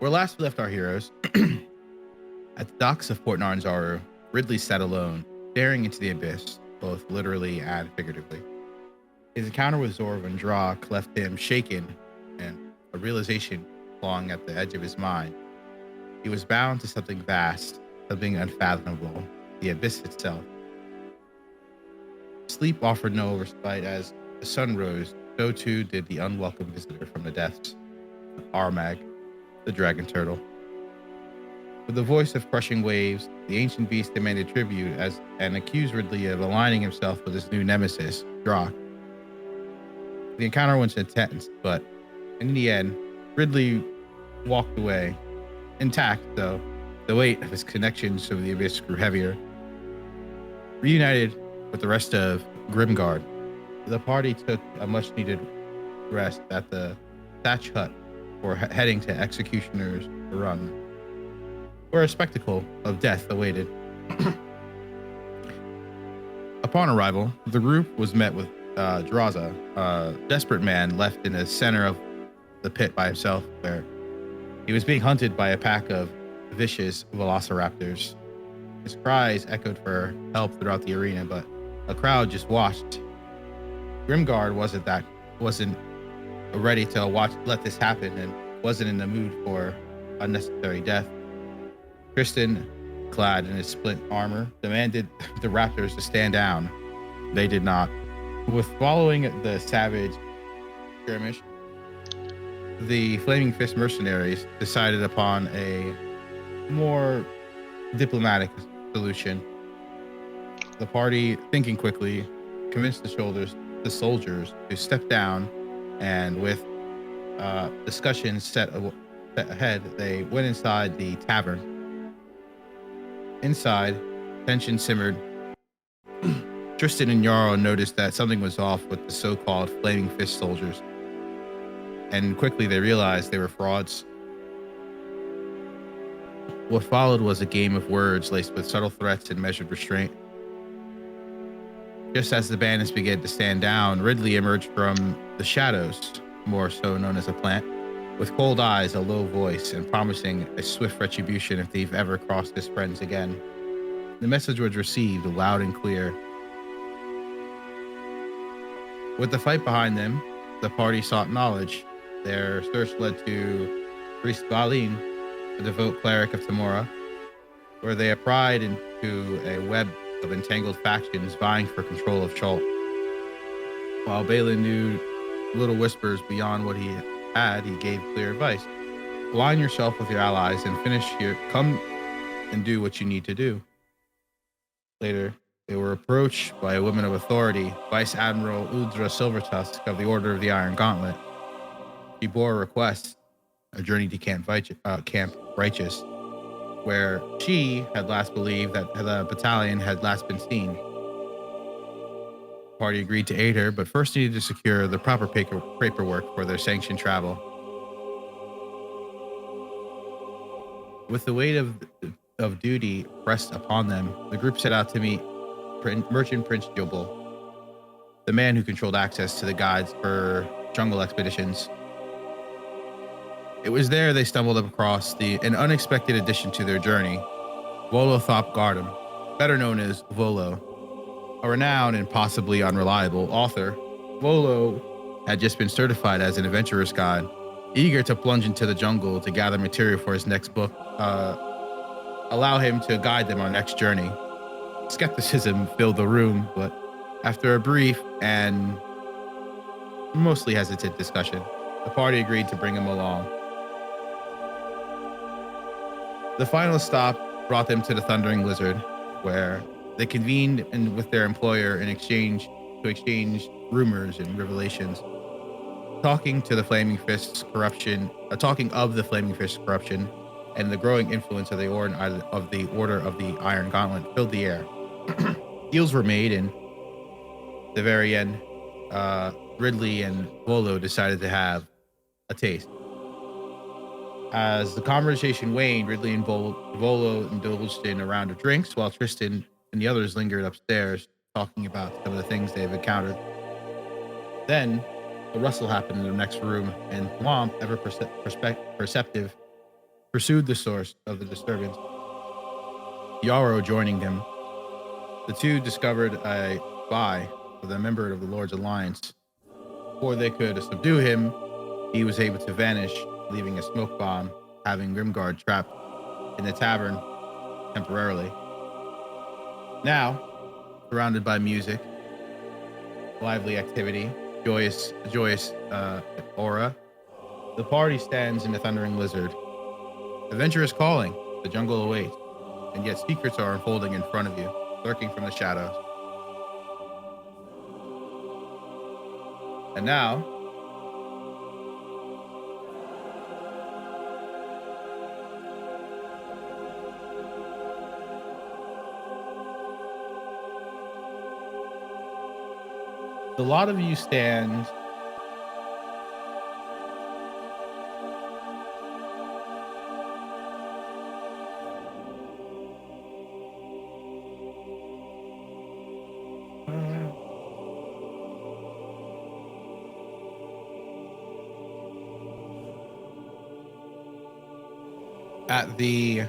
Where last we left our heroes, at the docks of Port Narnzaru, Ridley sat alone, staring into the abyss, both literally and figuratively. His encounter with Zorvan Drak left him shaken, and a realization clawing at the edge of his mind. He was bound to something vast, something unfathomable, the abyss itself. Sleep offered no respite. As the sun rose, so too did the unwelcome visitor from the depths, Armag, the dragon turtle. With the voice of crushing waves, the ancient beast demanded tribute and accused Ridley of aligning himself with his new nemesis, Drak. The encounter was intense, but in the end, Ridley walked away, intact though. The weight of his connections to the abyss grew heavier. Reunited with the rest of Grimguard, the party took a much-needed rest at the thatch hut before heading to Executioner's Run, where a spectacle of death awaited. Upon arrival, the group was met with Draza, a desperate man left in the center of the pit by himself, where he was being hunted by a pack of vicious velociraptors. His cries echoed for help throughout the arena, but a crowd just watched. Grimguard wasn't ready to let this happen, and wasn't in the mood for unnecessary death. Tristan, clad in his splint armor, demanded the raptors to stand down. They did not. With following the savage skirmish, the Flaming Fist mercenaries decided upon a more diplomatic solution. The party, thinking quickly, convinced the soldiers to step down, and with discussions set ahead, they went inside the tavern. Inside, tension simmered. Tristan and Yarrow noticed that something was off with the so-called Flaming Fist soldiers, and quickly they realized they were frauds. What followed was a game of words laced with subtle threats and measured restraint. Just as the bandits began to stand down, Ridley emerged from the shadows, more so known as a plant, with cold eyes, a low voice, and promising a swift retribution if they've ever crossed his friends again. The message was received loud and clear. With the fight behind them, the party sought knowledge. Their search led to Priest Balin, a devout cleric of Tamora, where they pried into a web of entangled factions vying for control of Chult. While Balin knew little whispers beyond what he had, he gave clear advice. Align yourself with your allies and finish here. Come and do what you need to do. Later, they were approached by a woman of authority, Vice Admiral Udra Silvertusk of the Order of the Iron Gauntlet. She bore a request, a journey to Camp Righteous, where she had last believed that the battalion had last been seen. The party agreed to aid her, but first needed to secure the proper paperwork for their sanctioned travel. With the weight of duty pressed upon them, the group set out to meet Merchant Prince Jobel, the man who controlled access to the guides for jungle expeditions. It was there they stumbled across an unexpected addition to their journey, Volo Thop Gardam, better known as Volo. A renowned and possibly unreliable author, Volo had just been certified as an adventurer's guide, eager to plunge into the jungle to gather material for his next book, allow him to guide them on their next journey. Skepticism filled the room, but after a brief and mostly hesitant discussion, the party agreed to bring him along. The final stop brought them to the Thundering Lizard, where they convened with their employer to exchange rumors and revelations, talking of the Flaming Fist's corruption and the growing influence of the Order of the Iron Gauntlet filled the air. Deals were made, and at the very end, Ridley and Volo decided to have a taste. As the conversation waned, Ridley and Volo indulged in a round of drinks, while Tristan and the others lingered upstairs, talking about some of the things they've encountered. Then, a rustle happened in the next room, and Thwomp, ever perceptive, pursued the source of the disturbance, Yarrow joining them. The two discovered a spy with a member of the Lord's Alliance. Before they could subdue him, he was able to vanish, leaving a smoke bomb, having Grimguard trapped in the tavern temporarily. Now, surrounded by music, lively activity, joyous aura, the party stands in the Thundering Lizard. Adventure is calling, the jungle awaits, and yet secrets are unfolding in front of you, lurking from the shadows. And now, a lot of you stand at the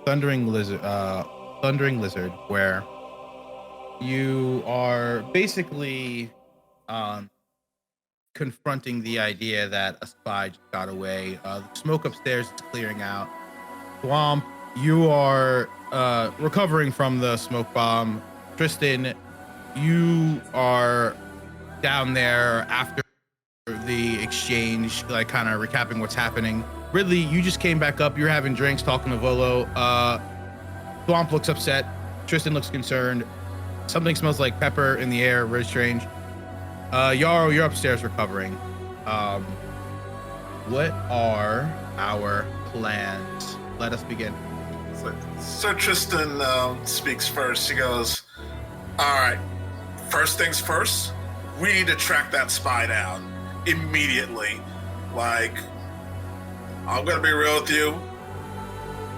Thundering Lizard, where you are basically confronting the idea that a spy just got away. The smoke upstairs is clearing out. Swamp, you are recovering from the smoke bomb. Tristan, you are down there after the exchange, like kind of recapping what's happening. Ridley, you just came back up. You're having drinks, talking to Volo. Swamp looks upset. Tristan looks concerned. Something smells like pepper in the air. Very strange. Yarrow, you're upstairs recovering. What are our plans? Let us begin. So Tristan speaks first. He goes, all right, first things first, we need to track that spy down immediately. Like, I'm going to be real with you.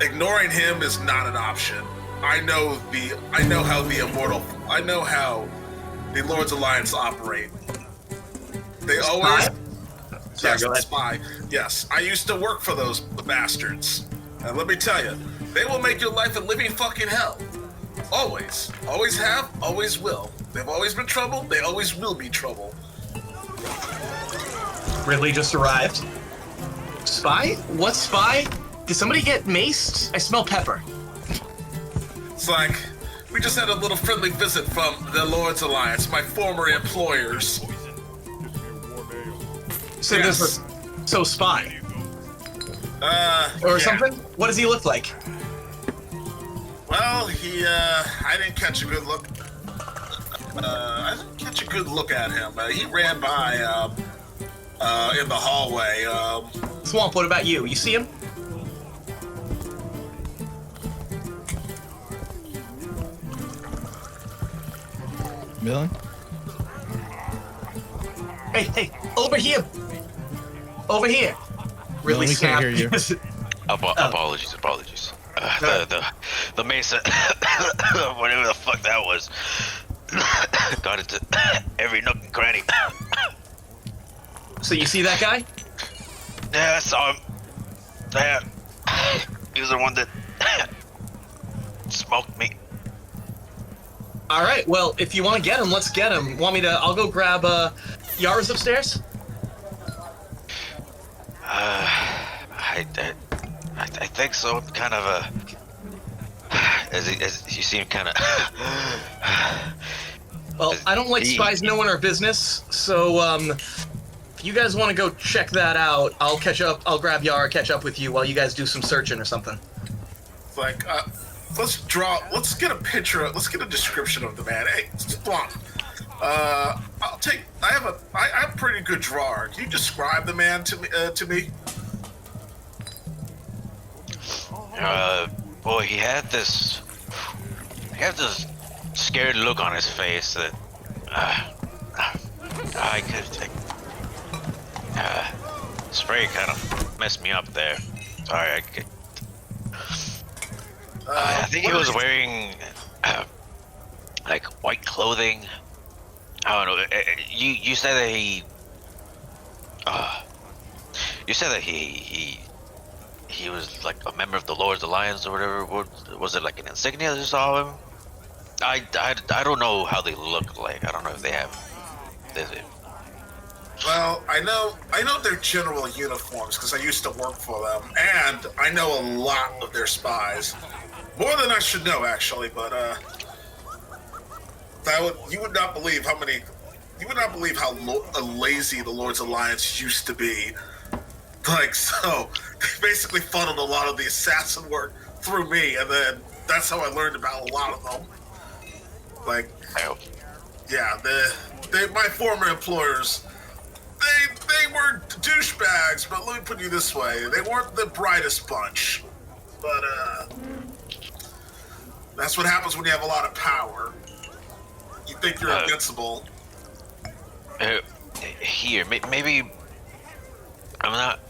Ignoring him is not an option. I know how the Lord's Alliance operate. They always... Yes, the spy. Yes, I used to work for the bastards. And let me tell you, they will make your life a living fucking hell. Always. Always have, always will. They've always been trouble, they always will be trouble. Ridley just arrived. Spy? What spy? Did somebody get maced? I smell pepper. It's like, we just had a little friendly visit from the Lord's Alliance, my former employers. So Yes. So spy. Or Something? What does he look like? Well, I didn't catch a good look. I didn't catch a good look at him. He ran by, in the hallway. Swamp, what about you? You see him? Millen? Hey, over here. Over here. Really we can't hear you. Apologies. The Mesa, whatever the fuck that was, got into every nook and cranny. So you see that guy? Yeah, I saw him. Yeah, he was the one that smoked me. All right. Well, if you want to get him, let's get him. Want me to? I'll go grab Yara's upstairs. I think so. Kind of a. As you seem kind of. Well, I don't like spies knowing our business, so if you guys want to go check that out, I'll catch up. I'll grab Yara, catch up with you while you guys do some searching or something. It's like, let's get a picture, let's get a description of the man. Hey, Swamp, I have a pretty good drawer. Can you describe the man to me? Boy, he had this scared look on his face that I could take. Spray kind of messed me up there. Sorry, I think he was wearing like white clothing. I don't know. You said that he. You said that he he was like a member of the Lord's Alliance or whatever. Was it like an insignia that you saw him? I don't know how they look like. I don't know if they have. Well, I know their general uniforms because I used to work for them, and I know a lot of their spies, more than I should know actually. But you would not believe how lazy the Lord's Alliance used to be. Like, so they basically funneled a lot of the assassin work through me, and then that's how I learned about a lot of them. Like, yeah, my former employers. They were douchebags, but let me put you this way: they weren't the brightest bunch. But that's what happens when you have a lot of power. You think you're invincible. Here, maybe I'm not.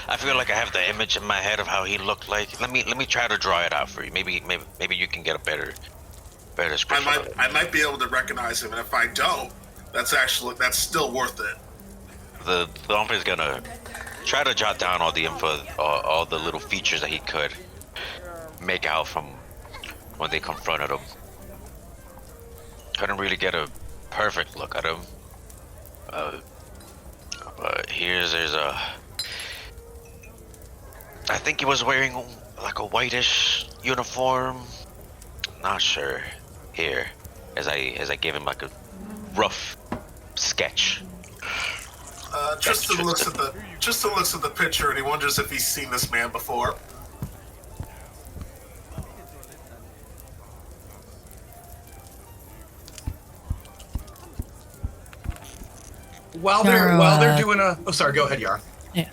I feel like I have the image in my head of how he looked like. Let me try to draw it out for you. Maybe you can get a better description. I might be able to recognize him, and if I don't, that's still worth it. The Thump is gonna try to jot down all the info, all the little features that he could make out from when they confronted him. Couldn't really get a perfect look at him. But there's a. I think he was wearing like a whitish uniform. Not sure. Here, as I gave him like a rough sketch. Tristan looks at the picture and he wonders if he's seen this man before. While they're doing sorry, go ahead, Yara. Yeah.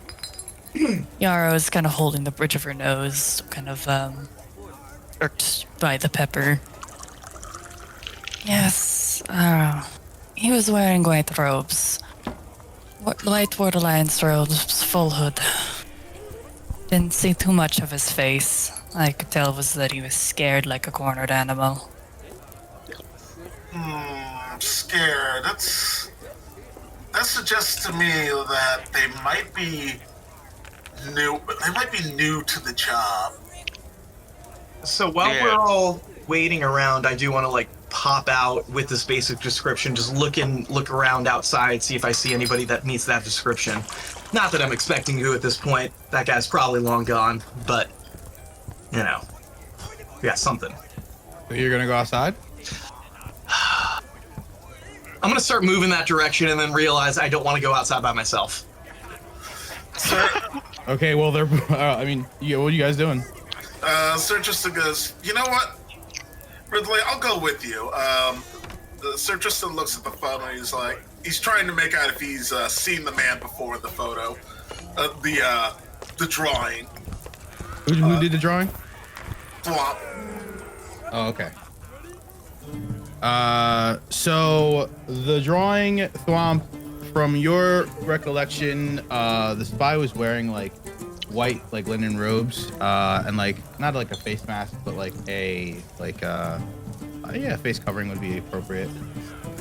Yara is kind of holding the bridge of her nose, kind of irked by the pepper. Yes, he was wearing white robes. White Ward Alliance robes, full hood. Didn't see too much of his face. I could tell was that he was scared like a cornered animal. Scared. That suggests to me that they might be new. They might be new to the job. So while we're all waiting around, I do want to pop out with this basic description, just look around outside, see if I see anybody that meets that description. Not that I'm expecting to at this point. That guy's probably long gone, but we got something. So you're gonna go outside? I'm gonna start moving that direction and then realize I don't want to go outside by myself. Okay, well they're. What are you guys doing? Sir Tristan goes, you know what? Ridley, I'll go with you. Sir Tristan looks at the photo and he's trying to make out if he's seen the man before in the photo. The drawing. Who did the drawing? Flop. Oh, okay. So the drawing, Thwomp, from your recollection, the spy was wearing white linen robes, and not a face mask, but a face covering would be appropriate.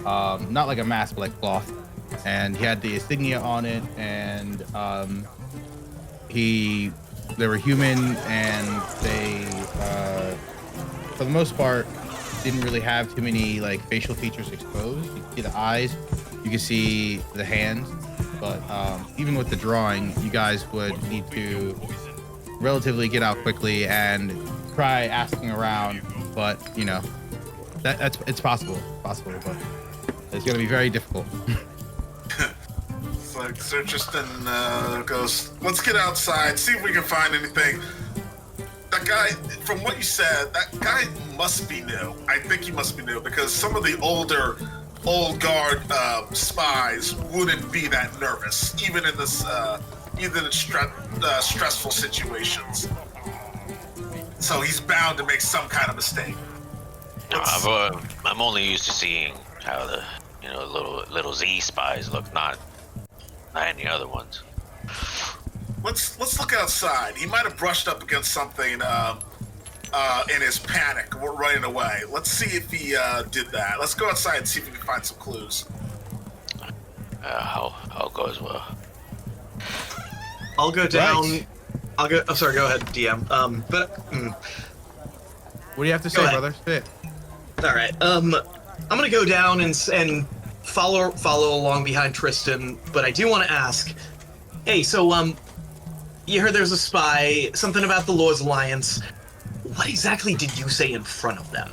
Not like a mask, but cloth. And he had the insignia on it, and they were human, and they, for the most part, didn't really have too many facial features exposed. You can see the eyes, you can see the hands, but even with the drawing, you guys would need to relatively get out quickly and try asking around. But it's possible, but it's gonna be very difficult. It's Sir Tristan goes, let's get outside, see if we can find anything. That guy, from what you said, that guy must be new. I think he must be new because some of the old guard spies wouldn't be that nervous, even in this, stressful situations. So he's bound to make some kind of mistake. I'm only used to seeing how the little Z spies look, not any other ones. Let's look outside. He might have brushed up against something in his panic, running away. Let's see if he did that. Let's go outside and see if we can find some clues. I'll go as well. I'll go down. Right. I'll go. I'm sorry. Go ahead, DM. What do you have to say, ahead. brother? Say it. All right. I'm gonna go down and follow along behind Tristan, but I do want to ask. Hey, so you heard there's a spy. Something about the Lord's Alliance. What exactly did you say in front of them?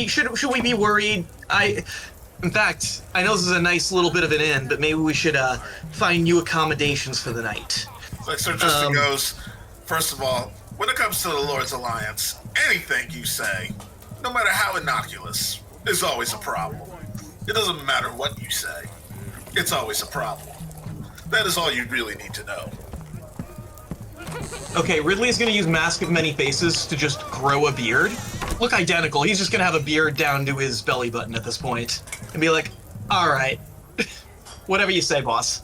Should we be worried? In fact, I know this is a nice little bit of an inn, but maybe we should find new accommodations for the night. Like Sir Tristan goes, first of all, when it comes to the Lord's Alliance, anything you say, no matter how innocuous, is always a problem. It doesn't matter what you say. It's always a problem. That is all you really need to know. Okay, Ridley is going to use Mask of Many Faces to just grow a beard. Look identical. He's just going to have a beard down to his belly button at this point. And be like, all right. Whatever you say, boss.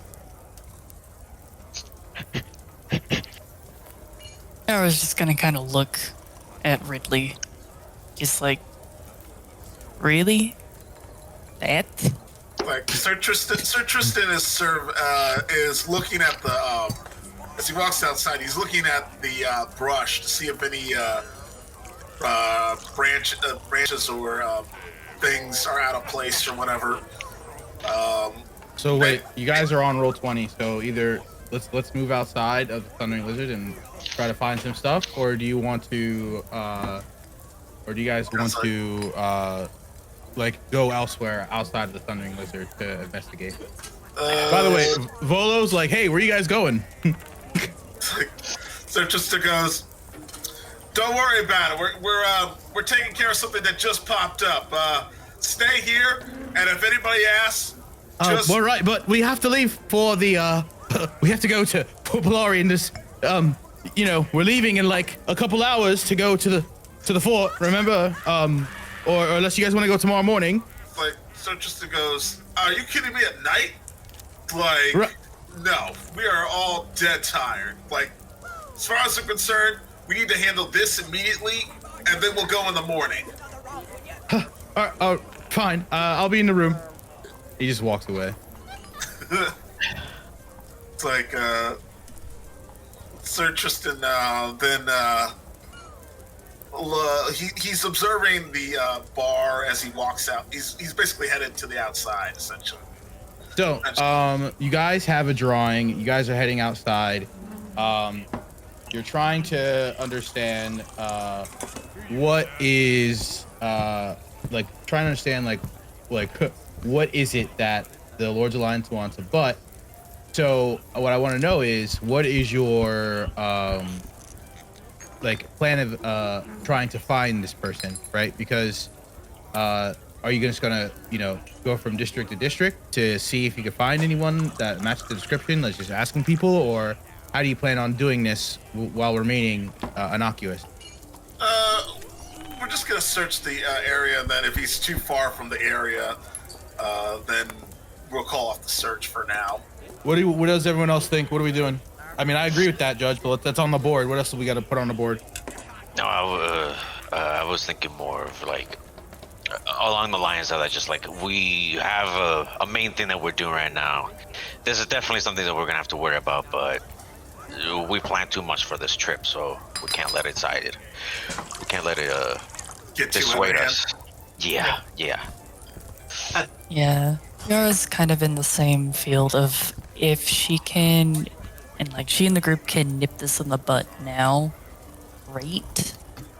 I was just gonna kind of look at Ridley. Just like, really? That? Like Sir Tristan is looking at the as he walks outside. He's looking at the brush to see if any branches or things are out of place or whatever. So wait, you guys are on roll 20. So either let's move outside of the Thundering Lizard and try to find some stuff, or do you want to, or do you guys want to like go elsewhere outside of the Thundering Lizard to investigate? By the way, Volo's like, hey, where you guys going? So Tristan goes, don't worry about it. We're taking care of something that just popped up. Stay here, and if anybody asks, just... Well, right, but we have to leave for the, we have to go to Fort Beluarian. This, you know, we're leaving in like a couple hours to go to the fort, remember? Or unless you guys want to go tomorrow morning. Like, so Tristan goes, are you kidding me at night? Like, no, we are all dead tired. Like, as far as I'm concerned, we need to handle this immediately, and then we'll go in the morning. Fine. I'll be in the room. He just walks away. It's like, Sir Tristan, he's observing the bar as he walks out. He's basically headed to the outside, essentially. So, you guys have a drawing. You guys are heading outside. You're trying to understand what is like trying to understand like what is it that the Lord's Alliance wants. But so what I want to know is what is your like plan of trying to find this person, right? Because are you just gonna, you know, go from district to district to see if you can find anyone that matches the description? Like just asking people, or how do you plan on doing this while remaining innocuous? We're just gonna search the area, and then if he's too far from the area, then we'll call off the search for now. What does everyone else think? What are we doing? I mean, I agree with that, Judge, but that's on the board. What else do we got to put on the board? No, I was thinking more of like along the lines of that, just like we have a main thing that we're doing right now. This is definitely something that we're gonna have to worry about, but we plan too much for this trip, so we can't let it side it. We can't let it Get too dissuade out of us. Yeah. Yeah, Yara's kind of in the same field of if she can, and like she and the group can nip this in the butt now, great.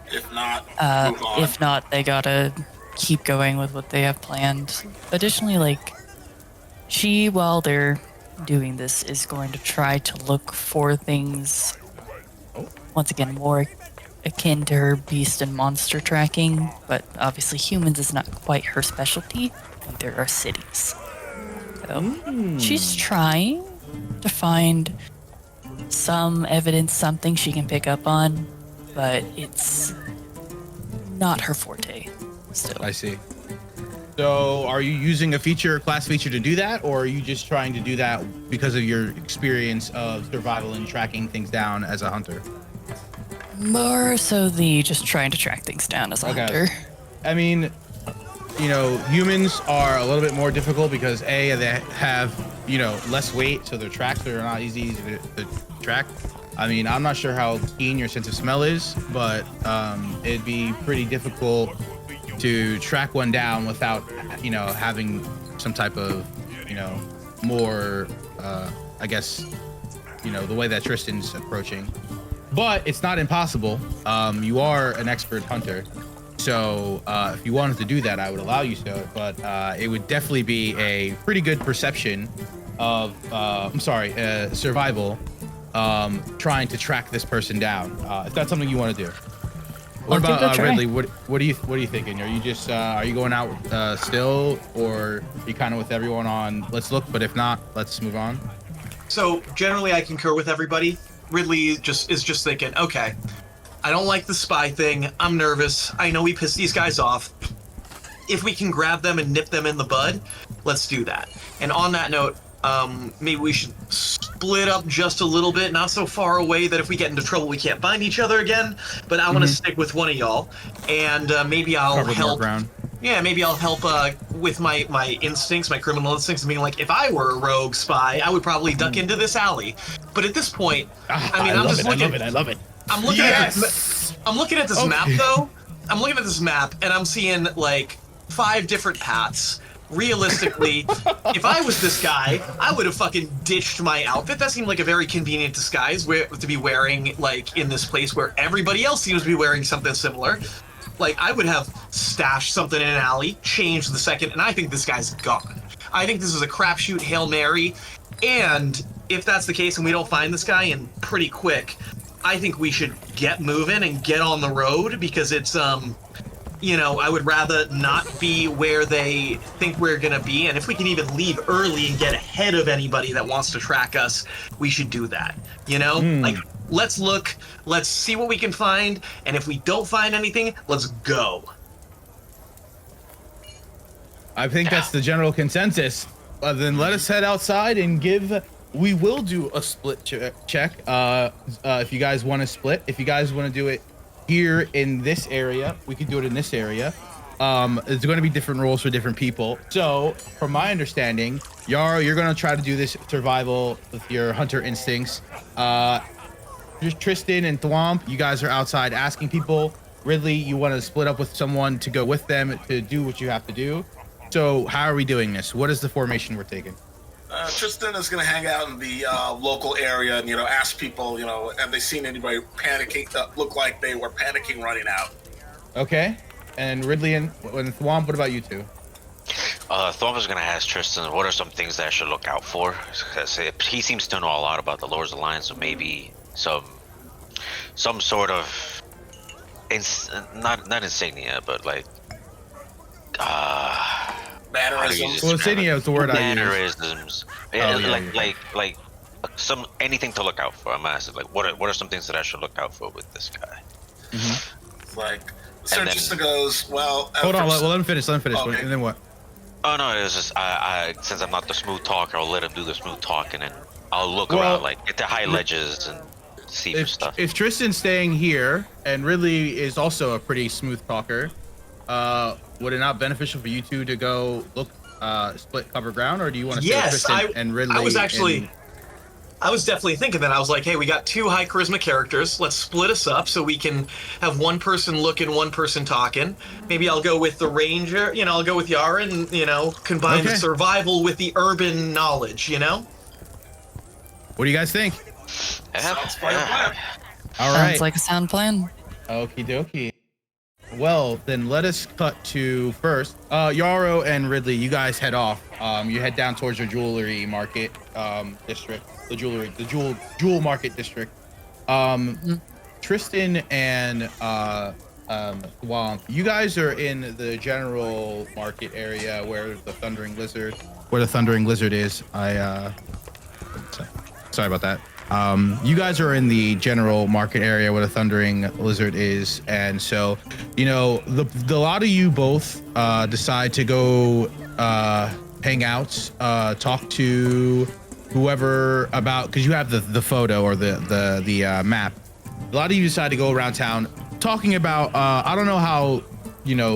If not, move on. If not, they gotta keep going with what they have planned. Additionally, like she, while they're doing this, is going to try to look for things once again more akin to her beast and monster tracking, but obviously humans is not quite her specialty. There are cities, so she's trying to find some evidence, something she can pick up on, but it's not her forte still. I see. So are you using a class feature to do that, or are you just trying to do that because of your experience of survival and tracking things down as a hunter? More so just trying to track things down as a hunter. I mean, you know, humans are a little bit more difficult because they have, less weight, so their tracks are not easy to track. I mean, I'm not sure how keen your sense of smell is, but it'd be pretty difficult to track one down without, having some type of, more, I guess, the way that Tristan's approaching. But it's not impossible. You are an expert hunter. So if you wanted to do that, I would allow you so. But it would definitely be a pretty good perception of, survival, trying to track this person down. If that's something you want to do. What about Ridley? What are you thinking? Are you just are you going out still, or are you kind of with everyone on let's look? But if not, let's move on. So generally, I concur with everybody. Ridley is just thinking, okay, I don't like the spy thing. I'm nervous. I know we pissed these guys off. If we can grab them and nip them in the bud, let's do that. And on that note, maybe we should split up just a little bit, not so far away that if we get into trouble we can't find each other again. But I want to stick with one of y'all, and maybe I'll help. Yeah, maybe I'll help with my instincts, my criminal instincts, being like, if I were a rogue spy, I would probably duck into this alley. But at this point, I mean, I love it. I'm looking at this map, though. I'm looking at this map, and I'm seeing like 5 different paths. Realistically, if I was this guy, I would have fucking ditched my outfit. That seemed like a very convenient disguise to be wearing, like, in this place where everybody else seems to be wearing something similar. Like, I would have stashed something in an alley, changed the second, and I think this guy's gone. I think this is a crapshoot Hail Mary, and if that's the case and we don't find this guy and pretty quick, I think we should get moving and get on the road, because it's, I would rather not be where they think we're gonna be, and if we can even leave early and get ahead of anybody that wants to track us, we should do that, Like, let's look, let's see what we can find, and if we don't find anything, let's go. I think that's the general consensus. Then let us head outside and we will do a split check. If you guys want to split, if you guys want to do it here in this area, we can do it in this area. There's going to be different rules for different people. So from my understanding, Yara, you're going to try to do this survival with your hunter instincts. Tristan and Thwomp, you guys are outside asking people. Ridley, you want to split up with someone to go with them to do what you have to do. So how are we doing this? What is the formation we're taking? Tristan is going to hang out in the local area and, ask people, have they seen anybody panicking, look like they were panicking running out? Okay. And Ridley and Thwomp, what about you two? Thwomp is going to ask Tristan, what are some things that I should look out for? Because he seems to know a lot about the Lords Alliance, so maybe some sort of, not insignia, but like, mannerisms. Well, insignia is the word I use. Mannerisms. Like anything to look out for. I'm asking, like, what are some things that I should look out for with this guy? Mm-hmm. Like, Sir Tristan goes, well... Hold on, let him finish. Okay. And then what? Oh, no, it was just, I since I'm not the smooth talker, I'll let him do the smooth talking, and I'll look around, like, get to high ledges and see for stuff. If Tristan's staying here, and Ridley is also a pretty smooth talker, would it not beneficial for you two to go look, split cover ground, or do you want to stay with Tristan and Ridley? I was definitely thinking that. I was like, hey, we got 2 high charisma characters. Let's split us up so we can have one person looking, one person talking. Maybe I'll go with the ranger, I'll go with Yara and, combine the survival with the urban knowledge, What do you guys think? Sounds like a plan. All right. Sounds like a sound plan. Okie dokie. Well, then let us cut to first. Yarrow and Ridley, you guys head off. You head down towards your jewelry market district. The jewel market district. Tristan and Thwomp, you guys are in the general market area where the Thundering Lizard is. Sorry about that. You guys are in the general market area where the Thundering Lizard is, and so, the lot of you both decide to go hang out, talk to whoever about, because you have the photo or the map. A lot of you decide to go around town talking about I don't know how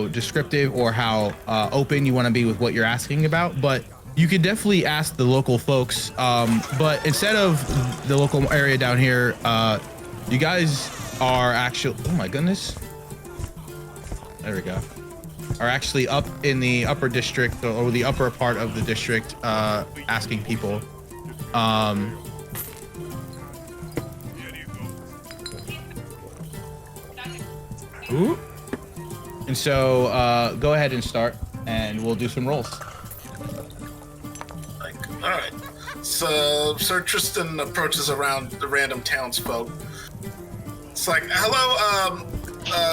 descriptive or how open you want to be with what you're asking about, but You could definitely ask the local folks, but instead of the local area down here, you guys are actually, oh my goodness. There we go. Are actually up in the upper district or the upper part of the district, asking people. Ooh. And so go ahead and start and we'll do some rolls. All right. So Sir Tristan approaches around the random townsfolk. It's like, hello,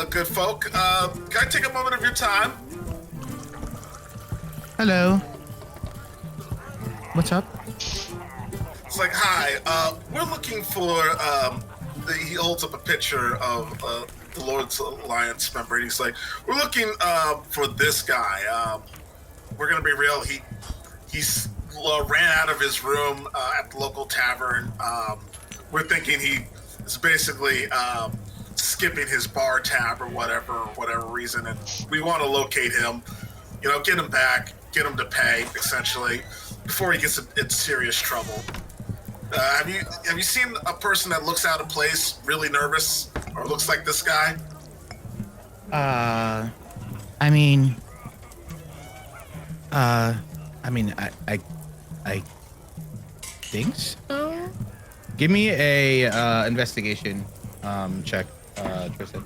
good folk. Can I take a moment of your time? Hello. What's up? It's like, hi. We're looking for. He holds up a picture of the Lord's Alliance member. And he's like, we're looking for this guy. We're gonna be real. He's ran out of his room at the local tavern. We're thinking he is basically skipping his bar tab or whatever reason, and we want to locate him. You know, get him back, get him to pay, essentially, before he gets in serious trouble. Have you seen a person that looks out of place, really nervous, or looks like this guy? I mean, I think so. Give me a investigation check, Tristan.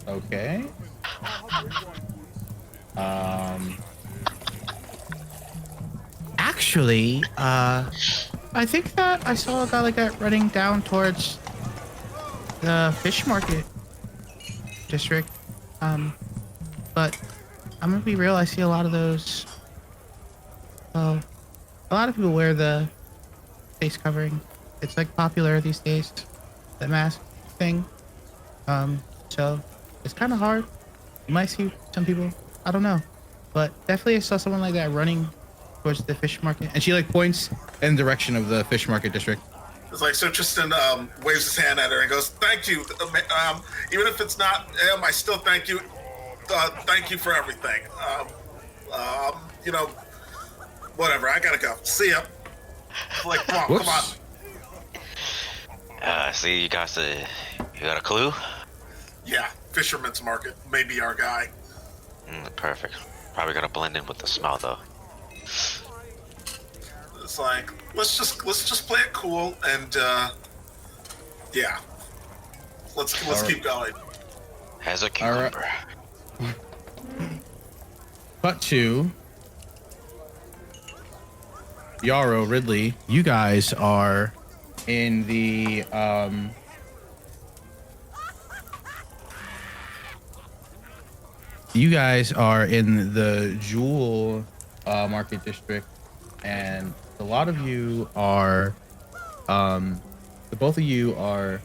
Okay. Actually, I think that I saw a guy like that running down towards the fish market district. But I'm gonna be real, I see a lot of those. Well, a lot of people wear the face covering. It's like popular these days, the mask thing. So it's kind of hard. You might see some people, I don't know, but definitely I saw someone like that running towards the fish market, and she like points in the direction of the fish market district. It's like, so Tristan waves his hand at her and goes, thank you. Even if it's not him, I still thank you. Thank you for everything. You know, whatever, I gotta go. See ya. Like, come on. See, you got a clue? Yeah, Fisherman's Market, maybe our guy. Perfect. Probably gotta blend in with the smell though. It's like, let's just play it cool and yeah. Let's keep going. Has a cucumber. Right. Cut to Yarrow, Ridley. You guys are in the Jewel market district, and a lot of you are the both of you are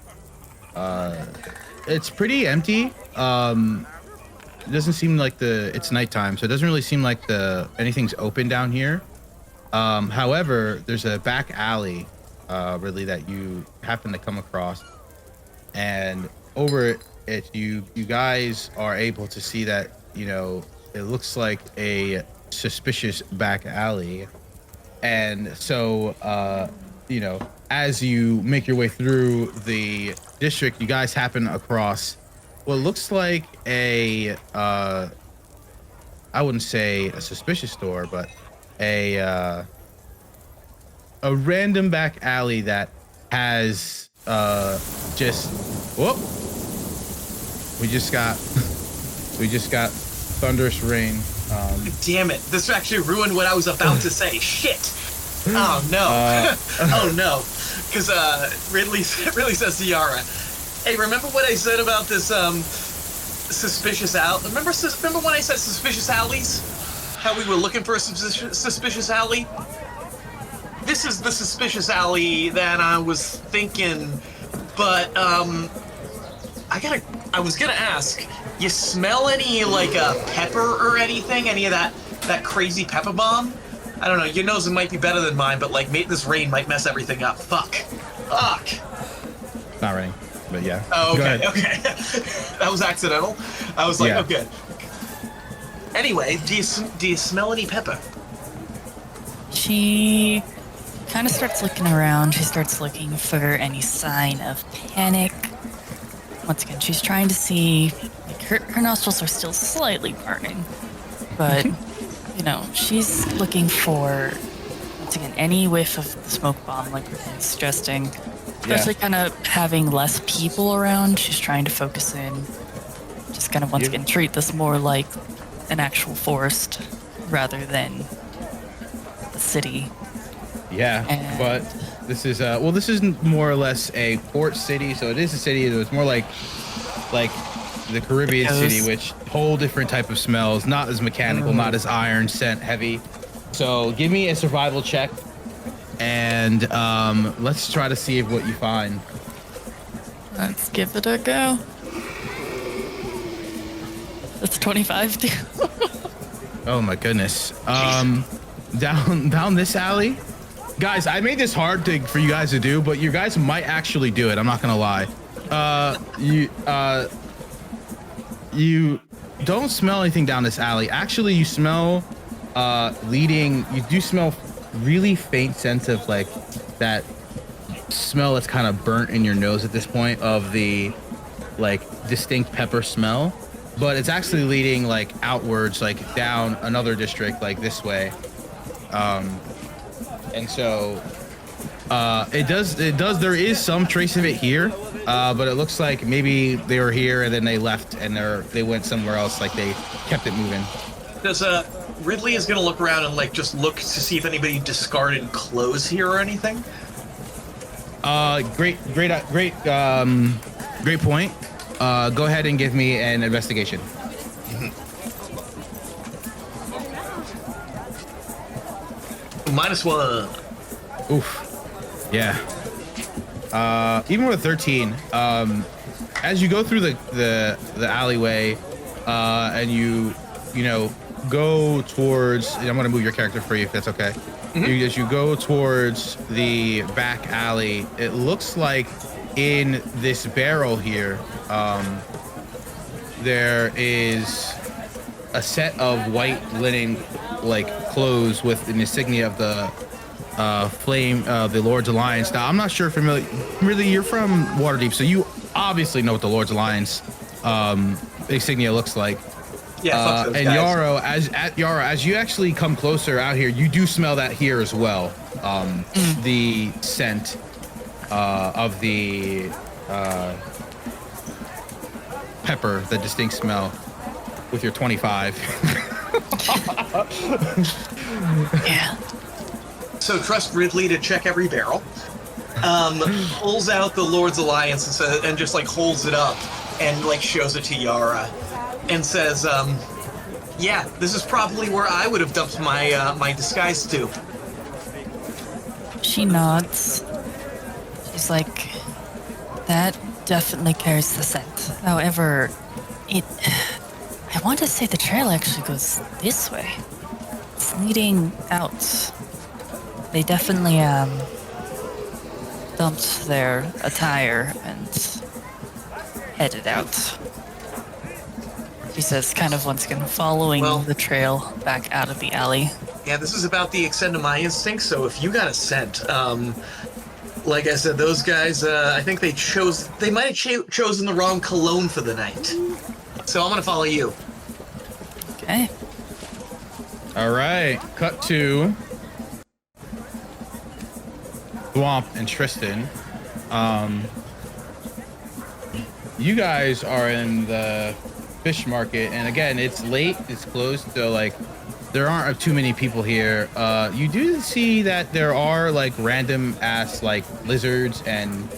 it's pretty empty. It doesn't seem like it's nighttime, so it doesn't really seem like anything's open down here. However, there's a back alley really that you happen to come across, and over it you guys are able to see that, you know, it looks like a suspicious back alley. And so you know, as you make your way through the district, you guys happen across what looks like I wouldn't say a suspicious store, but a random back alley that has just whoop. We just got thunderous rain. Damn it! This actually ruined what I was about to say. Shit! Oh no! Oh no! Because Ridley says to Yara, "Hey, remember what I said about this suspicious alley? Remember when I said suspicious alleys? How we were looking for a suspicious alley? This is the suspicious alley that I was thinking, but I was gonna ask, you smell any like pepper or anything? Any of that crazy pepper bomb? I don't know. Your nose might be better than mine, but like, this rain might mess everything up. Fuck. Not raining, but yeah. Oh, Go okay, ahead. okay. That was accidental. I was like, Yeah. oh, good. Anyway, do you smell any pepper? She kind of starts looking around. She starts looking for any sign of panic. Once again, she's trying to see, like, her nostrils are still slightly burning, but, you know, she's looking for, once again, any whiff of the smoke bomb, like we've been suggesting. Especially kind of having less people around. She's trying to focus in. Just kind of, once again, treat this more like an actual forest rather than the city. Yeah, And- but this is this is more or less a port city, so it is a city. It's more like the Caribbean city, which whole different type of smells, not as mechanical, not as iron scent heavy. So give me a survival check, and let's try to see what you find. Let's give it a go. That's 25 too. Oh my goodness. Down this alley, guys. I made this hard for you guys to do, but you guys might actually do it. I'm not gonna lie. You don't smell anything down this alley. Actually, you smell you do smell really faint sense of like that smell that's kind of burnt in your nose at this point of the like distinct pepper smell, but it's actually leading like outwards, like down another district, like this way. And so there is some trace of it here, but it looks like maybe they were here and then they left and they went somewhere else, like they kept it moving. Does Ridley is gonna look around and like just look to see if anybody discarded clothes here or anything? Great point. Go ahead and give me an investigation. -1. Oof. Yeah. Even with a 13, as you go through the alleyway, and you know, go towards, I'm gonna move your character for you if that's okay. As you go towards the back alley, it looks like in this barrel here, there is a set of white linen like clothes with an insignia of the flame, the Lord's Alliance. Now, I'm not sure if really you're from Waterdeep, so you obviously know what the Lord's Alliance insignia looks like. Yeah, fuck those and guys. Yara, as you actually come closer out here, you do smell that here as well. The scent of the pepper, the distinct smell, with your 25. Yeah. So trust Ridley to check every barrel. Pulls out the Lord's Alliance and just like holds it up and like shows it to Yara and says, yeah, this is probably where I would have dumped my my disguise to. She nods. She's like, that definitely carries the scent. However, I want to say the trail actually goes this way. It's leading out. They definitely dumped their attire and headed out. He says, kind of once again following the trail back out of the alley. Yeah, this is about the extent of my instincts, so if you got a scent, like I said, those guys, I think they might have chosen the wrong cologne for the night. So I'm gonna follow you. Okay. All right, cut to Swamp and Tristan. You guys are in the fish market, and again, it's late, it's closed, so like there aren't too many people here. You do see that there are like random ass like lizards and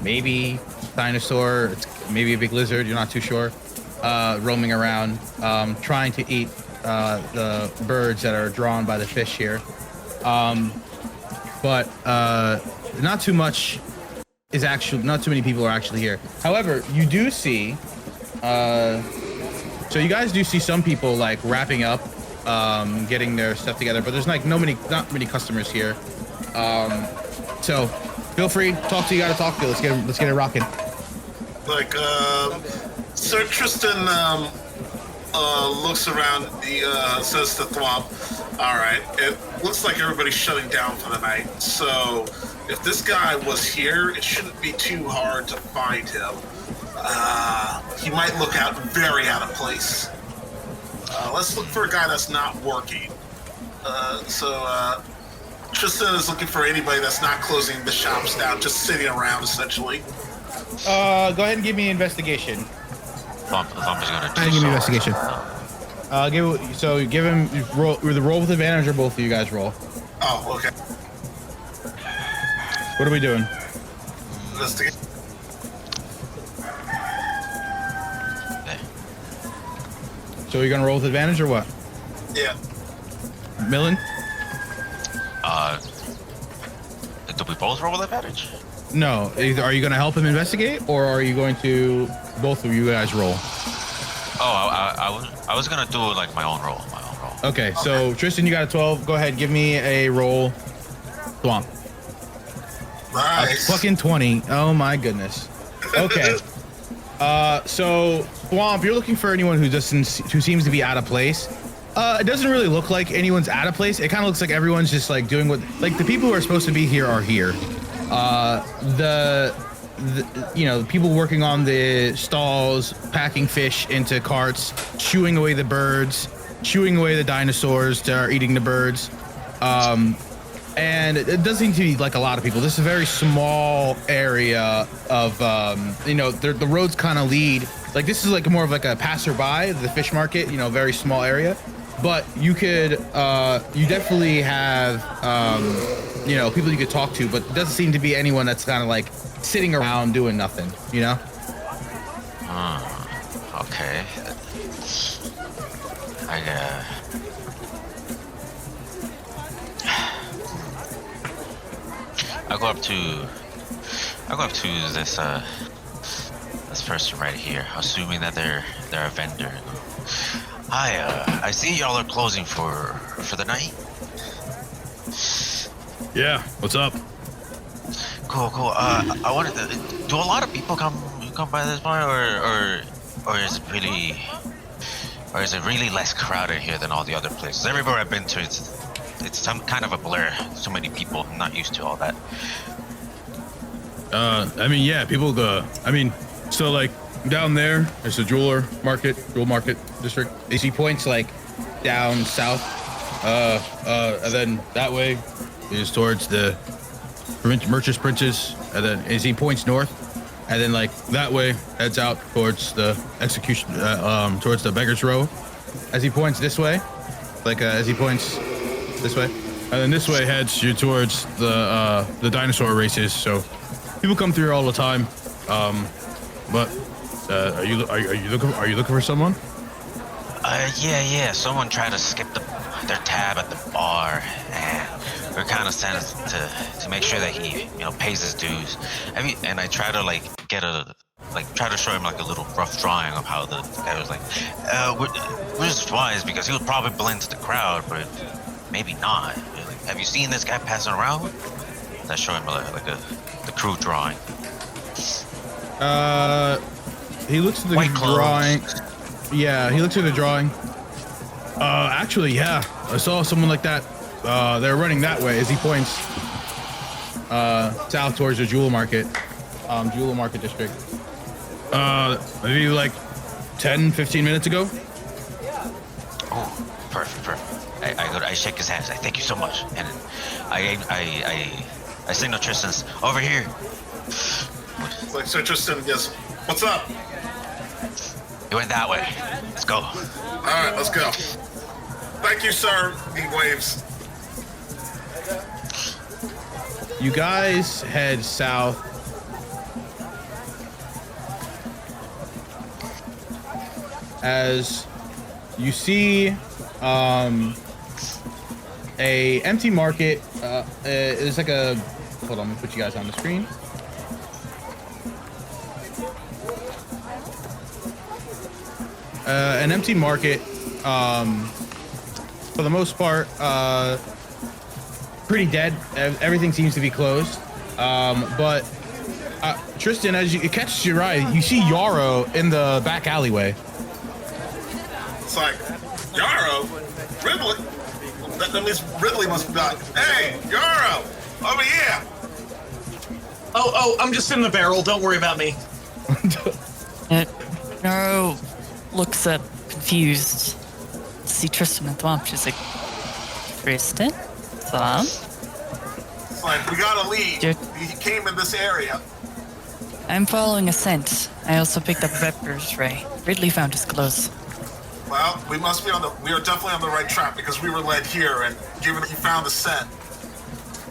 maybe dinosaur, it's maybe a big lizard, you're not too sure, roaming around, trying to eat the birds that are drawn by the fish here. But not too many people are actually here. However, you do see, so you guys do see some people like wrapping up getting their stuff together. But there's like not many customers here. So feel free, talk to you gotta talk to. Let's get it rocking. Like, Sir Tristan looks around. He says to Thwomp, "All right, it looks like everybody's shutting down for the night. So if this guy was here, it shouldn't be too hard to find him. He might look very out of place. Let's look for a guy that's not working. So Tristan is looking for anybody that's not closing the shops down, just sitting around, essentially." Go ahead and give me an investigation. Thump is gonna Give me an investigation. Give him roll with advantage, or both of you guys roll. Oh, okay. What are we doing? Investigation. So you're gonna roll with advantage or what? Yeah. Millen? Do we both roll with advantage? No. Either are you gonna help him investigate, or are you going to both of you guys roll? Oh, I was gonna do like my own roll. Okay, so Tristan, you got a 12. Go ahead, give me a roll. Thwomp. Nice. A fucking 20. Oh my goodness. Okay. So Thwomp, you're looking for anyone who seems to be out of place. It doesn't really look like anyone's out of place. It kind of looks like everyone's just like doing what, like the people who are supposed to be here are here. The people working on the stalls, packing fish into carts, shooing away the birds, shooing away the dinosaurs that are eating the birds. And it does seem to be like a lot of people. This is a very small area of, the roads kind of lead. Like this is like more of like a passerby, the fish market, very small area. But you could, you definitely have, people you could talk to, but it doesn't seem to be anyone that's kind of like sitting around doing nothing, Okay. I go up to this person right here, assuming that they're a vendor. Hi, I see y'all are closing for the night. Yeah, what's up? Cool. I wanted to. Do a lot of people come by this bar, or is it really less crowded here than all the other places? Everywhere I've been to, it's some kind of a blur. So many people. I'm not used to all that. So like down there, there's a jewel market district. Is he points like down south? And then that way is towards the Merchant's Princes, and then Is he points north? and then like that way heads out towards the execution, towards the Beggar's Row, As he points this way? As he points this way? and then this way heads you towards the dinosaur races. So people come through here all the time. But are you looking for someone? Yeah. Someone tried to skip their tab at the bar, and we're kind of sent to make sure that he, pays his dues. And I try to try to show him like a little rough drawing of how the guy was like, which is wise because he would probably blend to the crowd, but maybe not. Have you seen this guy passing around? I show him the crew drawing. He looks at the White drawing. clothes. Yeah, he looks at the drawing. Actually, yeah, I saw someone like that. They're running that way as he points south towards the jewel market district. Maybe like 10-15 minutes ago. Oh, perfect. I shake his hand. I thank you so much, and I signal Tristan's over here. It's like Sir Tristan, yes. What's up? He went that way. Let's go. All right, let's go. Thank you, sir. He waves. You guys head south. As you see a empty market. It's like a, hold on, let me put you guys on the screen. An empty market for the most part, pretty dead. Everything seems to be closed. But Tristan, as it catches your eye, you see Yarrow in the back alleyway. It's like, Yarrow? Ridley? That means Ridley must be back. Hey, Yarrow! Over here! Oh, I'm just in the barrel. Don't worry about me. Naro looks up, confused. See Tristan and Thwomp. She's like, Tristan? Thwomp? It's like, we got a lead. He came in this area. I'm following a scent. I also picked up Vepper's ray. Ridley found his clothes. Well, we are definitely on the right track because we were led here, and given that you found the scent,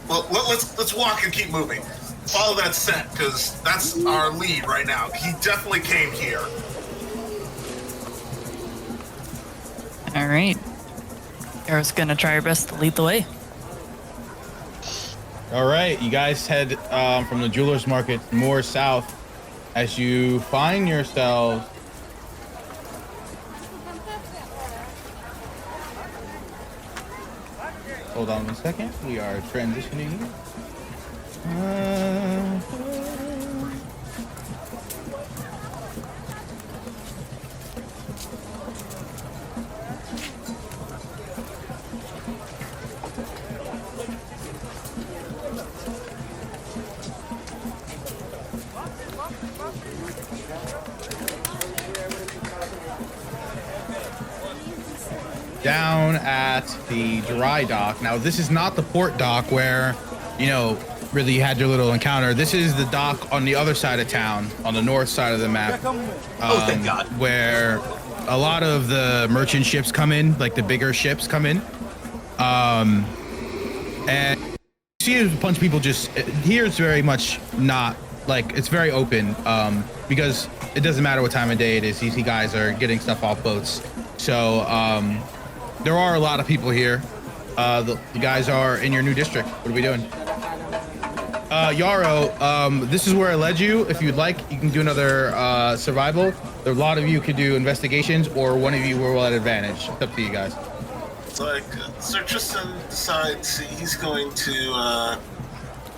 well, let's walk and keep moving. Follow that scent, because that's our lead right now. He definitely came here. All right. Arrow's gonna try her best to lead the way. All right, you guys head from the jeweler's market more south as you find yourselves. Hold on 1 second. We are transitioning here. Down at the dry dock. Now, this is not the port dock where, you know, really you had your little encounter. This is the dock on the other side of town, on the north side of the map. Thank God. Where a lot of the merchant ships come in, like the bigger ships come in. And you see a bunch of people just, here it's very much not, like, it's very open, because it doesn't matter what time of day it is. You see guys are getting stuff off boats. So, there are a lot of people here. The guys are in your new district. What are we doing? Yarrow, this is where I led you. If you'd like, you can do another survival. A lot of you could do investigations, or one of you will at advantage. It's up to you guys. It's like, Sir Tristan decides he's going to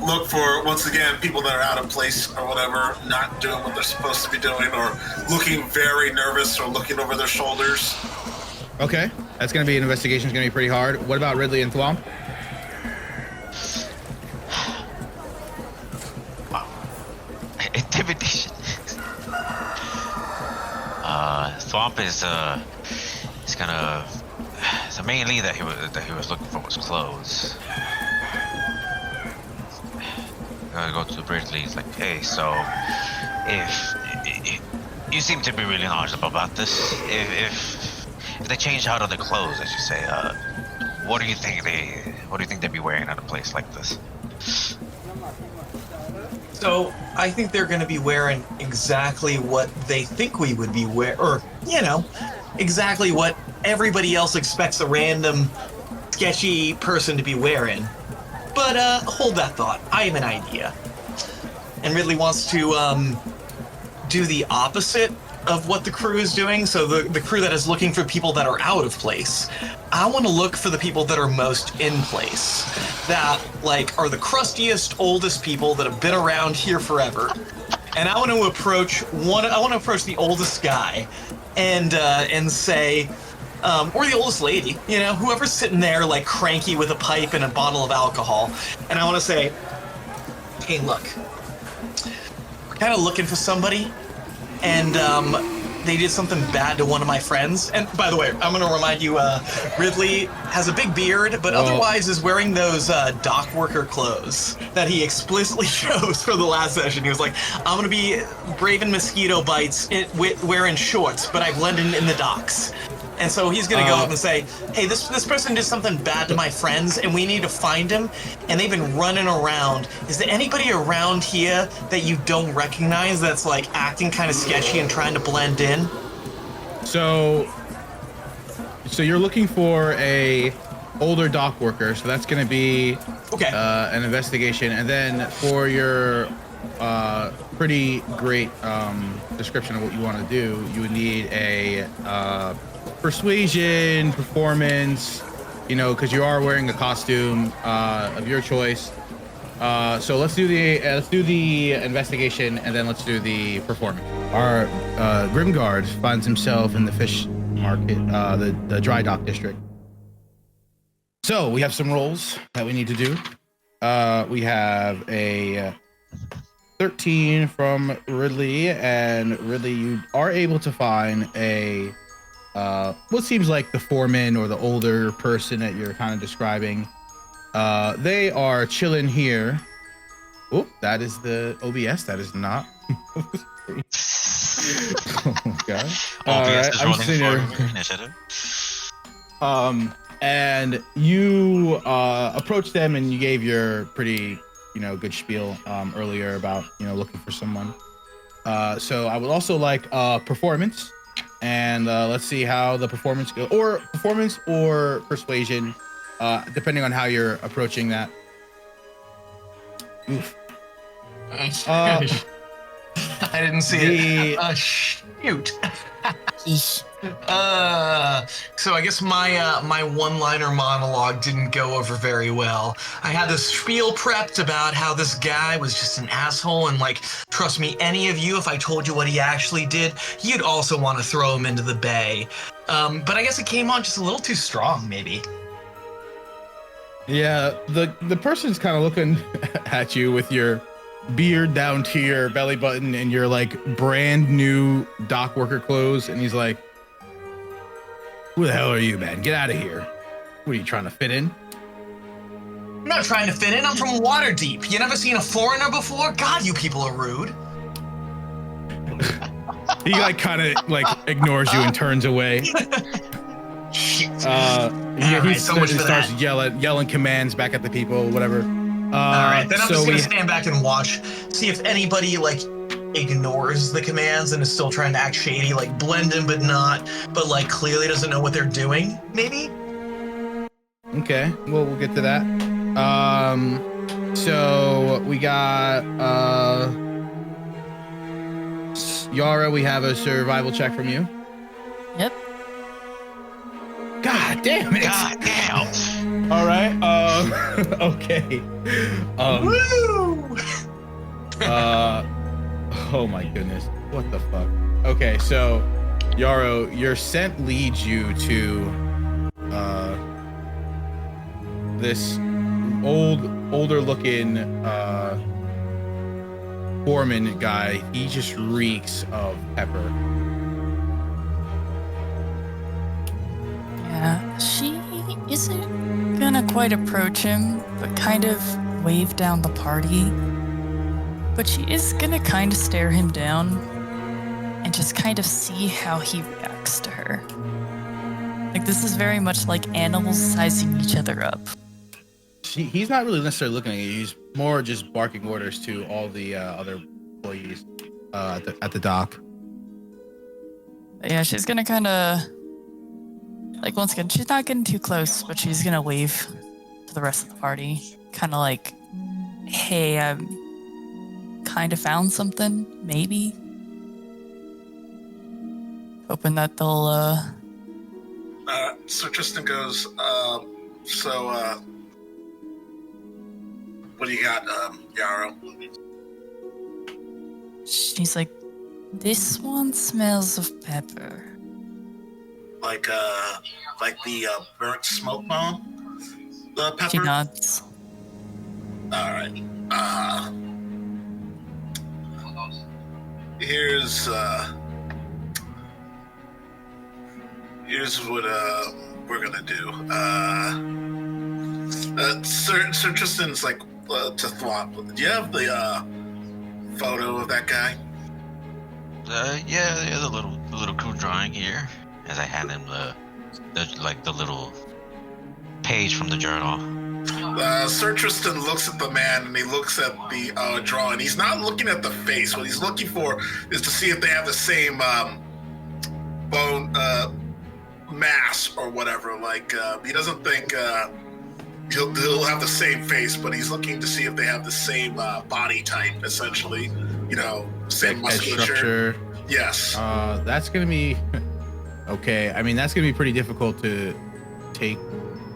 look for, once again, people that are out of place or whatever, not doing what they're supposed to be doing, or looking very nervous or looking over their shoulders. Okay, that's going to be an investigation. It's going to be pretty hard. What about Ridley and Thwomp? Intimidation. Thwomp is he's gonna. So mainly that he was looking for was clothes. Gonna go to Ridley. He's like, hey, so if you seem to be really knowledgeable about this, if they change out of the clothes, as you say, what do you think they'd be wearing at a place like this? So I think they're going to be wearing exactly what they think we would be wearing, or, you know, exactly what everybody else expects a random sketchy person to be wearing. But hold that thought. I have an idea. And Ridley wants to do the opposite of what the crew is doing. So the crew that is looking for people that are out of place, I want to look for the people that are most in place, that like are the crustiest, oldest people that have been around here forever. And I want to approach the oldest guy and say, or the oldest lady, you know, whoever's sitting there like cranky with a pipe and a bottle of alcohol. And I want to say, hey, look, we're kind of looking for somebody, and they did something bad to one of my friends. And by the way, I'm going to remind you, Ridley has a big beard, but otherwise is wearing those dock worker clothes that he explicitly chose for the last session. He was like, I'm going to be braving mosquito bites wearing shorts, but I blend in the docks. And so he's going to go up and say, hey, this person did something bad to my friends, and we need to find him, and they've been running around. Is there anybody around here that you don't recognize that's, like, acting kind of sketchy and trying to blend in? So you're looking for a older dock worker, so that's going to be an investigation. And then for your pretty great description of what you want to do, you would need a persuasion, performance, you know, because you are wearing a costume of your choice. So let's do the investigation, and then let's do the performance. Our Grim Guard finds himself in the fish market, the dry dock district. So we have some rolls that we need to do. We have a 13 from Ridley, and Ridley, you are able to find a what seems like the foreman or the older person that you're kind of describing. They are chilling here. Oh, that is the OBS. That is not. Oh my god. OBS is I'm running sitting for here. initiative. And you approached them, and you gave your pretty, you know, good spiel earlier about, you know, looking for someone. So I would also like performance, and let's see how the performance goes, or performance or persuasion, depending on how you're approaching that. Oof. I didn't see it. Shoot. So I guess my one-liner monologue didn't go over very well. I had this spiel prepped about how this guy was just an asshole, and like, trust me, any of you, if I told you what he actually did, you'd also want to throw him into the bay. But I guess it came on just a little too strong, maybe. Yeah, the person's kind of looking at you with your beard down to your belly button and your like brand new dock worker clothes, and he's like, "Who the hell are you, man? Get out of here! What are you trying to fit in?" I'm not trying to fit in. I'm from Waterdeep. You never seen a foreigner before? God, you people are rude. He like kind of like ignores you and turns away. Shit. He so much for starts that. yelling commands back at the people, whatever. All right, then I'm just gonna stand back and watch, see if anybody like ignores the commands and is still trying to act shady, like blend in but not, but like clearly doesn't know what they're doing. Maybe. Okay, well, we'll get to that. So we got Yara. We have a survival check from you. Yep. God damn it! God damn. All right. Okay. Woo! Oh my goodness. What the fuck? Okay, so Yarrow, your scent leads you to this older looking foreman guy. He just reeks of pepper. Yeah, she isn't gonna quite approach him, but kind of wave down the party. But she is gonna kind of stare him down and just kind of see how he reacts to her. Like, this is very much like animals sizing each other up. He's not really necessarily looking at you. He's more just barking orders to all the other employees at the dock. But yeah, she's gonna kind of, like, once again, she's not getting too close, but she's gonna wave to the rest of the party. Kind of like, hey, I kind of found something, maybe. Hoping that they'll, So Tristan goes, what do you got, Yarrow? She's like, this one smells of pepper. Like the burnt smoke bomb? The pepper? She nods. Alright. Here's what we're gonna do. Sir Tristan's like to Thwop. Do you have the photo of that guy? Yeah, the little crew drawing here. As I hand him the little page from the journal. Sir Tristan looks at the man and he looks at the drawing. He's not looking at the face. What he's looking for is to see if they have the same bone mass or whatever. Like he doesn't think he'll have the same face, but he's looking to see if they have the same body type, essentially. You know, same musculature. Yes. That's gonna be okay. I mean, that's gonna be pretty difficult to take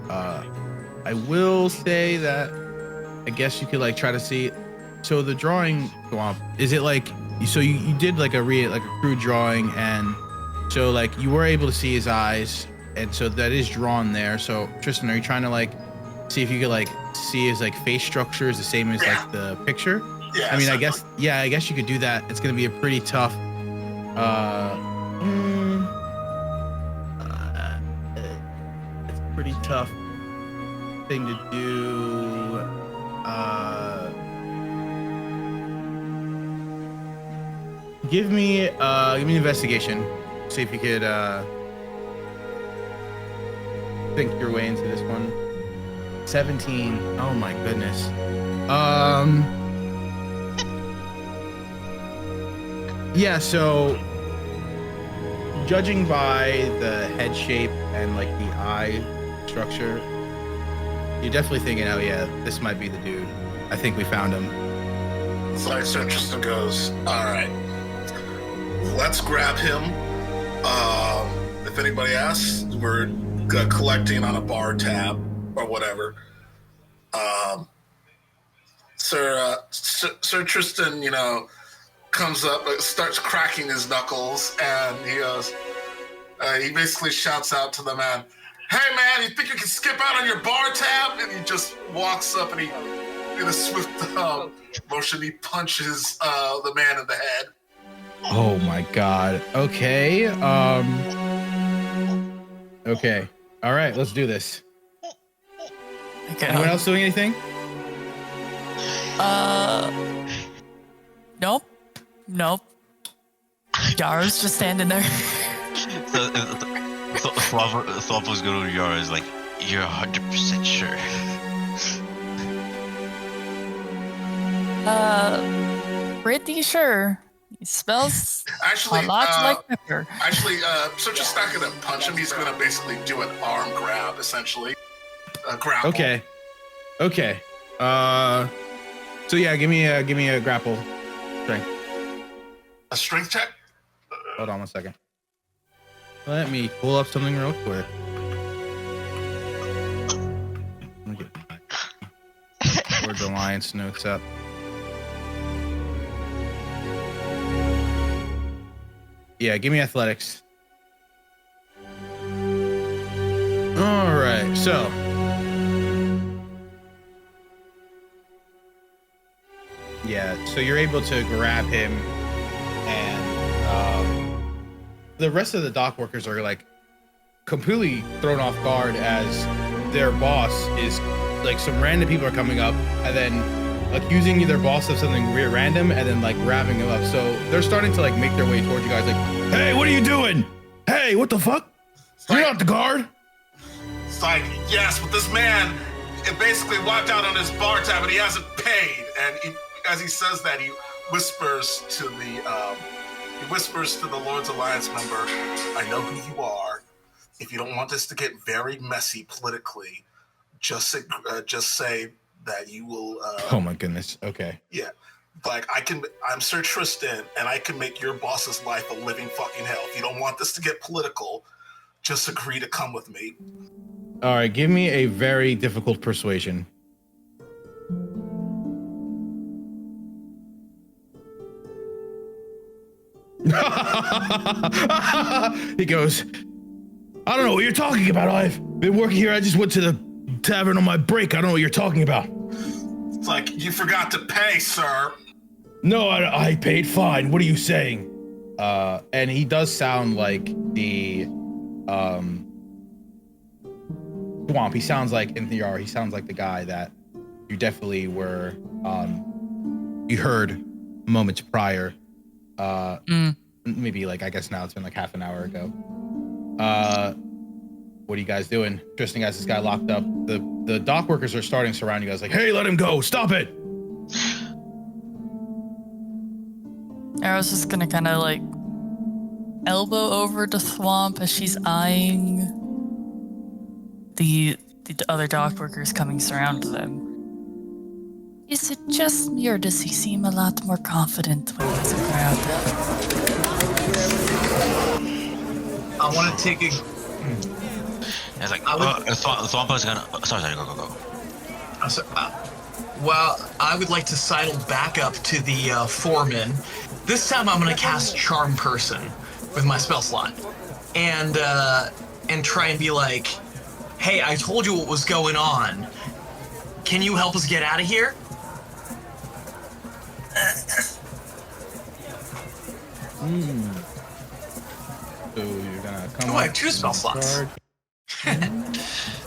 I will say that I guess you could like try to see. So the drawing swamp, is it like, so you did like a crude drawing, and so like you were able to see his eyes, and so that is drawn there. So Tristan, are you trying to like see if you could like see his like face structure is the same as like the picture? Yeah. I mean, I guess you could do that. It's gonna be a pretty tough. It's a pretty tough thing to do. Give me an investigation. See if you could think your way into this one. 17. Oh my goodness. Yeah, so judging by the head shape and like the eye structure, you're definitely thinking, oh yeah, this might be the dude. I think we found him. So Sir Tristan goes, all right, let's grab him. If anybody asks, we're collecting on a bar tab or whatever. Sir Tristan, comes up, starts cracking his knuckles, and he goes, he basically shouts out to the man, "Hey man, you think you can skip out on your bar tab?" And he just walks up and he, in a swift motion, he punches the man in the head. Oh my god. Okay. Okay. All right, let's do this. Okay. Anyone else doing anything? Nope. Yara's just standing there. So Thorpe was going to Yara is like, "You're 100% sure." Pretty sure. He smells Actually, a lot like pepper. Sir Tristan's not gonna punch him. He's gonna basically do an arm grab, essentially. A grapple. Okay. So yeah, give me a grapple strength. A strength check? Hold on 1 second. Let me pull up something real quick. Let me get my Words Alliance notes up. Yeah, give me athletics. All right, so. Yeah, so you're able to grab him, and the rest of the dock workers are like completely thrown off guard as their boss is like, some random people are coming up and then accusing their boss of something weird random and then like grabbing him up. So they're starting to like make their way towards you guys like, "Hey, what are you doing? Hey, what the fuck? You're not the guard?" It's like, yes, but this man basically walked out on his bar tab and he hasn't paid. And as he says that, he whispers to the Lord's Alliance member, "I know who you are. If you don't want this to get very messy politically, just say that you will." Oh my goodness. Okay. Yeah, like I'm Sir Tristan, and I can make your boss's life a living fucking hell. If you don't want this to get political, just agree to come with me. All right, give me a very difficult persuasion. He goes, "I don't know what you're talking about. I've been working here. I just went to the tavern on my break. I don't know what you're talking about." It's like, you forgot to pay, sir. "No, I paid fine. What are you saying?" And he does sound like the Swamp. He sounds like in the he sounds like the guy that you definitely were you heard moments prior. Maybe like, I guess now it's been like half an hour ago. What are you guys doing? Tristan has this guy locked up. The dock workers are starting to surround you guys like, "Hey, let him go. Stop it." I was just gonna kind of like elbow over to Thwomp as she's eyeing the other dock workers coming surround them. Is it just me, or does he seem a lot more confident when he's around? I want to take And it's like, I Swampa's gonna. Sorry, go. Well, I would like to sidle back up to the foreman. This time I'm going to cast Charm Person with my spell slot. And try and be like, hey, I told you what was going on. Can you help us get out of here? So you're gonna come. Oh, I have 2 spell slots.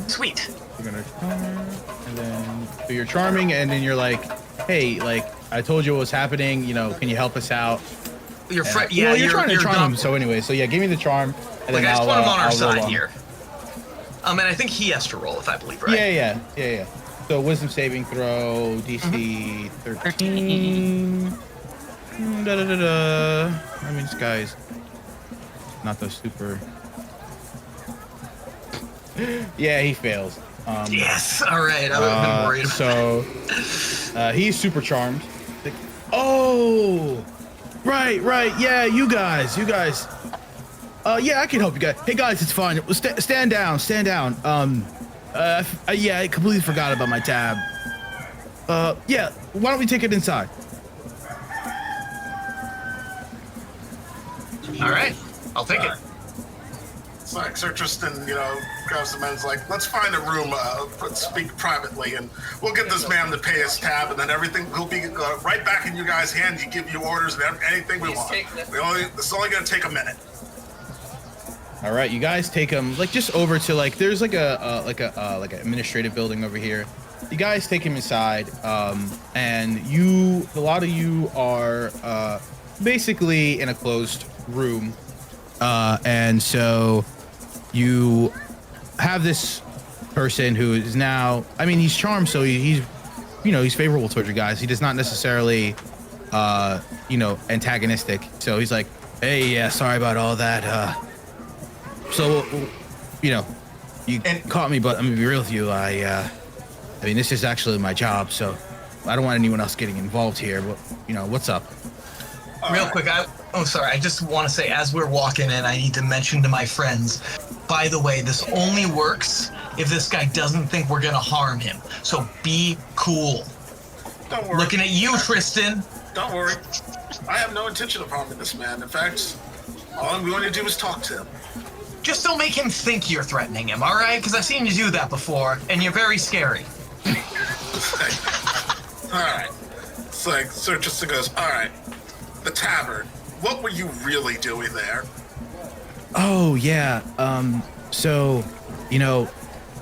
Sweet. You're gonna charm, and then so you're charming, and then you're like, "Hey, like I told you what was happening. You know, can you help us out?" Your friend, yeah, well, you're trying to charm him. So anyway, so yeah, give me the charm, and like then I just put him on our I'll side roll here. And I think he has to roll, if I believe right. Yeah. So wisdom saving throw, DC 13. I mean, this guy's not the super. Yeah, he fails. Yes. All right. I would have been worried. So he's super charmed. Like, oh, right. Yeah, you guys. Yeah, I can help you guys. Hey guys, it's fine. Stand down. Yeah, I completely forgot about my tab. Yeah, why don't we take it inside? All right. I'll take it. It's like Sir Tristan, grabs the man's like, let's find a room, speak privately, and we'll get this man to pay his tab, and then everything will be right back in you guys' hands. You give you orders and anything we want. It's only going to take a minute. All right, you guys take him just over to there's like an administrative building over here. You guys take him inside, and a lot of you are basically in a closed room, and so you have this person who is now, I mean, he's charmed, so he's favorable towards you guys. He does not necessarily, antagonistic. So he's like, hey, yeah, sorry about all that. So, you caught me, but I'm gonna be real with you. I mean, this is actually my job, so I don't want anyone else getting involved here. But what's up? Real quick, I just want to say, as we're walking in, I need to mention to my friends, by the way, this only works if this guy doesn't think we're gonna harm him. So be cool. Don't worry. Looking at you, Tristan. Don't worry. I have no intention of harming this man. In fact, all I'm going to do is talk to him. Just don't make him think you're threatening him, all right? Because I've seen you do that before, and you're very scary. All right. It's like Sir Tristan goes, all right, the tavern. What were you really doing there? Oh, yeah. So,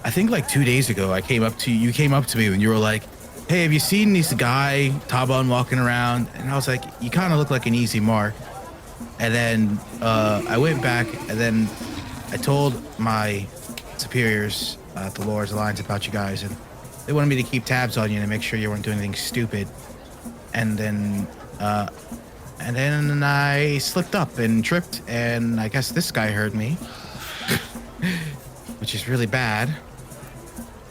I think 2 days ago, you came up to me when you were like, hey, have you seen this guy, Taban, walking around? And I was like, you kind of look like an easy mark. And then I went back, and then I told my superiors at the Lord's Alliance about you guys, and they wanted me to keep tabs on you and make sure you weren't doing anything stupid. And then I slipped up and tripped, and I guess this guy heard me, which is really bad.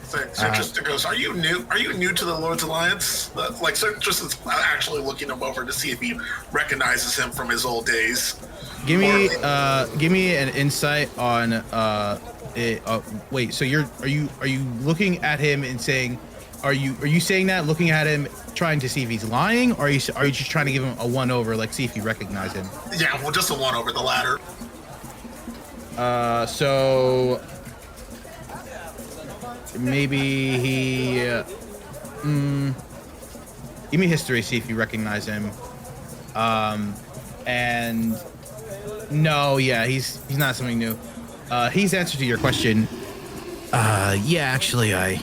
Sir Tristan goes, are you new to the Lord's Alliance? Sir Tristan's actually looking him over to see if he recognizes him from his old days. Give me an insight on wait, so are you looking at him and saying, are you saying that, looking at him trying to see if he's lying, or are you just trying to give him a one over, see if you recognize him? Yeah, well, just a one over, the latter. So maybe he give me history, see if you recognize him. And no, yeah, he's not something new. He's answer to your question. Yeah, actually, I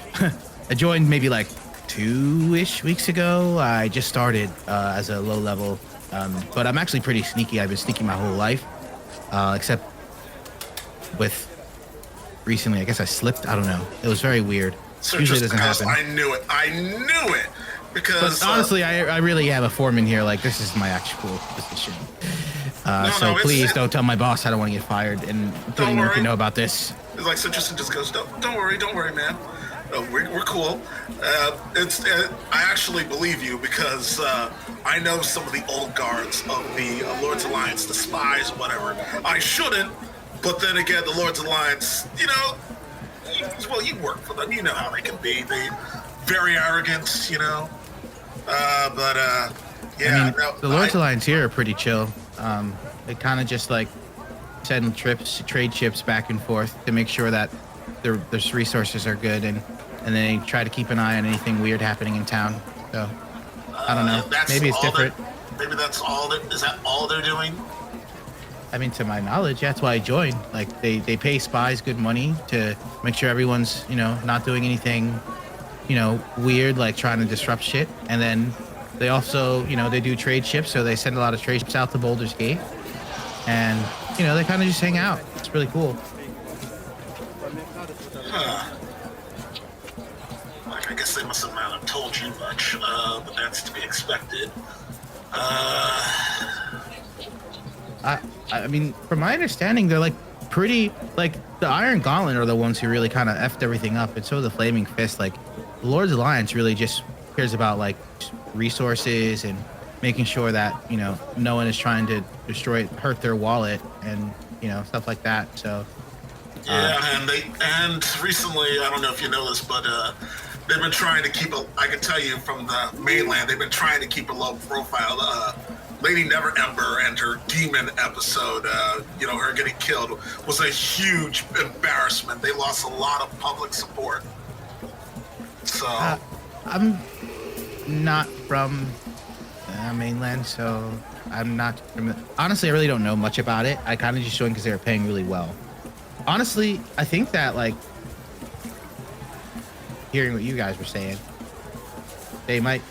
joined maybe 2-ish weeks ago. I just started as a low level, but I'm actually pretty sneaky. I've been sneaky my whole life, except with recently. I guess I slipped. I don't know. It was very weird. Usually it doesn't happen. I knew it. Because but honestly, I really have a foreman here. This is my actual position. So please don't tell my boss I don't want to get fired, and don't know if you know about this. It's Sir Tristan just goes, don't worry, man. No, we're cool. I actually believe you because I know some of the old guards of the Lord's Alliance, the spies, whatever. I shouldn't, but then again, the Lord's Alliance, well, you work for them. You know how they can be. They very arrogant, you know. Yeah. I mean, no, the Lord's Alliance here are pretty chill. They kind of just like send trade ships back and forth to make sure that their resources are good, and they try to keep an eye on anything weird happening in town. So I don't know. Maybe it's different. Maybe that's all. Is that all they're doing? I mean, to my knowledge, that's why I joined. Like, they pay spies good money to make sure everyone's, you know, not doing anything, you know, weird, like trying to disrupt shit. And then they also, you know, they do trade ships, so they send a lot of trade ships out to Boulder's Gate. And, you know, they kind of just hang out. It's really cool. Huh. Like, I guess they must have not have told you much, but that's to be expected. I mean, from my understanding, they're like pretty, like the Iron Gauntlet are the ones who really kind of effed everything up, and so the Flaming Fist. Like, the Lord's Alliance really just cares about like resources and making sure that, you know, no one is trying to hurt their wallet and, you know, stuff like that. So yeah, and recently, I don't know if you know this, but they've been trying to keep I can tell you from the mainland, they've been trying to keep a low profile. Lady Never Ember and her demon episode, you know, her getting killed was a huge embarrassment. They lost a lot of public support. So I'm not from mainland, so I'm not honestly, I really don't know much about it. I kind of just joined because they were paying really well. Honestly, I think that, like, hearing what you guys were saying, they might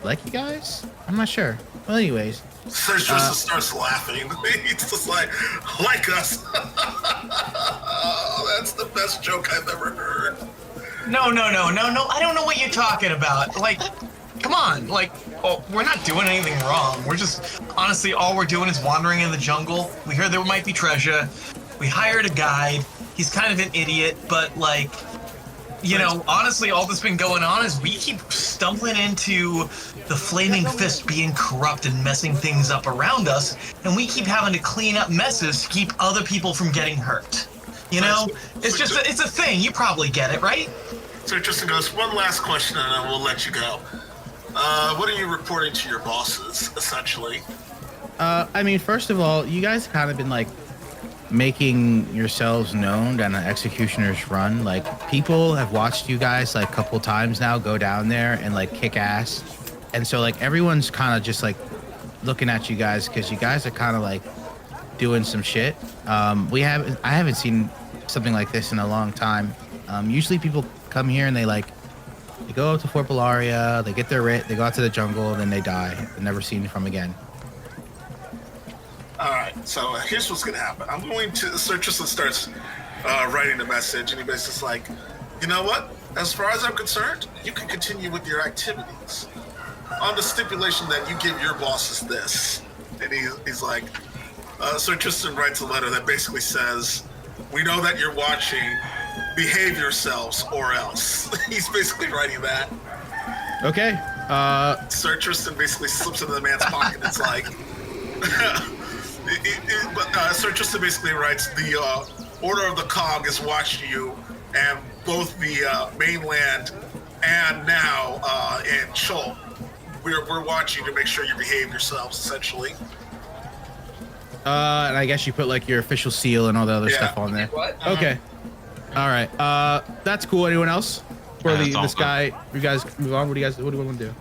like you guys. I'm not sure. Well, anyways, Serge just starts laughing. He's just like us. Oh, that's the best joke I've ever heard. No. I don't know what you're talking about. Like, come on. Like, oh, we're not doing anything wrong. We're just, honestly, all we're doing is wandering in the jungle. We heard there might be treasure. We hired a guide. He's kind of an idiot, but, like, you know, honestly, all that's been going on is we keep stumbling into the Flaming Fist being corrupt and messing things up around us, and we keep having to clean up messes to keep other people from getting hurt. You know, it's just it's a thing. You probably get it, right? So Tristan goes, one last question and then we'll let you go. What are you reporting to your bosses, essentially? I mean, first of all, you guys kind of been like making yourselves known on an executioner's run. Like, people have watched you guys like a couple times now go down there and like kick ass, and so like everyone's kind of just like looking at you guys because you guys are kind of like doing some shit. I haven't seen something like this in a long time. Usually people come here and they go up to Fort Beluarian, they get their writ, they go out to the jungle, and then they die. They're never seen from again. All right, so here's what's going to happen. I'm going to, Sir Tristan starts writing the message, and he basically just like, you know what? As far as I'm concerned, you can continue with your activities on the stipulation that you give your bosses this. And he's like, Sir Tristan writes a letter that basically says, we know that you're watching, behave yourselves or else. He's basically writing that. Okay. Sir Tristan basically slips into the man's pocket and it's like, Sir Tristan basically writes, the Order of the Cog is watching you, and both the mainland and now in Chult, we're watching you to make sure you behave yourselves, essentially. And I guess you put like your official seal and all the other stuff on there. What? Okay. All right. That's cool. Anyone else? For this guy, you guys move on. What do you want to do?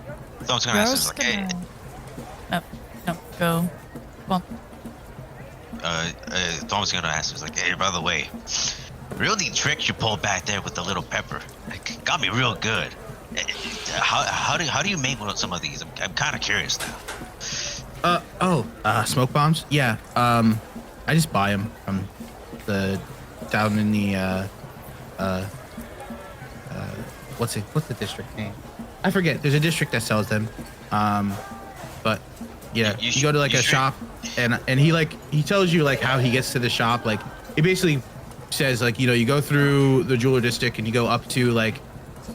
Someone's gonna ask us, like, hey, No, go. Come on. Tom's gonna ask us, like, hey, by the way, really tricks you pulled back there with the little pepper. Like, got me real good. How do you make some of these? I'm kind of curious now. Smoke bombs? Yeah. I just buy them from down in the what's the district name? I forget. There's a district that sells them. But yeah, you go to like a shop, and he tells you like how he gets to the shop. Like, he basically says like, you know, you go through the jeweler district and you go up to like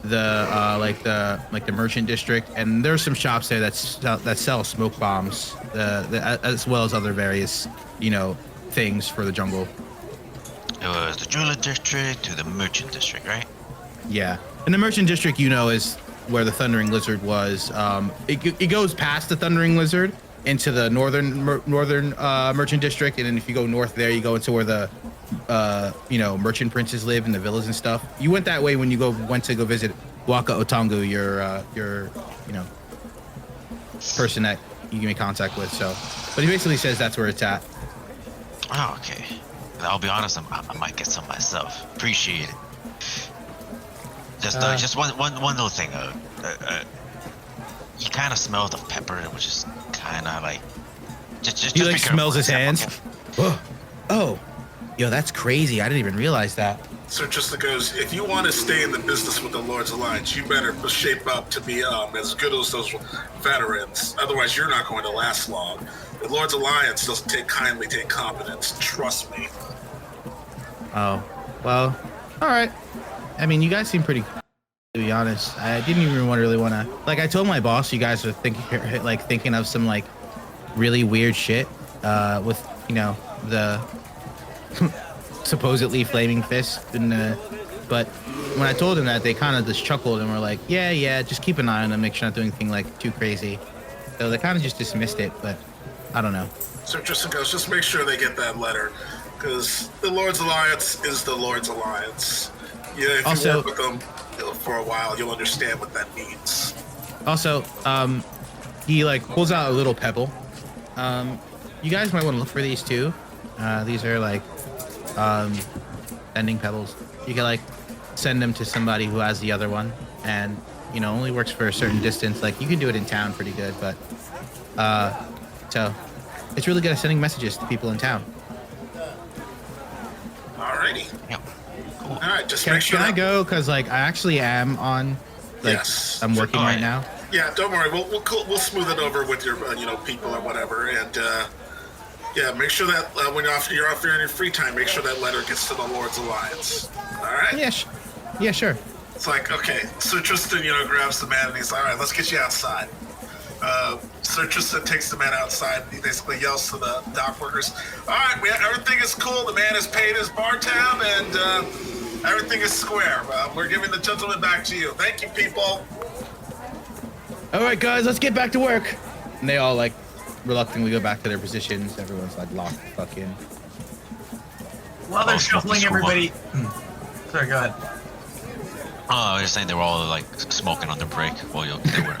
the merchant district, and there's some shops there that sell smoke bombs, as well as other various, you know, things for the jungle. It was the jeweler district to the merchant district, right? Yeah, and the merchant district, is where the Thundering Lizard was. It goes past the Thundering Lizard into the northern merchant district, and then if you go north there, you go into where the merchant princes live in the villas and stuff. You went that way when you went to go visit Waka Otangu, your person that you make contact with. So, but he basically says that's where it's at. Oh, okay. I'll be honest, I might get some myself. Appreciate it. Just one little thing. You kind of smell the pepper, which is kind of like. Just he be like careful. smells his hands. Oh, yo, that's crazy. I didn't even realize that. So just goes, if you want to stay in the business with the Lord's Alliance, you better shape up to be as good as those veterans. Otherwise, you're not going to last long. The Lord's Alliance doesn't kindly take competence. Trust me. Oh, well, all right. I mean, you guys seem pretty, to be honest. I didn't even really want to, I told my boss you guys are thinking of some, really weird shit with, the supposedly flaming fist. But when I told them that, they kind of just chuckled and were like, yeah, just keep an eye on them, make sure not doing anything, too crazy. So they kind of just dismissed it, but I don't know. So just make sure they get that letter, because the Lord's Alliance is the Lord's Alliance. Yeah, if you work with them for a while, you'll understand what that means. Also, he pulls out a little pebble. You guys might want to look for these too. These are sending pebbles. You can send them to somebody who has the other one, and only works for a certain distance. You can do it in town pretty good, but so it's really good at sending messages to people in town. Alrighty. Yep. Cool. All right, just make sure. Can I go? Because I actually am on. Yes. I'm working right now. Yeah, don't worry. We'll smooth it over with your people or whatever, and yeah, make sure that when you're off there in your free time, make sure that letter gets to the Lord's Alliance. All right. Yeah, sure. It's okay. So Tristan, grabs the man and he's like, all right, let's get you outside. Sir Tristan takes the man outside and he basically yells to the dock workers, all right, everything is cool. The man has paid his bar tab and everything is square. We're giving the gentleman back to you. Thank you, people. All right, guys, let's get back to work. And they all reluctantly go back to their positions. Everyone's locked the fuck in. While they're shuffling, everybody. Sorry, go ahead. Oh, I was just saying they were all smoking on the break. Well, they were.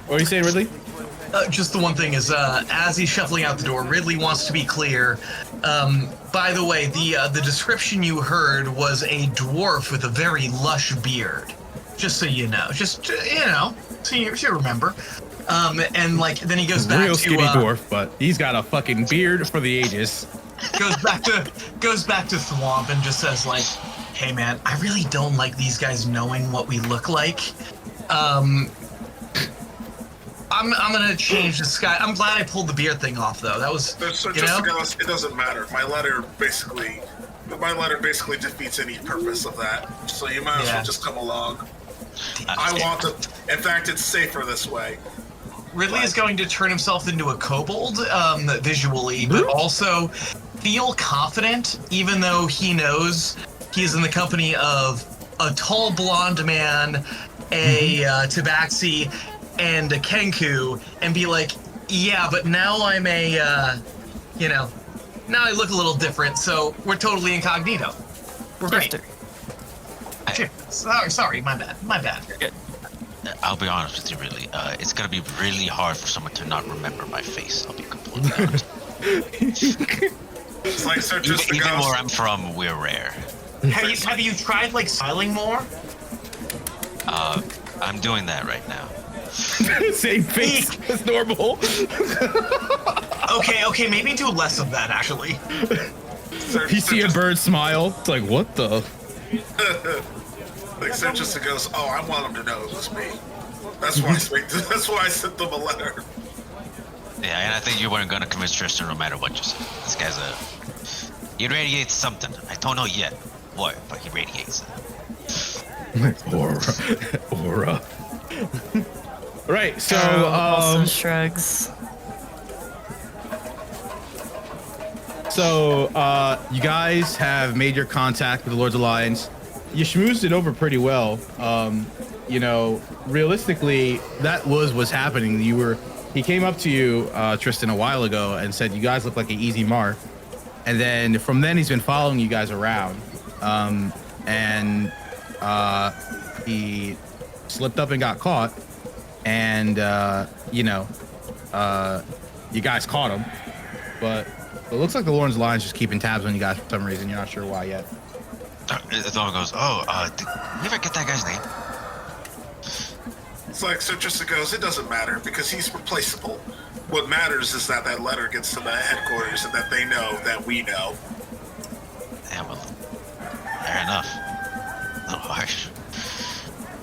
What are you saying, Ridley? Just the one thing is, as he's shuffling out the door, Ridley wants to be clear. By the way, the description you heard was a dwarf with a very lush beard. Just so you know. Just, so you remember. And then he goes back real to skinny dwarf, but he's got a fucking beard for the ages. goes back to Thwomp and just says hey man, I really don't like these guys knowing what we look like. I'm gonna change the sky. I'm glad I pulled the beard thing off though. That was it doesn't matter. My letter basically defeats any purpose of that. So you might as well just come along. I want to. In fact, it's safer this way. Ridley is going to turn himself into a kobold visually, but also feel confident, even though he knows he's in the company of a tall blonde man, a tabaxi, and a kenku, and be yeah, but now I'm a, now I look a little different, so we're totally incognito. We're great. Sorry, my bad. Good. I'll be honest with you, really. It's gonna be really hard for someone to not remember my face. I'll be completely honest. It's so just even where I'm from, we're rare. Have you tried smiling more? I'm doing that right now. Same face as normal. Okay, maybe do less of that actually. You see a bird smile. It's what the? Sir just goes, oh, I want him to know it was me. That's why I sent them a letter. Yeah, and I think you weren't gonna convince Tristan no matter what you said. This guy's he radiates something. I don't know yet what, but he radiates it. Aura. Right, so also shrugs. So, you guys have made your contact with the Lord's Alliance. You schmoozed it over pretty well. You know, realistically, that was what's happening. He came up to you, Tristan, a while ago and said, you guys look like an easy mark. And then from then he's been following you guys around. He slipped up and got caught. And, you know, you guys caught him. But it looks like the Lord's Alliance just keeping tabs on you guys for some reason. You're not sure why yet. Thorn goes, did you ever get that guy's name? It's like Citrus goes, it doesn't matter because he's replaceable. What matters is that that letter gets to the headquarters and that they know that we know. Yeah, well, fair enough. A little harsh,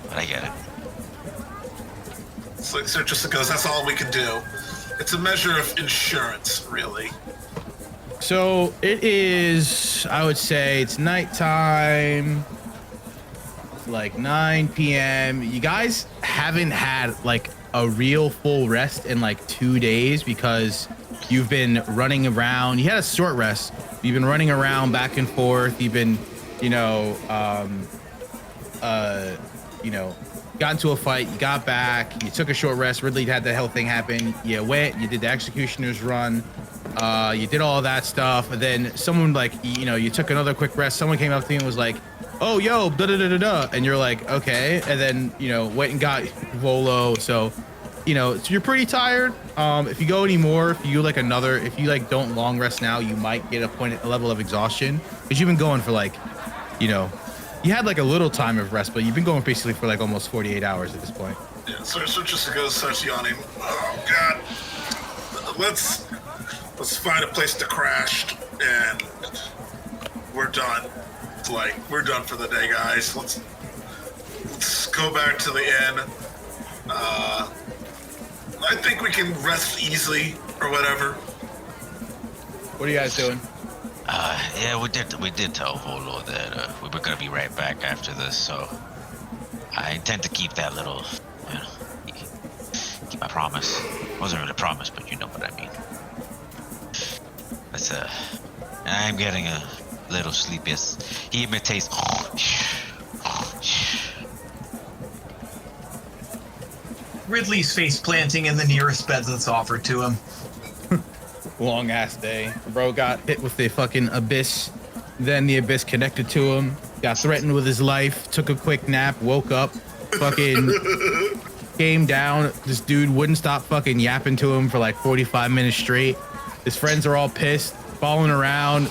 but I get it. It's like Citrus goes, that's all we can do. It's a measure of insurance, really. So it is, I would say it's nighttime, like 9 p.m. You guys haven't had like a real full rest in like 2 days because you've been running around. You had a short rest. You've been running around back and forth. You've been, you know, got into a fight. You got back. You took a short rest. Ridley had the hell thing happen. You went. You did the executioner's run. You did all that stuff, and then someone like, you know, you took another quick rest. Someone came up to you and was like, "Oh, yo, da da da da da," and you're like, "Okay," and then you know went and got Volo. So, you know, so you're pretty tired. If you go anymore, if you like don't long rest now, you might get a level of exhaustion because you've been going for like, you know, you had like a little time of rest, but you've been going basically for like almost 48 hours at this point. Yeah, so just goes, starts yawning. Oh God, let's find a place to crash, and we're done. It's like we're done for the day, guys. Let's go back to the inn. I think we can rest easily or whatever. What are you guys doing? Yeah, we did tell Volo that we were gonna be right back after this, so I intend to keep that little, you know, keep my promise. Wasn't really a promise, but you know what I mean. That's I'm getting a little sleepy. He imitates. Ridley's face planting in the nearest bed that's offered to him. Long ass day. Bro got hit with the fucking abyss. Then the abyss connected to him. Got threatened with his life. Took a quick nap. Woke up. Fucking came down. This dude wouldn't stop fucking yapping to him for like 45 minutes straight. His friends are all pissed, falling around.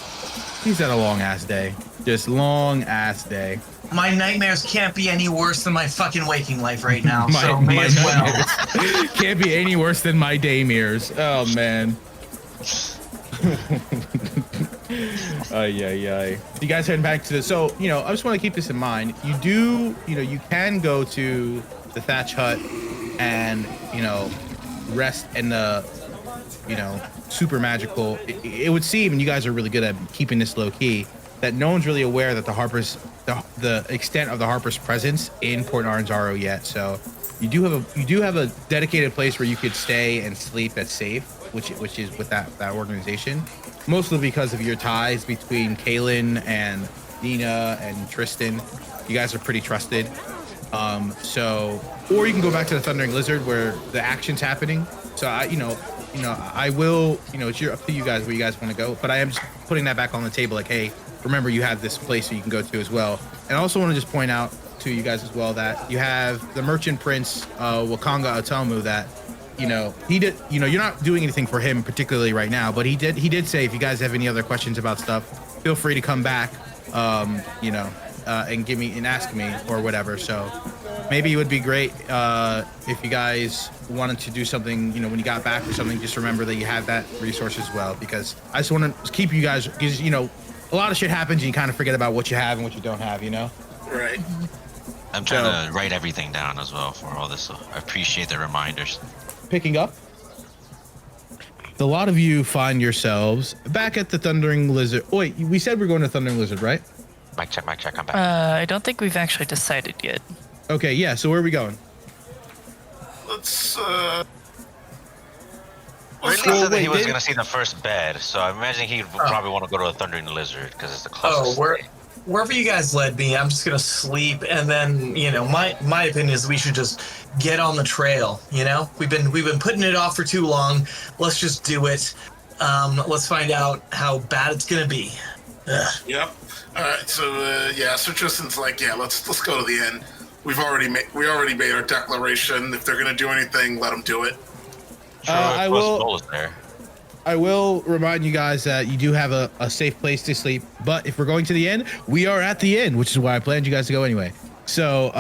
He's had a long ass day. Just long ass day. My nightmares can't be any worse than my fucking waking life right now. So may as well. Can't be any worse than my daymares. Oh man. Ay. You guys heading back to this. So, you know, I just want to keep this in mind. You do, you know, you can go to the thatch hut and, you know, rest in the, you know, super magical. It would seem, and you guys are really good at keeping this low key, that no one's really aware that the extent of the Harper's presence in Port Aranzaro yet. So you do have a dedicated place where you could stay and sleep that's safe, which is with that organization, mostly because of your ties between Kaylin and Nina and Tristan. You guys are pretty trusted. So, or you can go back to the Thundering Lizard where the action's happening. So I will, you know, it's up to you guys where you guys want to go, but I am just putting that back on the table. Like, hey, remember you have this place that you can go to as well. And I also want to just point out to you guys as well that you have the Merchant Prince, Wakanga Otomu, that, you know, he did, you know, you're not doing anything for him particularly right now, but he did say, if you guys have any other questions about stuff, feel free to come back, you know, and ask me or whatever. So maybe it would be great if you guys wanted to do something, you know, when you got back or something, just remember that you have that resource as well, because I just want to keep you guys, because, you know, a lot of shit happens and you kind of forget about what you have and what you don't have, you know? Right. I'm trying to write everything down as well for all this, so I appreciate the reminders. Picking up, a lot of you find yourselves back at the Thundering Lizard. Oh, wait, we said we're going to Thundering Lizard, right? Mic check, I'm back. I don't think we've actually decided yet. Okay, yeah, so where are we going? Let's Ridley Well, said that he wait, was gonna see the first bed, so I imagine he'd probably want to go to a Thundering Lizard because it's the Oh, closest. wherever you guys led me, I'm just gonna sleep, and then my opinion is we should just get on the trail. We've been putting it off for too long. Let's just do it. Let's find out how bad it's gonna be. Ugh. Yep. All right. So Sir Tristan's like, yeah, let's go to the end. We already made our declaration. If they're gonna do anything, let them do it. Sure, I will. There. I will remind you guys that you do have a safe place to sleep, but if we're going to the end, we are at the end, which is why I planned you guys to go anyway. So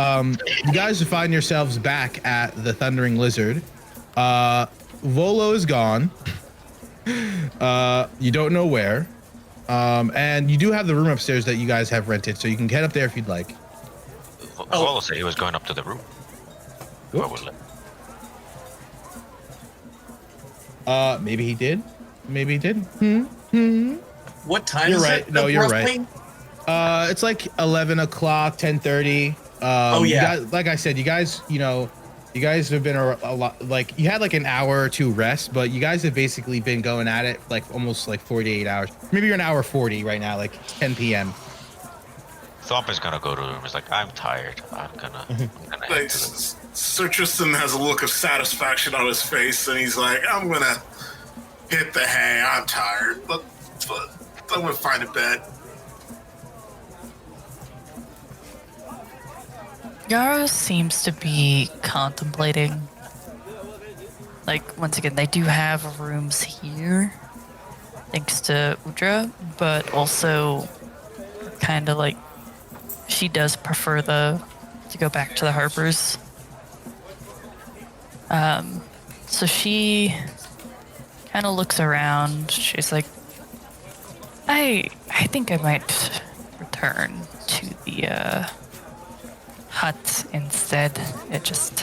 you guys find yourselves back at the Thundering Lizard. Volo is gone. You don't know where. And you do have the room upstairs that you guys have rented, so you can get up there if you'd like. Volo said he was going up to the room. Where was it? Maybe he did. Maybe he did. What time You're is right. it? No, you're roughly? right. It's like 11 o'clock, 10:30. Oh, yeah. You guys, like I said, you guys have been a lot, like you had like an hour or two rest, but you guys have basically been going at it like almost like 48 hours. Maybe you're an hour 40 right now, like 10 p.m. Thump is gonna go to the room. He's like, I'm tired. I'm gonna Like, head to the... Sir Tristan has a look of satisfaction on his face, and he's like, I'm gonna hit the hay. I'm tired, but I'm gonna find a bed. Yara seems to be contemplating. Like, once again, they do have rooms here, thanks to Udra, but also kind of like she does prefer to go back to the Harpers. So she kind of looks around. She's like, I think I might return to the hut instead. It just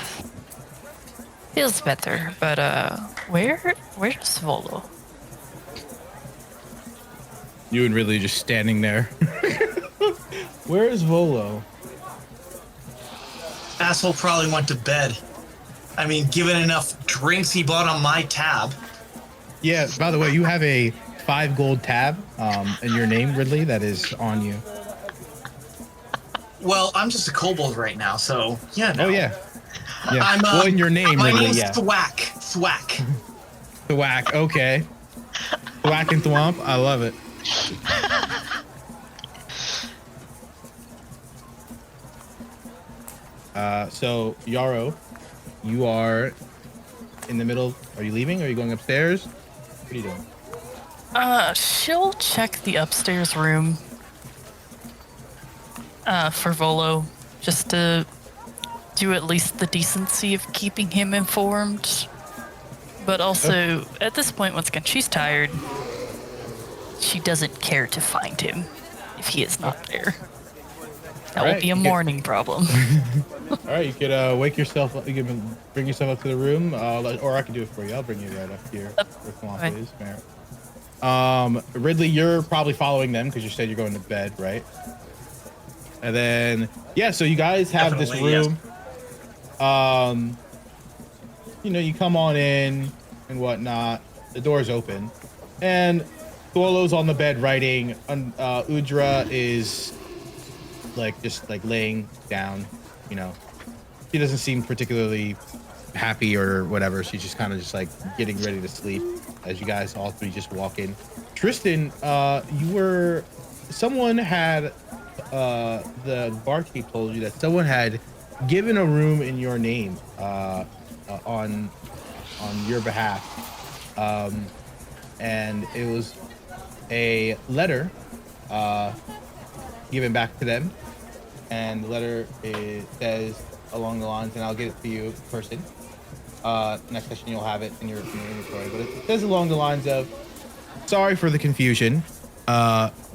feels better. But where's Volo? You and Ridley just standing there. Where is Volo? Asshole probably went to bed. I mean, given enough drinks he bought on my tab. Yeah, by the way, you have a 5 gold tab in your name, Ridley, that is on you. Well, I'm just a kobold right now, so yeah. No. Oh, yeah. Yeah. I'm well, in your name, my Ridley, name's yeah. Thwack. Thwack, okay. Thwack and Thwomp, I love it. So, Yarrow, you are in the middle. Are you leaving? Are you going upstairs? What are you doing? She'll check the upstairs room for Volo, just to do at least the decency of keeping him informed. But also, at this point, once again, she's tired. She doesn't care to find him if he is not there. That will be a morning problem. All right, you could wake yourself up. You can bring yourself up to the room, or I can do it for you. I'll bring you right up here. Where Thwomp is. Ridley, you're probably following them because you said you're going to bed, right? And then, yeah, so you guys have this room. Yes. You come on in and whatnot. The door's open. And Thorlo's on the bed writing. Udra is just laying down, She doesn't seem particularly happy or whatever. She's just kind of getting ready to sleep as you guys all three just walk in. Tristan, someone had, the barkeep told you that someone had given a room in your name, on your behalf. And it was a letter, given back to them. And the letter says along the lines, and I'll get it to you person. Next session you'll have it in your inventory, but it says along the lines of, sorry for the confusion.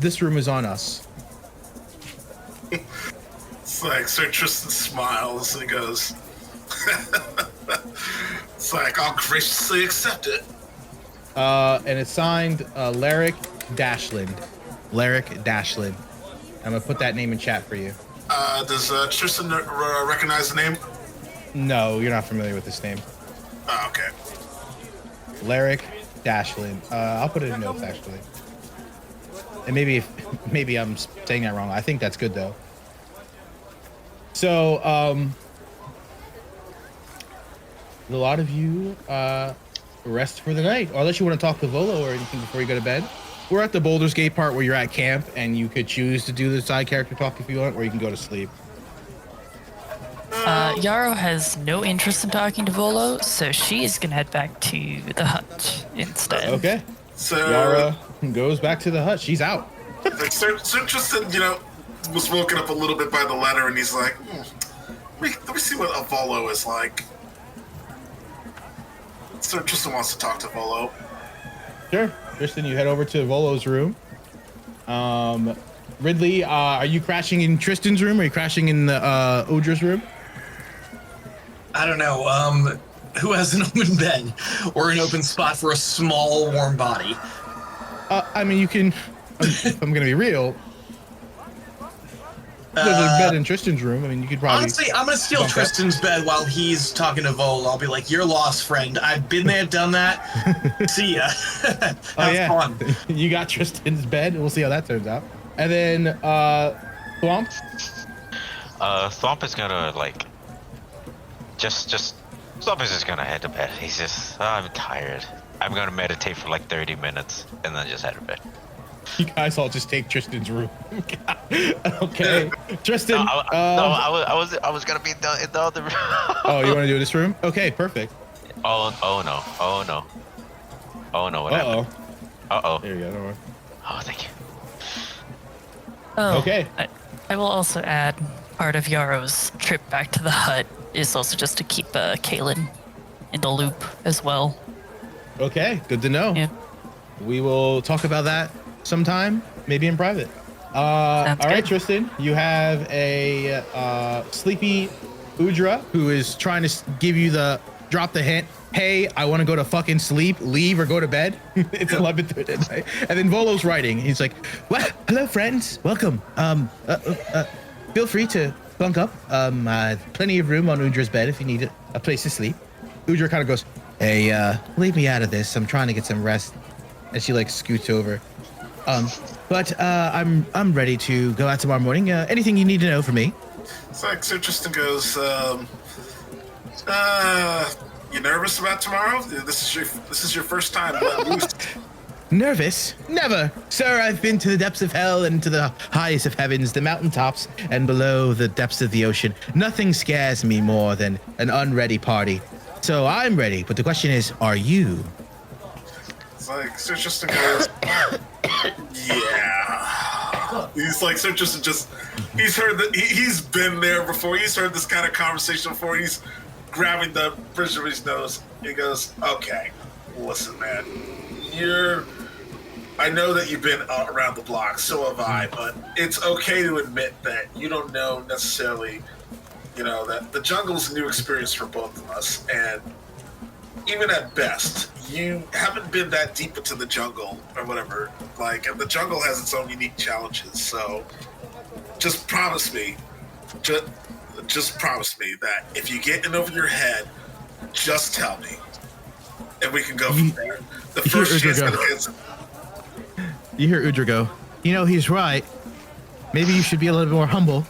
This room is on us. It's like Sir Tristan smiles and he goes, it's like, I'll graciously accept it. And it's signed Larrick Dashland. Larrick Dashland. I'm gonna put that name in chat for you. Does Tristan recognize the name? No, you're not familiar with this name. Oh, okay. Larrick Dashlin. I'll put it in notes actually. And maybe I'm saying that wrong. I think that's good though. So a lot of you rest for the night, or unless you want to talk to Volo or anything before you go to bed. We're at the Baldur's Gate part where you're at camp, and you could choose to do the side character talk if you want, or you can go to sleep. Yarrow has no interest in talking to Volo, so she's gonna head back to the hut instead. Okay. So Yara goes back to the hut. She's out. like Sir Tristan, was woken up a little bit by the letter, and he's like, let me see what a Volo is like. Sir Tristan wants to talk to Volo. Sure. Tristan, you head over to Volo's room. Ridley, are you crashing in Tristan's room, or are you crashing in the Udra's room? I don't know. Who has an open bed or an open spot for a small, warm body? I mean, you can. If I'm gonna be real, there's a bed in Tristan's room. I mean, you could probably. Honestly, I'm gonna steal Tristan's bed while he's talking to Vol. I'll be like, "You're lost, friend. I've been there, done that. See ya. Have fun." You got Tristan's bed. We'll see how that turns out. And then Thwomp. Thwomp is gonna Thwomp is just gonna head to bed. He's just, I'm tired. I'm gonna meditate for like 30 minutes and then just head to bed. You guys all just take Tristan's room. Okay, Tristan. I was gonna be in the other room. Oh, you want to do this room? Okay, perfect. Oh no. What happened? Uh-oh. There you go. Don't worry. Oh, thank you. Oh, Okay. I will also add part of Yarrow's trip back to the hut is also just to keep Kaelin in the loop as well. Okay, good to know. Yeah. We will talk about that sometime, maybe in private. All right, good. Tristan, you have a sleepy Udra who is trying to give you drop the hint. Hey, I want to go to fucking sleep, leave, or go to bed. It's 11:30 at night. And then Volo's writing. He's like, well, hello, friends. Welcome. Feel free to bunk up. Plenty of room on Udra's bed if you need a place to sleep. Udra kind of goes, hey, leave me out of this. I'm trying to get some rest. And she like scoots over. But I'm ready to go out tomorrow morning. Anything you need to know from me? It's like Sir Tristan goes, you nervous about tomorrow? This is your first time let loose. Nervous? Never. Sir, I've been to the depths of hell and to the highest of heavens, the mountaintops, and below the depths of the ocean. Nothing scares me more than an unready party. So I'm ready, but the question is, are you? It's like Sir Tristan goes, yeah. He's like, Sir Tristan he's heard that, he's been there before. He's heard this kind of conversation before. He's grabbing the bridge of his nose. He goes, okay, listen, man. I know that you've been around the block, so have I, but it's okay to admit that you don't know necessarily, that the jungle's a new experience for both of us, and even at best, you haven't been that deep into the jungle, or whatever, and the jungle has its own unique challenges, so just promise me, just promise me that if you get in over your head, just tell me, and we can go from there. The first chance that hits. You hear Udra go, he's right. Maybe you should be a little bit more humble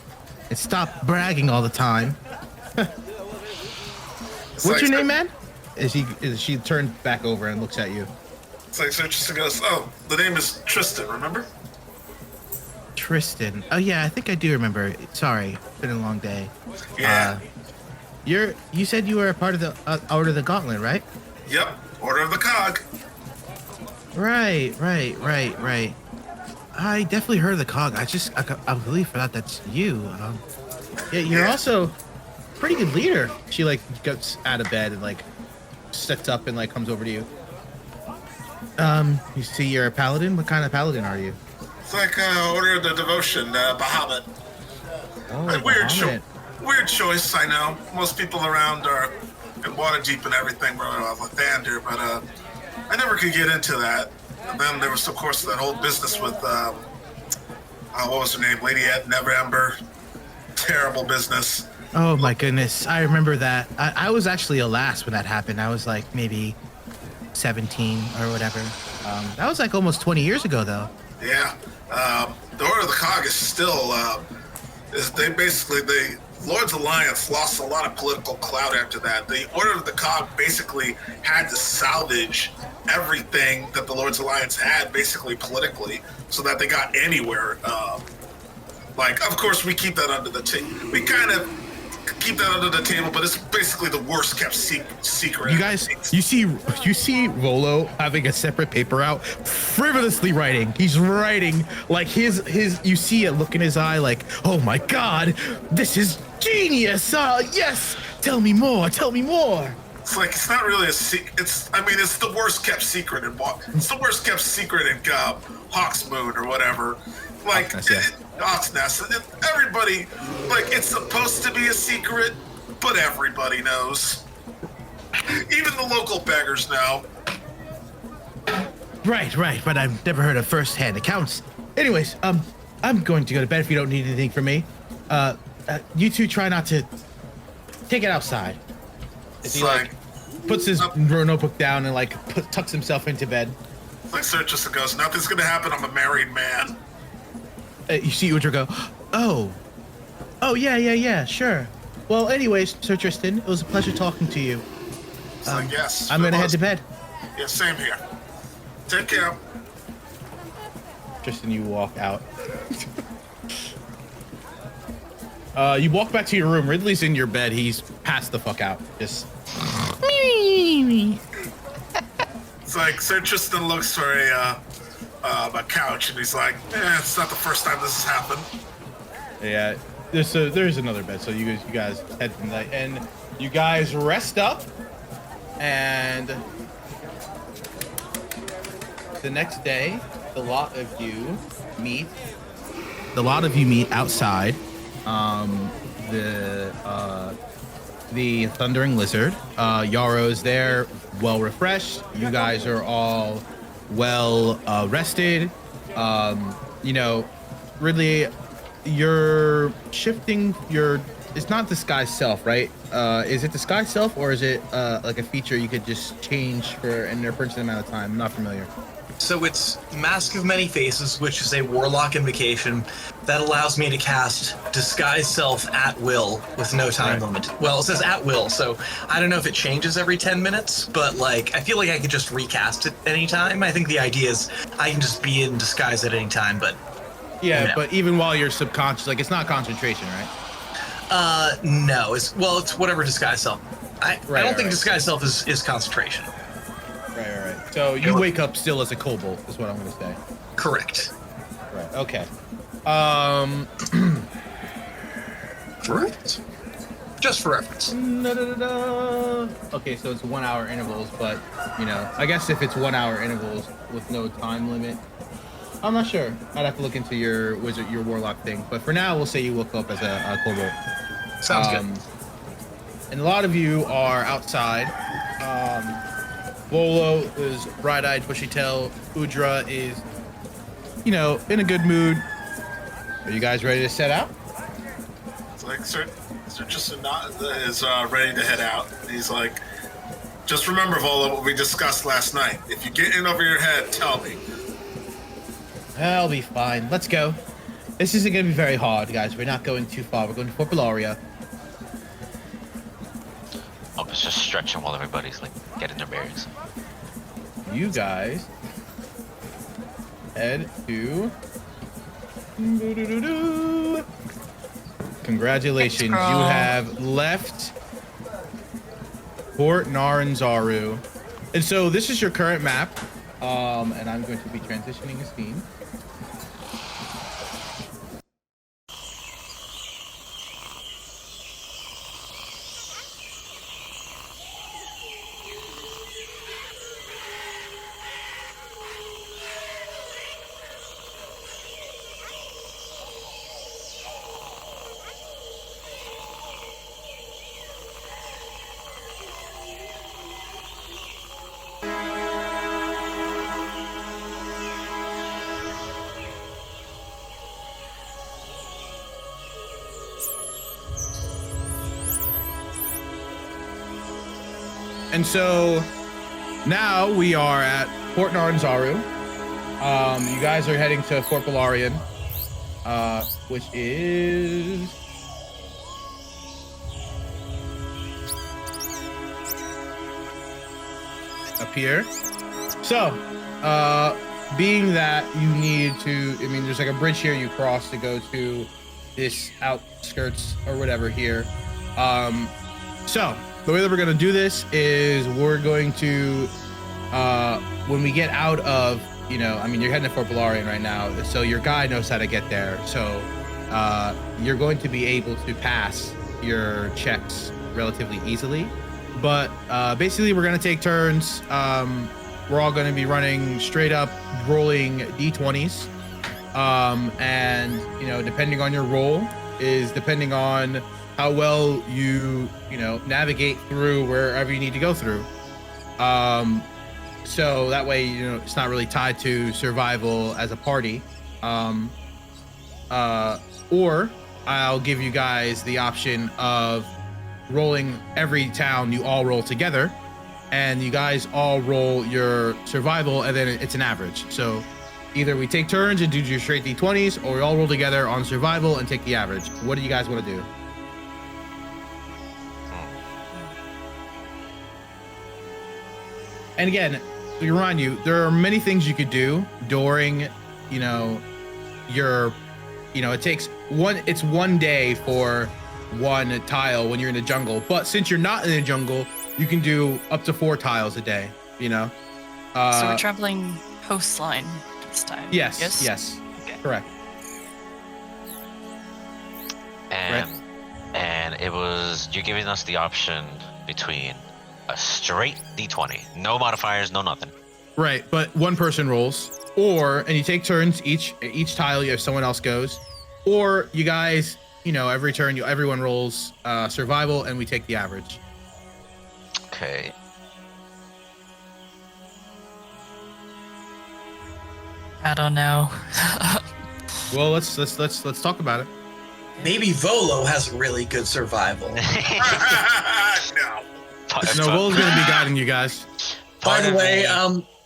and stop bragging all the time. What's your name, man? As she turns back over and looks at you. It's like Sir Tristan goes, oh, the name is Tristan, remember? Tristan. Oh yeah, I think I do remember. Sorry, it's been a long day. Yeah. You said you were a part of the Order of the Gauntlet, right? Yep, Order of the Cog. Right. I definitely heard of the Cog. I believe for that's you. Yeah, you're also a pretty good leader. She gets out of bed and sits up and comes over to you. You see you're a paladin? What kind of paladin are you? It's like Order of the Devotion, Bahamut. Oh, Weird choice, I know. Most people around are in Waterdeep and everything, Lathander, but I never could get into that. And then there was, of course, that whole business with, what was her name? Lady Neverember. Terrible business. Oh my goodness, I remember that. I was actually a lass when that happened. I was maybe 17 or whatever. That was like almost 20 years ago, though. Yeah. The Order of the Cog is still, the Lord's Alliance lost a lot of political clout after that. The Order of the Cog basically had to salvage everything that the Lord's Alliance had, basically politically, so that they got anywhere. Of course, we keep that under the table. We kind of keep that under the table, but it's basically the worst kept secret. You guys, you see Rolo having a separate paper out, frivolously writing. He's writing like his. You see a look in his eye, like, oh my god, this is genius. Yes, tell me more. Tell me more. It's like it's not really a secret. It's the worst kept secret in it's the worst kept secret in Hawksmoon or whatever. Like Hawk's Nest. Everybody, like, it's supposed to be a secret, but everybody knows. Even the local beggars know. Right, but I've never heard of first-hand accounts. Anyways, I'm going to go to bed if you don't need anything from me. You two try not to take it outside. He puts his notebook down and tucks himself into bed. Like Sir Tristan goes, nothing's gonna happen. I'm a married man. You see Udra go, oh yeah, sure. Well, anyways, Sir Tristan, it was a pleasure talking to you. Yes. I'm gonna head to bed. Yeah, same here. Take care. Tristan, you walk out. You walk back to your room. Ridley's in your bed. He's passed the fuck out. Just. It's like Sir Tristan looks for a couch, and he's like, it's not the first time this has happened. Yeah, there's another bed, so you guys head to the night, and you guys rest up, and the next day, the lot of you meet outside the Thundering Lizard. Yarrow's there, well refreshed. You guys are all well rested. Ridley, you're shifting it's not the sky self, right? Is it the sky self, or is it like a feature you could just change for an appropriate amount of time? I'm not familiar. So it's Mask of Many Faces, which is a warlock invocation that allows me to cast Disguise Self at will with no time limit. Well, it says at will, so I don't know if it changes every 10 minutes, but I feel like I could just recast it anytime. I think the idea is I can just be in disguise at any time, but... Yeah, but even while you're subconscious, it's not concentration, right? No. It's whatever Disguise Self. I don't think Disguise Self is concentration. Right. So you wake up still as a kobold, is what I'm going to say. Correct. Right. Okay. For reference. Just for reference. Okay, so it's 1 hour intervals, but I guess if it's 1 hour intervals with no time limit, I'm not sure. I'd have to look into your warlock thing. But for now, we'll say you woke up as a kobold. Sounds good. And a lot of you are outside. Volo is bright-eyed, bushy-tailed. Udra is, in a good mood. Are you guys ready to set out? It's like Sir Tristan is ready to head out. He's like, just remember, Volo, what we discussed last night. If you get in over your head, tell me. I'll be fine. Let's go. This isn't going to be very hard, guys. We're not going too far. We're going to Fort Beluarian. I was just stretching while everybody's getting their bearings. You guys head to. Congratulations, you have left Port Naranzaru. And so this is your current map. And I'm going to be transitioning a scene. And so now we are at Fort Naranzaru. You guys are heading to Fort Beluarian, which is up here. So, being that you need to, I mean, there's like a bridge here you cross to go to this outskirts or whatever here. So the way that we're gonna do this is we're going to, when we get out of, you know, I mean, you're heading to Fort Beluarian right now, so your guy knows how to get there. So you're going to be able to pass your checks relatively easily. But basically, we're gonna take turns. We're all gonna be running straight up, rolling d20s, and you know, depending on your roll, is depending on how well you know navigate through wherever you need to go through. So that way, you know, it's not really tied to survival as a party. Or I'll give you guys the option of rolling every town. You all roll together, and you guys all roll your survival, and then it's an average. So either we take turns and do your straight d20s, or we all roll together on survival and take the average. What do you guys want to do? And again, to remind you, there are many things you could do during, you know, your, you know, it takes it's 1 day for one tile when you're in the jungle. But since you're not in the jungle, you can do up to 4 tiles a day, you know? So we're traveling coastline this time. Yes. Okay. Correct. And it was, you're giving us the option between a straight d20, no modifiers, no nothing. Right, but one person rolls, and you take turns each tile if someone else goes, or you guys, you know, every turn everyone rolls survival and we take the average. Okay. I don't know. Well, let's talk about it. Maybe Volo has really good survival. No. No, Will's gonna be guiding you guys. By the way,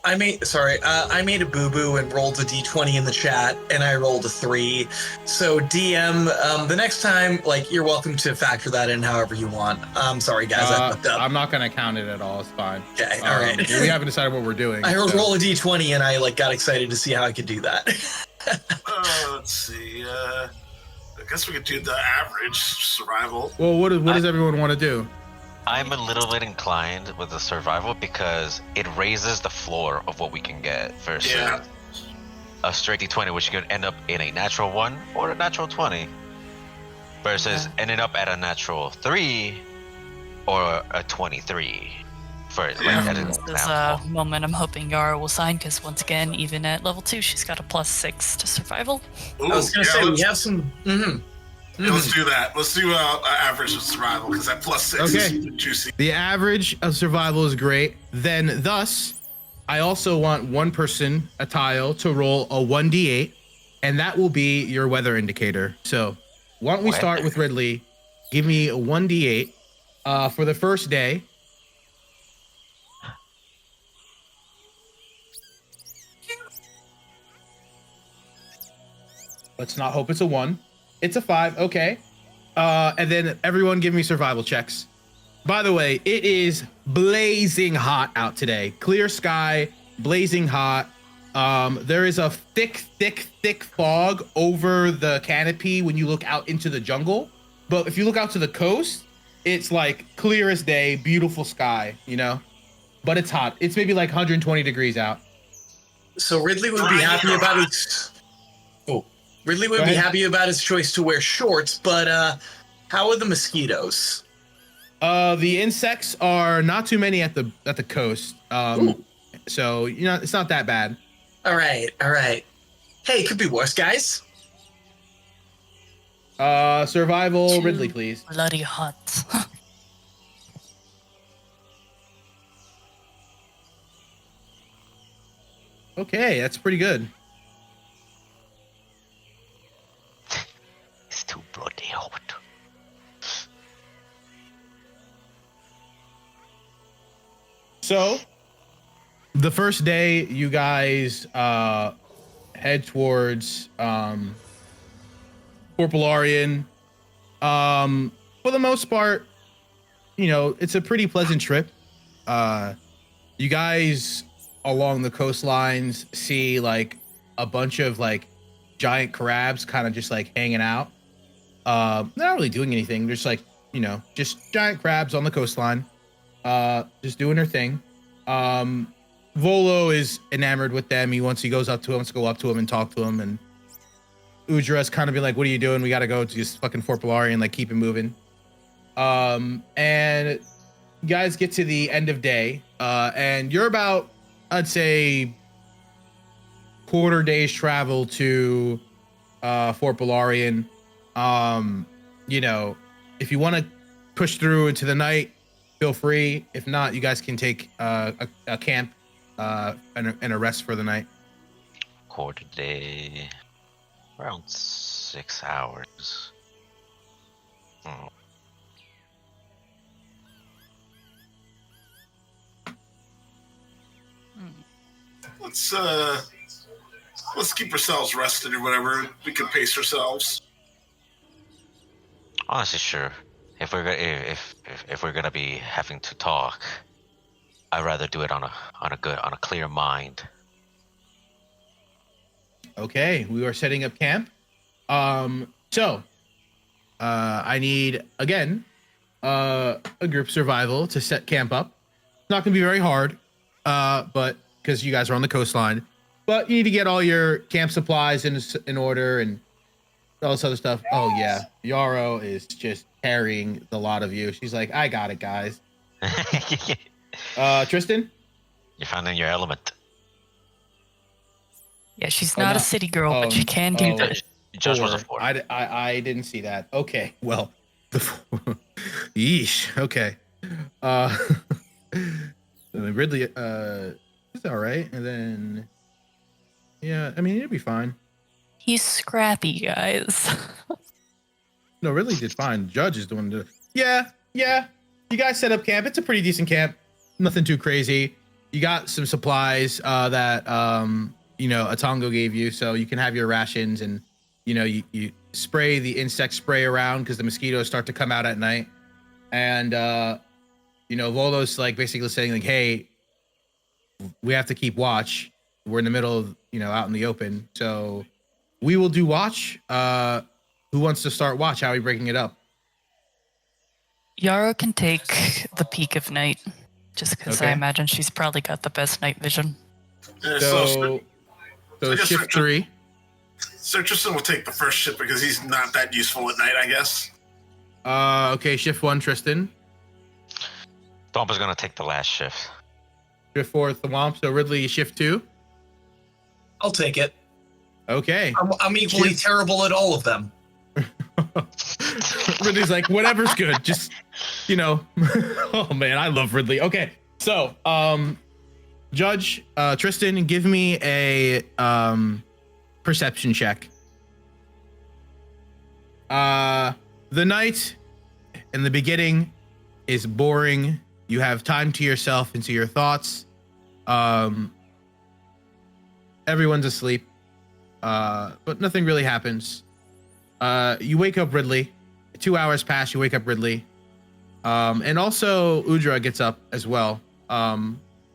I made a boo-boo and rolled a d20 in the chat, and I rolled a 3. So DM, the next time, like, you're welcome to factor that in however you want. I'm sorry, guys, I fucked up. I'm not gonna count it at all. It's fine. Okay, all right. We haven't decided what we're doing. I roll a d20, and I got excited to see how I could do that. Let's see. I guess we could do the average survival. Well, what does everyone want to do? I'm a little bit inclined with the survival because it raises the floor of what we can get versus a straight d20, which could end up in a natural 1 or a natural 20, versus ending up at a natural 3 or a 23. This is a moment I'm hoping Yara will sign, because once again, even at level 2, she's got a +6 to survival. Ooh, I was going to say, we have some... Yeah, let's do that. Let's do average of survival, because that +6 is juicy. The average of survival is great. Then, thus, I also want one person, a tile, to roll a 1d8, and that will be your weather indicator. So, why don't we start with Ridley? Give me a 1d8 for the first day. Let's not hope it's a 1. It's a 5, okay. And then everyone give me survival checks. By the way, it is blazing hot out today. Clear sky, blazing hot. There is a thick fog over the canopy when you look out into the jungle. But if you look out to the coast, it's like clear as day, beautiful sky, you know? But it's hot. It's maybe like 120 degrees out. So Ridley would be happy about his... Ridley would be happy about his choice to wear shorts, but how are the mosquitoes? The insects are not too many at the coast. So, you know, it's not that bad. All right. Hey, it could be worse, guys. Survival, Ridley, please. Bloody hot. Okay, that's pretty good. It's too bloody hot. So, the first day, you guys head towards Fort Beluarian. For the most part, it's a pretty pleasant trip. You guys along the coastlines see like a bunch of like giant crabs kind of just like hanging out. They're not really doing anything. They're just like, just giant crabs on the coastline, just doing their thing. Volo is enamored with them. He goes up to him, wants to go up to him and talk to him. And Udra's kind of be like, what are you doing? We got to go to this fucking Fort Beluarian, like keep it moving. And you guys get to the end of day, and you're about, I'd say, quarter day's travel to Fort Beluarian. If you want to push through into the night, feel free. If not, you guys can take a camp and a rest for the night. Quarter day, around 6 hours. Let's keep ourselves rested or whatever. We can pace ourselves. Honestly, sure. If we're gonna be having to talk, I'd rather do it on a clear mind. Okay, we are setting up camp. So I need again a group survival to set camp up. It's not gonna be very hard, but because you guys are on the coastline, but you need to get all your camp supplies in order and all this other stuff. Oh yeah, Yarrow is just carrying the lot of you. She's like, I got it, guys. Tristan, You're finding your element. Yeah, she's not a city girl, but she can do that. Judge was a 4. I didn't see that. Okay, well, yeesh. Okay, Ridley, it's all right, and then yeah, I mean it'll be fine. He's scrappy, guys. No, Ridley did fine. Judge is the one to. Yeah. You guys set up camp. It's a pretty decent camp. Nothing too crazy. You got some supplies that Atongo gave you, so you can have your rations, and you spray the insect spray around because the mosquitoes start to come out at night. And Volo's like basically saying like, hey, we have to keep watch. We're in the middle of out in the open, so we will do watch. Who wants to start watch? How are we breaking it up? Yarrow can take the peak of night, just because Okay. I imagine she's probably got the best night vision. Yeah, So I guess shift 3. So Tristan will take the first shift because he's not that useful at night, I guess. Okay, shift 1, Tristan. Thwomp is gonna take the last shift. Shift 4, Thwomp. So Ridley, shift 2. I'll take it. Okay. I'm equally terrible at all of them. Ridley's like, whatever's good. Just, oh man, I love Ridley. Okay. So, Judge, Tristan, give me a perception check. The night in the beginning is boring. You have time to yourself and to your thoughts. Everyone's asleep. But nothing really happens. You wake up Ridley. 2 hours pass, you wake up Ridley. And also Udra gets up as well.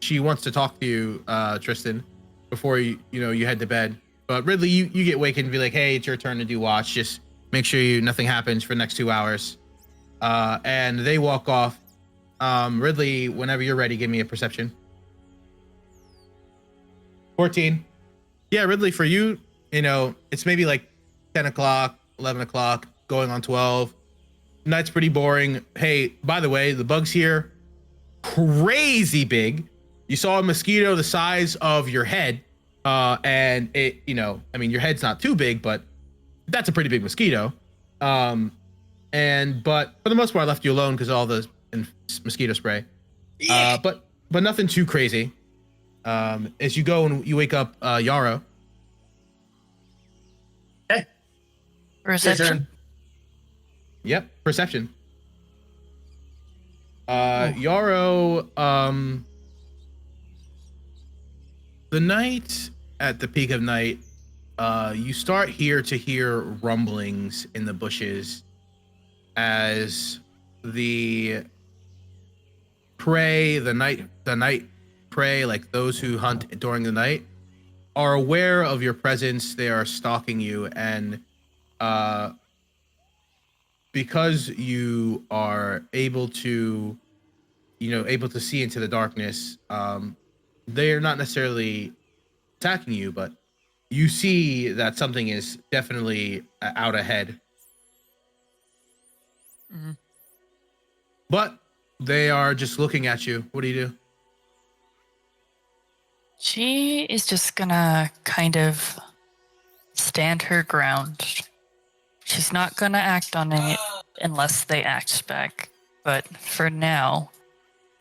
She wants to talk to you, Tristan, before you head to bed. But Ridley, you get wakened and be like, hey, it's your turn to do watch. Just make sure nothing happens for the next 2 hours. And they walk off. Ridley, whenever you're ready, give me a perception. 14. Yeah, Ridley, for you, it's maybe like 10 o'clock, 11 o'clock, going on 12. Night's pretty boring. Hey, by the way, the bugs here, crazy big. You saw a mosquito the size of your head. And it, your head's not too big, but that's a pretty big mosquito. But for the most part, I left you alone because all the mosquito spray. Yeah. But nothing too crazy. As you go and you wake up Yarrow. Hey. Perception. Yep, perception. Yarrow, the night at the peak of night, you start to hear rumblings in the bushes as the prey, the night prey, like those who hunt during the night, are aware of your presence. They are stalking you, and because you are able to see into the darkness, they are not necessarily attacking you, but you see that something is definitely out ahead. Mm-hmm. But they are just looking at you. What do you do? She is just gonna kind of stand her ground. She's not gonna act on it unless they act back. But for now,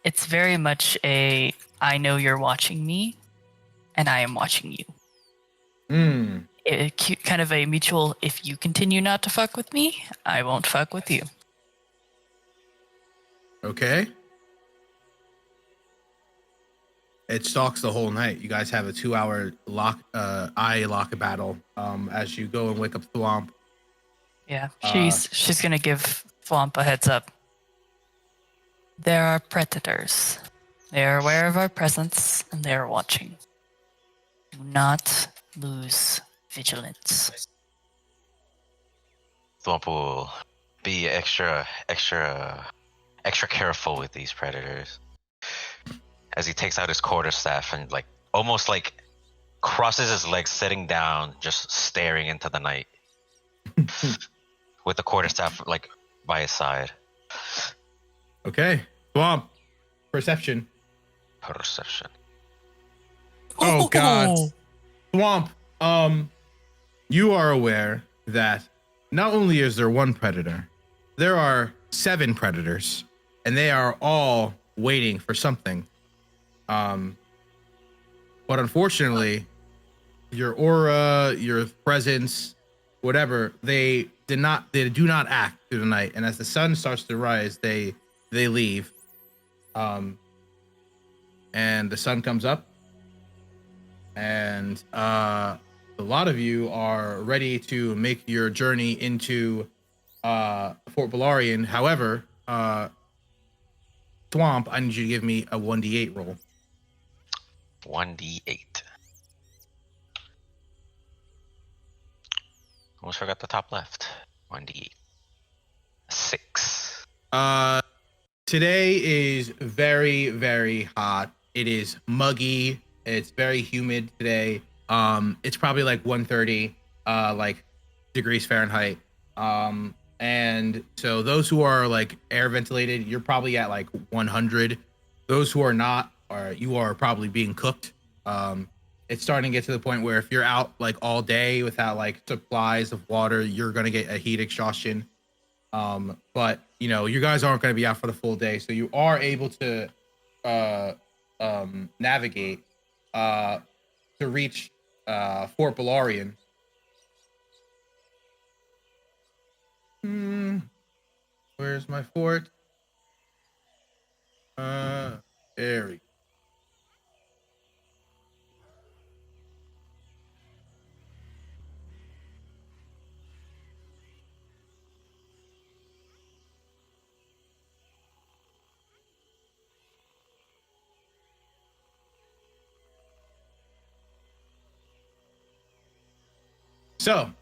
it's very much I know you're watching me, and I am watching you. Kind of a mutual, if you continue not to fuck with me, I won't fuck with you. Okay. It stalks the whole night. You guys have a 2-hour eye lock battle as you go and wake up Thwomp. Yeah, she's gonna give Thwomp a heads up. There are predators. They are aware of our presence, and they are watching. Do not lose vigilance. Thwomp will be extra careful with these predators. As he takes out his quarterstaff and almost crosses his legs, sitting down, just staring into the night, with the quarterstaff by his side. Okay, Thwomp, perception. Oh God, Thwomp. You are aware that not only is there one predator, there are 7 predators, and they are all waiting for something. But unfortunately, your aura, your presence, whatever, they do not act through the night. And as the sun starts to rise, they leave. And the sun comes up, and a lot of you are ready to make your journey into Fort Beluarian. However, Thwomp, I need you to give me a 1d8 roll. 1d8. Almost forgot the top left. 1d8. 6. Today is very, very hot. It is muggy. It's very humid today. It's probably 130 degrees Fahrenheit. And so those who are air ventilated, you're probably at 100. Those who are not, you are probably being cooked. It's starting to get to the point where if you're out all day without supplies of water, you're gonna get a heat exhaustion. But you guys aren't gonna be out for the full day, so you are able to navigate to reach Fort Beluarian. Where's my fort? There we go. So,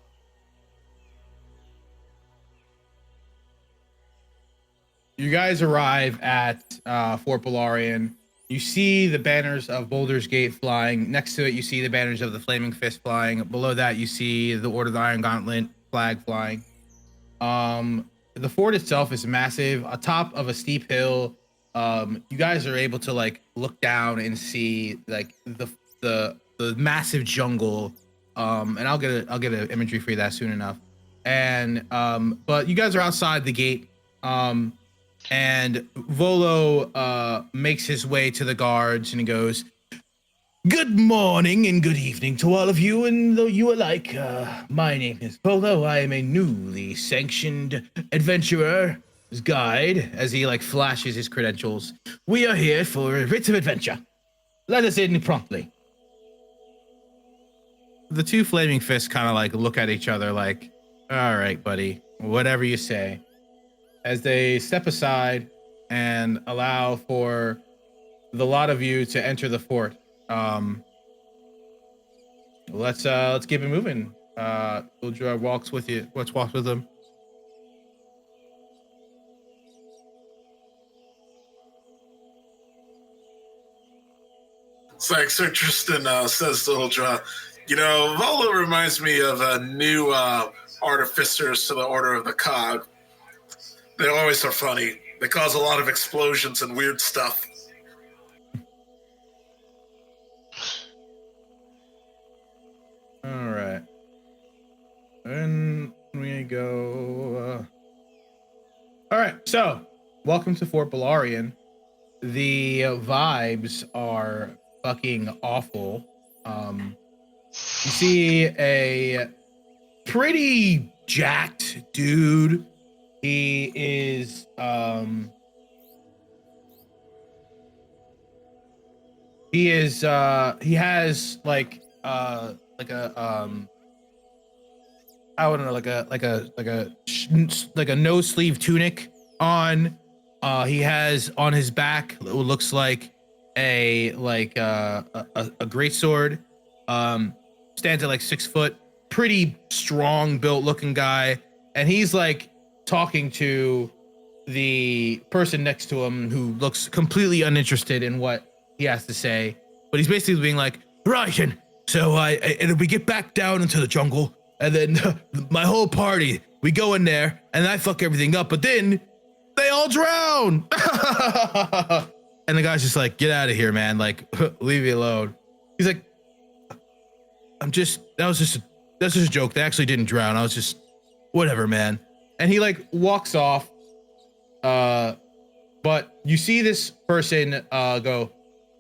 you guys arrive at Fort Beluarian. You see the banners of Boulder's Gate flying. Next to it, you see the banners of the Flaming Fist flying. Below that, you see the Order of the Iron Gauntlet flag flying. The fort itself is massive, atop of a steep hill. You guys are able to look down and see the massive jungle. And I'll get an imagery for you that soon enough. And but you guys are outside the gate. And Volo makes his way to the guards and he goes, "Good morning and good evening to all of you, and though you alike. My name is Volo. I am a newly sanctioned adventurer's guide," as he flashes his credentials. "We are here for a writ of adventure. Let us in promptly." the two flaming fists kind of like look at each other like, all right, buddy, whatever you say, as they step aside and allow for the lot of you to enter the fort. Let's keep it moving. Uldra walks with you. Let's walk with them. It's like Sir Tristan says to Uldra, Volo reminds me of a new artificers to the Order of the Cog. They always are funny. They cause a lot of explosions and weird stuff. All right. And we go. All right. So, welcome to Fort Beluarian. The vibes are fucking awful. You see a pretty jacked dude. He is he has like a I don't know, like a no sleeve tunic on. He has on his back what looks like a great sword. Stands at like 6 foot, pretty strong built looking guy, and he's like talking to the person next to him who looks completely uninterested in what he has to say, but he's basically being like, right, and so and we get back down into the jungle, and then my whole party, we go in there and I fuck everything up, but then they all drown. And the guy's just like, get out of here, man, like leave me alone. He's like, that's just a joke. They actually didn't drown. I was just whatever, man. And he like walks off. But you see this person go,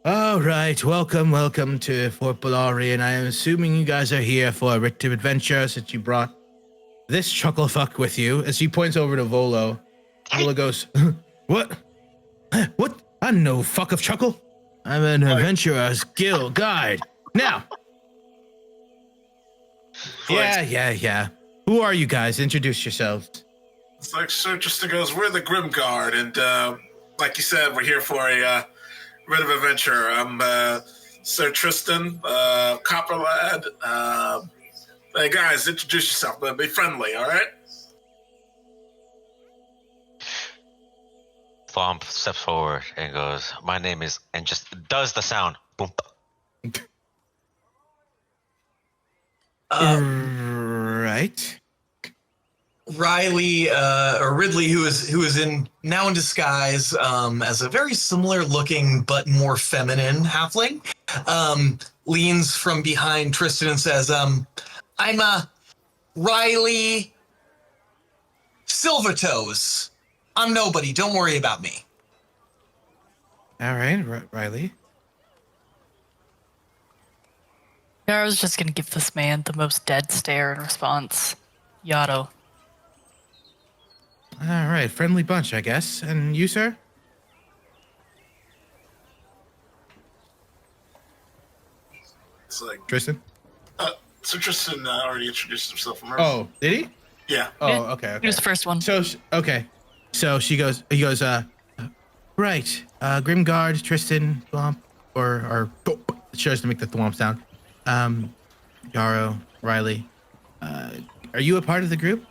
all right, welcome to Fort Beluarian. I am assuming you guys are here for a rich adventure since you brought this chucklefuck with you. As he points over to Volo, Volo goes, what? What? I'm no fuck of chuckle. I'm an adventurer's guild guide. Now. Yeah. Who are you guys? Introduce yourselves. It's like Sir Tristan goes, we're the Grim Guard, and like you said, we're here for a bit of adventure. I'm Sir Tristan, Copper Lad. Hey guys, introduce yourself, but be friendly, all right? Thwomp steps forward and goes, my name is, and just does the sound. Boom. Right. Riley or Ridley, who is now in disguise as a very similar looking but more feminine halfling, leans from behind Tristan and says, I'm Riley Silvertoes. I'm nobody. Don't worry about me. All right, Riley. I was just gonna give this man the most dead stare in response. Yado. All right, friendly bunch, I guess. And you, sir? It's like, Tristan? So Tristan already introduced himself. Remember? Oh, did he? Yeah. Oh, okay. He was the first one. So, okay. So he goes, right. Grimguard, Tristan, Thwomp, or chose to make the Thwomp sound. Yarrow, Riley. Are you a part of the group?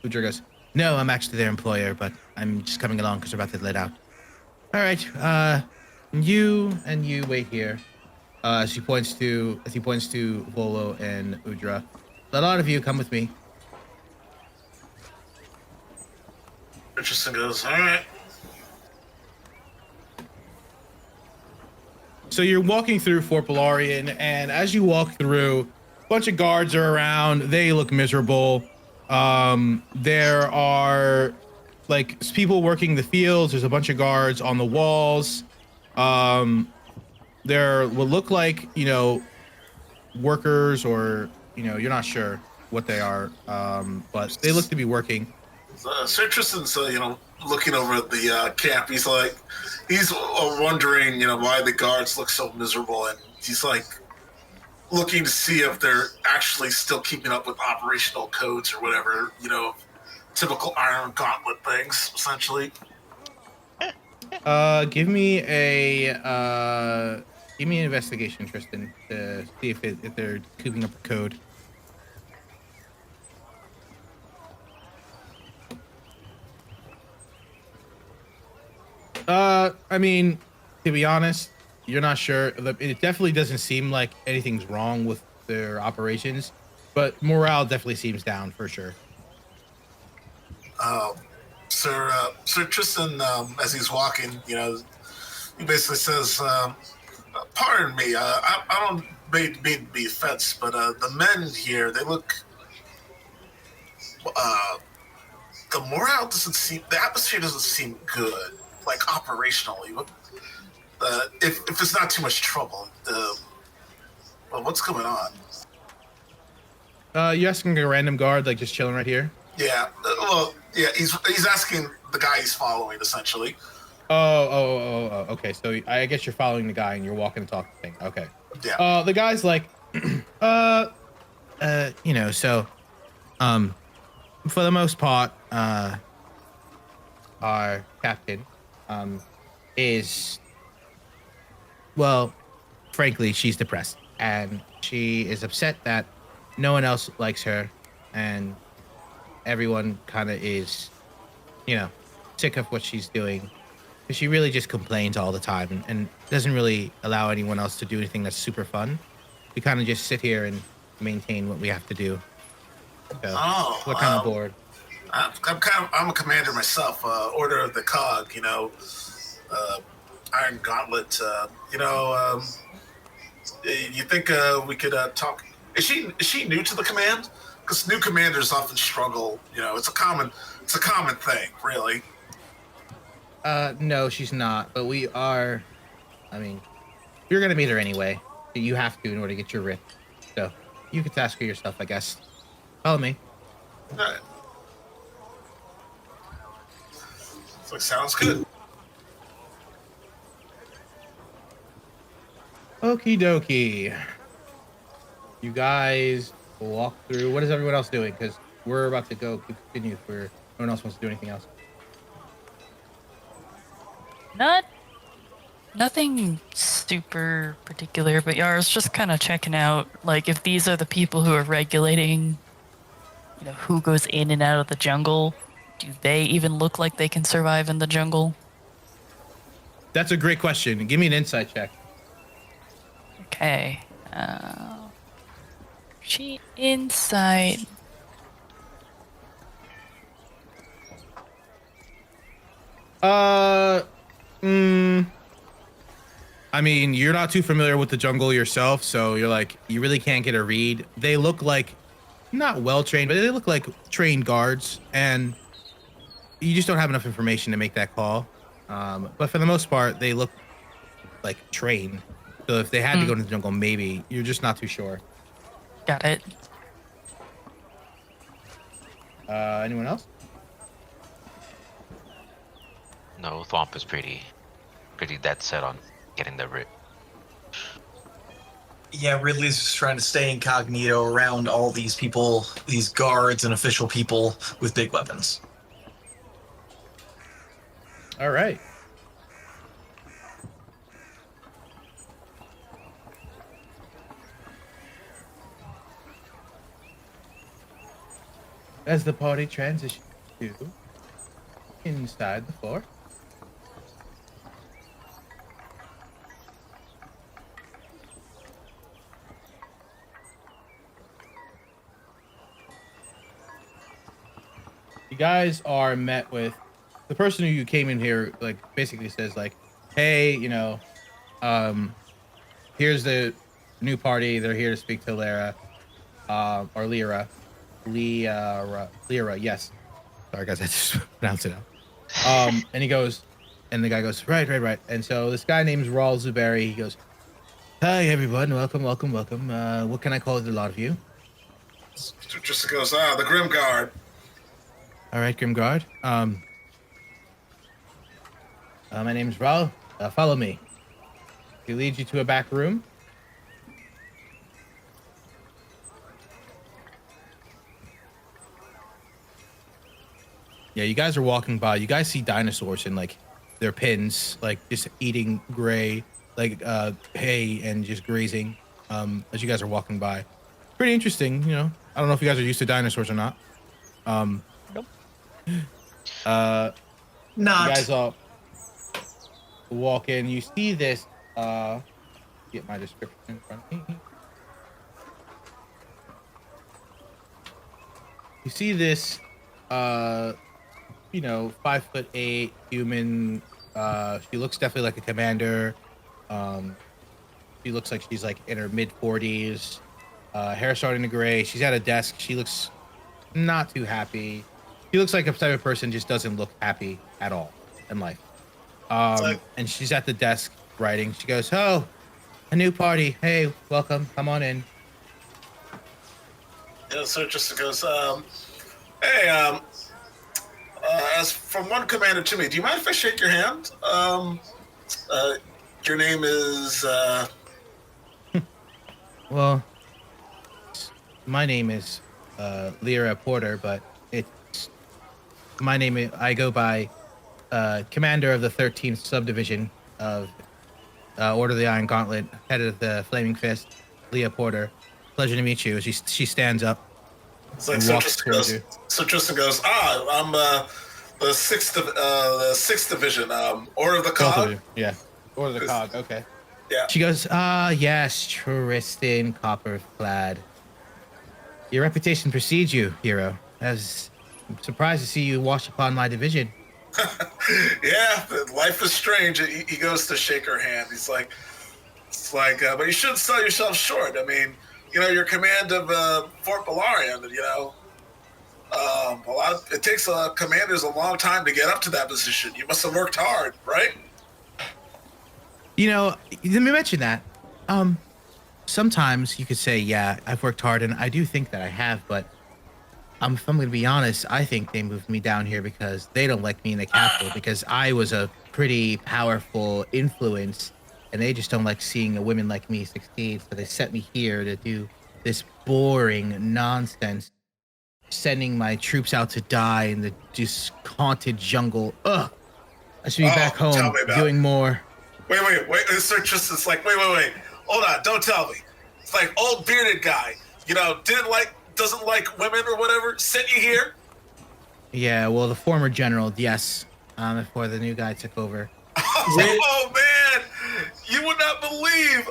Udra goes, no, I'm actually their employer, but I'm just coming along because we're about to let out. All right. You wait here. As he points to Volo and Udra. A lot of you come with me. Tristan goes, all right. So you're walking through Fort Beluarian, and as you walk through, a bunch of guards are around. They look miserable. There are like people working the fields. There's a bunch of guards on the walls. There will look like, workers, or, you're not sure what they are, but they look to be working. Sir Tristan's, looking over at the camp. He's wondering, why the guards look so miserable, and he's like, looking to see if they're actually still keeping up with operational codes or whatever, typical Iron Gauntlet things, essentially. Give me an investigation, Tristan, to see if they're keeping up the code. I mean, to be honest, you're not sure. It definitely doesn't seem like anything's wrong with their operations, but morale definitely seems down for sure. Sir Tristan, as he's walking, he basically says, "Pardon me, I don't mean to be offense, but the men here, they look. The morale doesn't seem. The atmosphere doesn't seem good, like operationally. If it's not too much trouble, well, what's going on?" You asking a random guard, like just chilling right here? Yeah. Yeah. He's asking the guy he's following, essentially. Oh. Okay, so I guess you're following the guy and you're walking and talking thing. Okay. Yeah. The guy's like, so, for the most part, our captain, is, well, frankly, she's depressed and she is upset that no one else likes her and everyone kind of is, sick of what she's doing. She really just complains all the time and doesn't really allow anyone else to do anything that's super fun. We kind of just sit here and maintain what we have to do. So we're kind of bored. I'm a commander myself. Order of the Cog, Iron Gauntlet. You think we could talk? Is she new to the command? Because new commanders often struggle. It's a common thing, really. No, she's not. But we are. I mean, you're gonna meet her anyway. You have to in order to get your writ. So you could task her yourself, I guess. Follow me. All right. Sounds good. Okie dokie. You guys walk through. What is everyone else doing? Because we're about to continue for no one else wants to do anything else. Nothing super particular, but yeah, I was just kind of checking out, like, if these are the people who are regulating, who goes in and out of the jungle. Do they even look like they can survive in the jungle? That's a great question. Give me an insight check. Okay. Insight. I mean, you're not too familiar with the jungle yourself, so you're like, you really can't get a read. They look like, not well-trained, but they look like trained guards, and you just don't have enough information to make that call. But for the most part, they look like trained. So if they had to go into the jungle, maybe. You're just not too sure. Got it. Anyone else? No, Thwomp is pretty dead set on getting the writ. Yeah, Ridley's just trying to stay incognito around all these people, these guards and official people with big weapons. All right. As the party transitions to inside the fort, you guys are met with the person who you came in here, like, basically says, like, hey, here's the new party. They're here to speak to Lyra, or Lyra. Lyra, yes. Sorry, guys, I just pronounced it out. And he goes, and the guy goes, right. And so this guy named Raul Zuberi, he goes, hi, everyone. Welcome. What can I call the lot of you? Just goes, the Grim Guard. All right, Grim Guard. My name's Raul. Follow me. He leads you to a back room. Yeah, you guys are walking by. You guys see dinosaurs in like their pens, like just eating gray, like hay and just grazing. As you guys are walking by, pretty interesting. You know, I don't know if you guys are used to dinosaurs or not. Nope. You Not. guys all walk in. You see this. Get my description in front of me. You see this. 5'8" human. She looks definitely like a commander. She looks like she's like in her mid-40s. Hair starting to gray. She's at a desk. She looks not too happy. She looks like a type of person just doesn't look happy at all in life. And she's at the desk writing. She goes, "Oh, a new party. Hey, welcome. Come on in." Yeah, so it just goes, hey, as from one commander to me, do you mind if I shake your hand? Your name is, Well, my name is Lyra Porter, but it's my name. I go by commander of the 13th subdivision of Order of the Iron Gauntlet, head of the Flaming Fist, Leah Porter. Pleasure to meet you. She stands up. it's like, And so walks Tristan towards goes, you. I'm the sixth division, Order of the Both Cog. of you. Yeah. Order of the Cog. Okay. Yeah. She goes, yes, Tristan Copperclad. Your reputation precedes you, hero. I'm surprised to see you wash upon my division. Yeah, life is strange. He goes to shake her hand. He's like, but you shouldn't sell yourself short. I mean, you're command of Fort Beluarian. It takes commanders a long time to get up to that position. You must have worked hard, right? Let me mention that. Sometimes you could say, yeah, I've worked hard, and I do think that I have, but if I'm going to be honest, I think they moved me down here because they don't like me in the capital because I was a pretty powerful influence, and they just don't like seeing a woman like me succeed, so they sent me here to do this boring nonsense, sending my troops out to die in the just haunted jungle. Ugh! I should be back tell home me about doing it. more. Wait. Sir Tristan's like, wait. Hold on, don't tell me. It's like old bearded guy, doesn't like women or whatever, sent you here? Yeah, well, the former general, yes, before the new guy took over. Oh, man! You would not believe,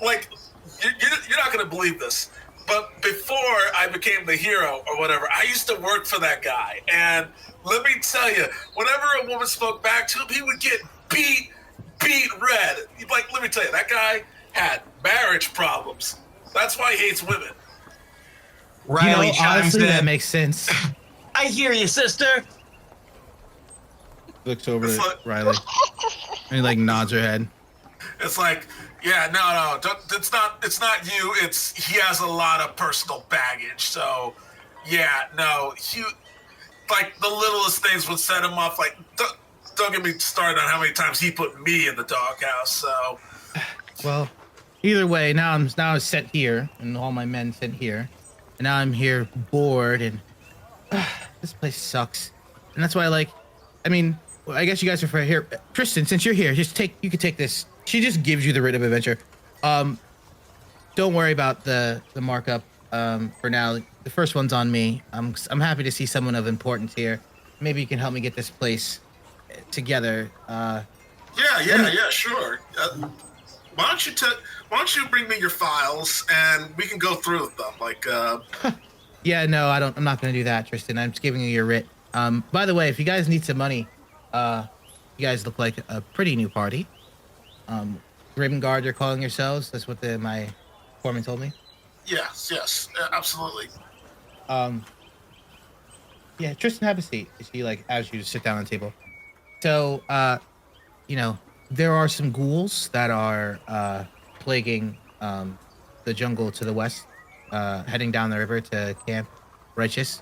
you're not going to believe this, but before I became the hero or whatever, I used to work for that guy, and let me tell you, whenever a woman spoke back to him, he would get beat red. Let me tell you, that guy had marriage problems. That's why he hates women. Riley chimes honestly, in. that makes sense. I hear you, sister. Looks over It's at like- Riley and he nods her head. It's like, yeah, no, it's not you. He has a lot of personal baggage. So, yeah, no, the littlest things would set him off. Don't get me started on how many times he put me in the doghouse. So, Well, either way, now I'm sent here, and all my men sent here, and now I'm here bored, and this place sucks. And that's why, I guess you guys are for here. Tristan, since you're here, you can take this. She just gives you the writ of adventure. Don't worry about the markup. For now, the first one's on me. I'm happy to see someone of importance here. Maybe you can help me get this place together. yeah, sure. Why don't you bring me your files and we can go through them? Yeah, no, I'm not gonna do that, Tristan. I'm just giving you your writ. By the way, if you guys need some money, you guys look like a pretty new party. Grim Guard, you're calling yourselves. That's what my foreman told me. Yes, absolutely. Yeah, Tristan, have a seat. She as you sit down on the table. So, there are some ghouls that are plaguing the jungle to the west, heading down the river to Camp Righteous.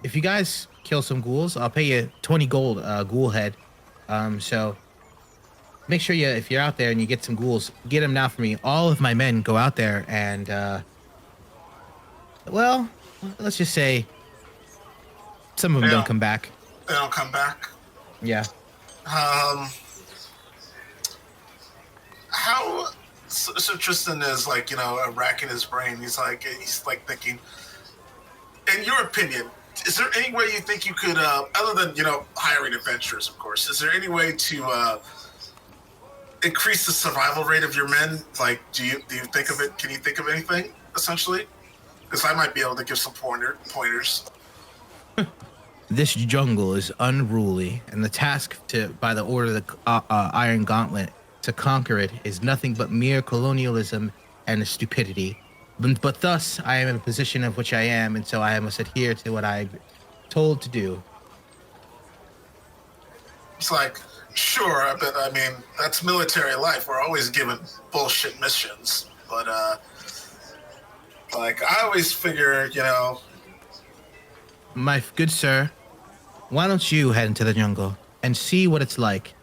If you guys kill some ghouls, I'll pay you 20 gold ghoul head. So make sure if you're out there and you get some ghouls, get them now for me. All of my men go out there and, let's just say Some of them don't come back. They don't come back. Yeah. How? So Tristan is like, racking his brain. He's like thinking. In your opinion, is there any way you think you could, other than hiring adventurers, of course, is there any way to increase the survival rate of your men? Like, do you think of it? Can you think of anything essentially? Because I might be able to give some pointers. This jungle is unruly, and the task by the order of the Iron Gauntlet to conquer it is nothing but mere colonialism and stupidity. But thus, I am in a position of which I am, and so I must adhere to what I'm told to do. It's like, sure, but I mean, that's military life. We're always given bullshit missions, but like I always figure, My good sir, why don't you head into the jungle and see what it's like?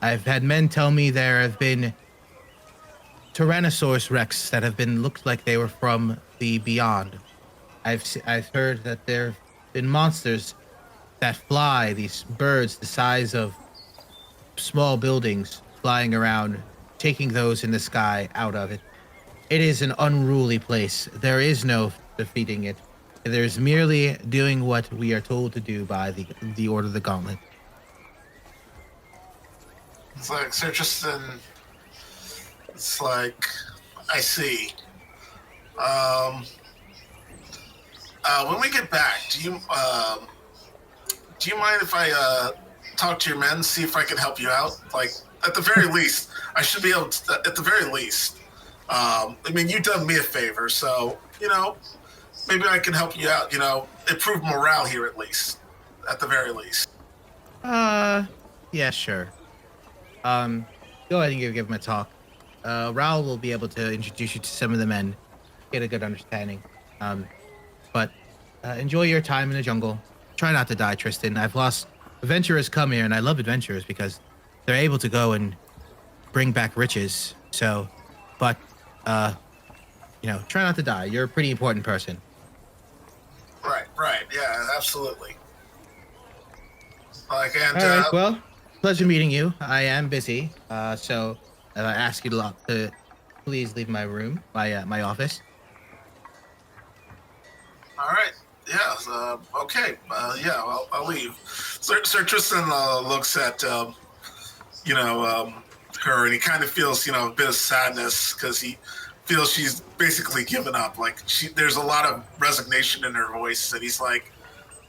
I've had men tell me there have been Tyrannosaurus Rex that have been looked like they were from the beyond. I've heard that there have been monsters that fly, these birds the size of small buildings flying around, taking those in the sky out of it. It is an unruly place. There is no defeating it. There's merely doing what we are told to do by the order of the Gauntlet. It's like, Sir Tristan, it's like, I see. When we get back, do you mind if I talk to your men, see if I can help you out? Like, at the very least, I should be able to, at the very least. I mean, you've done me a favor, so, maybe I can help you out, improve morale here at least, at the very least. Yeah, sure. Go ahead and give him a talk. Raul will be able to introduce you to some of the men, get a good understanding. But enjoy your time in the jungle. Try not to die, Tristan. Adventurers come here, and I love adventurers because they're able to go and bring back riches. So, but, try not to die. You're a pretty important person. Right, yeah, absolutely. Like, and, all right, well, pleasure meeting you. I am busy, so I ask you to please leave my room, my office. All right, yeah, okay, yeah, I'll leave. Sir Tristan looks at, her, and he kind of feels, a bit of sadness because he feels she's basically given up. Like, there's a lot of resignation in her voice, and he's like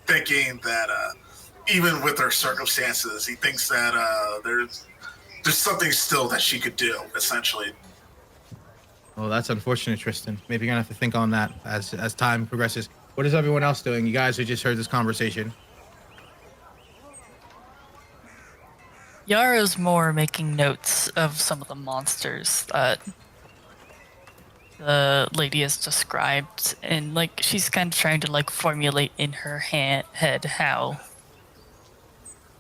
thinking that even with her circumstances, he thinks that there's something still that she could do, essentially. Well, that's unfortunate, Tristan. Maybe you're gonna have to think on that as time progresses. What is everyone else doing? You guys who just heard this conversation. Yara's more making notes of some of the monsters that the lady has described, and she's kind of trying to formulate in her head how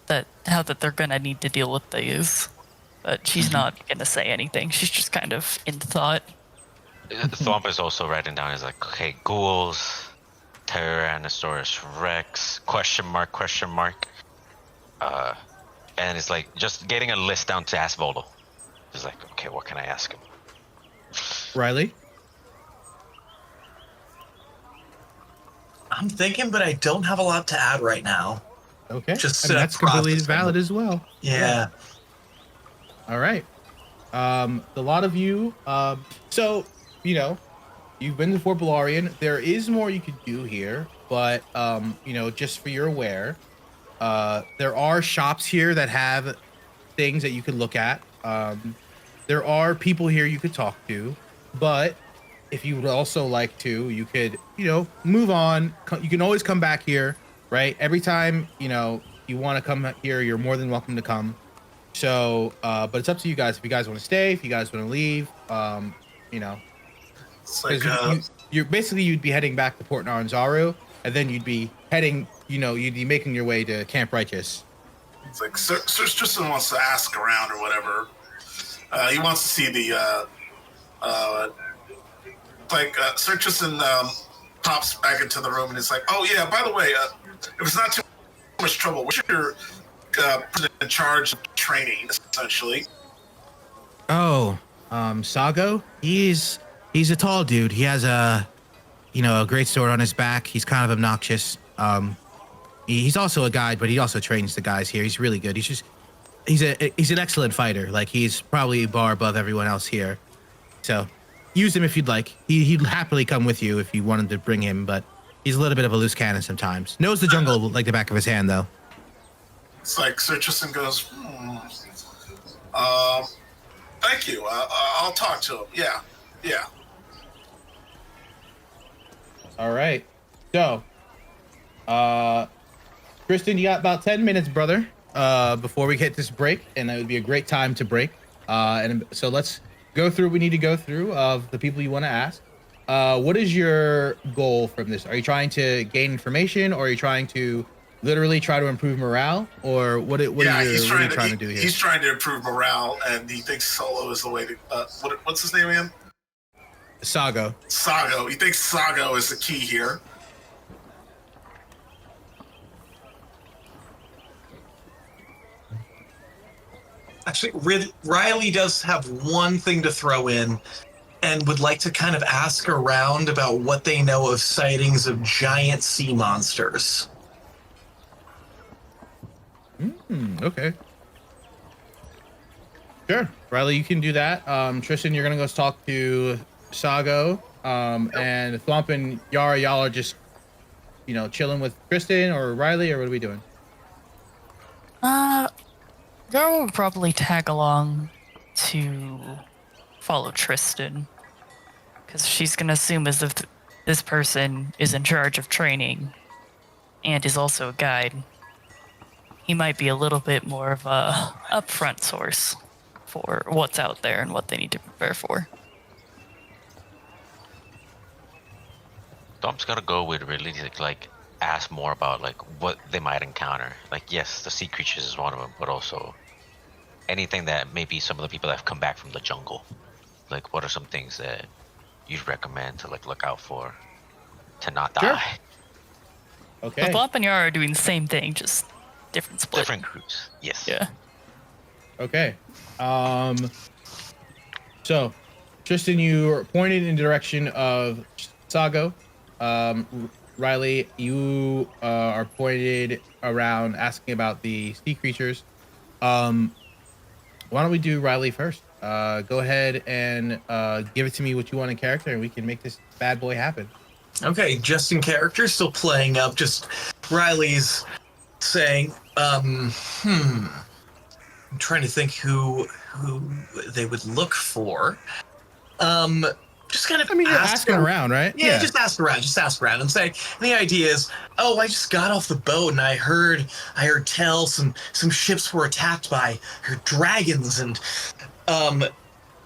that they're gonna need to deal with these, but she's not gonna say anything. She's just kind of in thought. Thwomp is also writing down. He's like, okay, ghouls, Tyrannosaurus Rex, question mark. And it's like just getting a list down to ask Voldo. He's like, okay, what can I ask him? Riley? I'm thinking, but I don't have a lot to add right now. Okay. Just that's completely valid as well. Yeah. All right. A lot of you, so, you've been to Fort Beluarian. There is more you could do here, but, just for your aware, there are shops here that have things that you could look at. There are people here you could talk to, but if you would also like to, you could, move on. You can always come back here, right? Every time, you want to come here, you're more than welcome to come. So, but it's up to you guys. If you guys want to stay, if you guys want to leave, It's like, you're basically, you'd be heading back to Port Naranzaru, and then you'd be heading, you'd be making your way to Camp Righteous. it's like Sir Tristan wants to ask around or whatever. He wants to see the, Sir Tristan, pops back into the room and is like, "Oh yeah, by the way, if it's not too much trouble, what's your person in charge of training, essentially?" Oh, Sago. He's a tall dude. He has a great sword on his back. He's kind of obnoxious. He's also a guide, but he also trains the guys here. He's really good. He's an excellent fighter. Like, he's probably a bar above everyone else here. So use him if you'd like. He'd happily come with you if you wanted to bring him, but he's a little bit of a loose cannon sometimes. Knows the jungle like the back of his hand, though. It's like Sir Tristan goes, thank you. I'll talk to him. Yeah. All right. So, Tristan, you got about 10 minutes, brother, before we hit this break, and it would be a great time to break. And so let's go through what we need to go through of the people you want to ask. What is your goal from this? Are you trying to gain information, or are you trying to literally try to improve morale, or what are you trying to do here? He's trying to improve morale, and he thinks solo is the way to. What's his name again? Sago. He thinks Sago is the key here. Actually, Riley does have one thing to throw in, and would like to kind of ask around about what they know of sightings of giant sea monsters. Okay. Sure. Riley, you can do that. Tristan, you're going to go talk to Sago. And Thwomp and Yara, y'all are just, chilling with Tristan or Riley, or what are we doing? Yara will probably tag along to follow Tristan, because she's going to assume as if this person is in charge of training and is also a guide. He might be a little bit more of a upfront source for what's out there and what they need to prepare for. Dom's gotta go with Ridley to like ask more about like what they might encounter. Like, yes, the sea creatures is one of them, but also anything that maybe some of the people that have come back from the jungle. Like, what are some things that you'd recommend to like look out for to not die? Sure. Okay. The Thwomp and Yara are doing the same thing, just different split. Different groups. Yes. Yeah. Okay. So, Tristan, you are pointed in the direction of Sago. Riley, you are pointed around asking about the sea creatures. Why don't we do Riley first? Go ahead and give it to me what you want in character, and we can make this bad boy happen. Okay, just in character, still playing up. Just Riley's saying, I'm trying to think who they would look for. Just kind of. I mean, you're asking around, right? Yeah, just ask around and say. And the idea is, I just got off the boat and I heard tell some ships were attacked by dragons and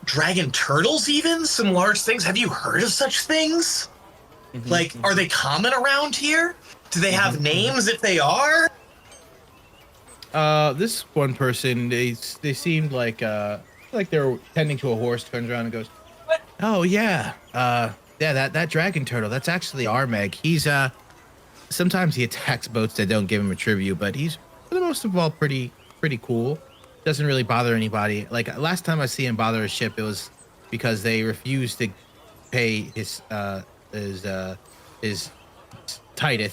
dragon turtles, even some large things. Have you heard of such things? Mm-hmm, like, are they common around here? Do they have names if they are? This one person, they seemed like they were tending to a horse, turns around and goes, "What? Oh yeah, that dragon turtle, that's actually Armeg. He's sometimes he attacks boats that don't give him a tribute, but he's for the most of all pretty cool. Doesn't really bother anybody. Like, last time I see him bother a ship, it was because they refused to pay his tithe,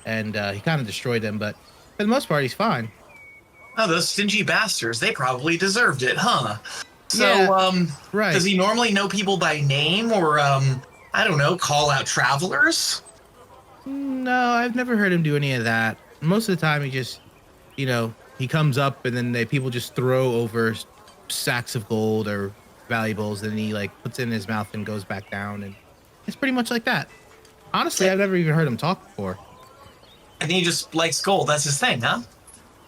and he kind of destroyed them, but for the most part, he's fine." Oh, those stingy bastards. They probably deserved it, huh? So, yeah, right. Does he normally know people by name or, I don't know, call out travelers? No, I've never heard him do any of that. Most of the time, he just, he comes up and then people just throw over sacks of gold or valuables, and he, puts it in his mouth and goes back down, and it's pretty much like that. Honestly, I've never even heard him talk before. And he just likes gold. That's his thing, huh?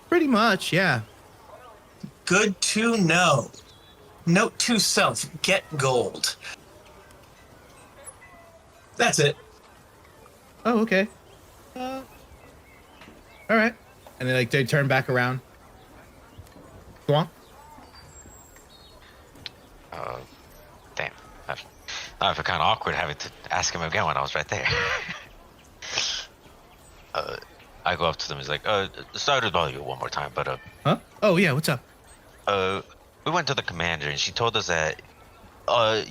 Pretty much, yeah. Good to know. Note to self, get gold. That's it. Oh, okay. All right. And then, they turn back around. Go on. Damn. I feel kind of awkward having to ask him again when I was right there. I go up to them. He's like, sorry to bother you one more time, but Huh? Oh yeah, what's up? we went to the commander and she told us that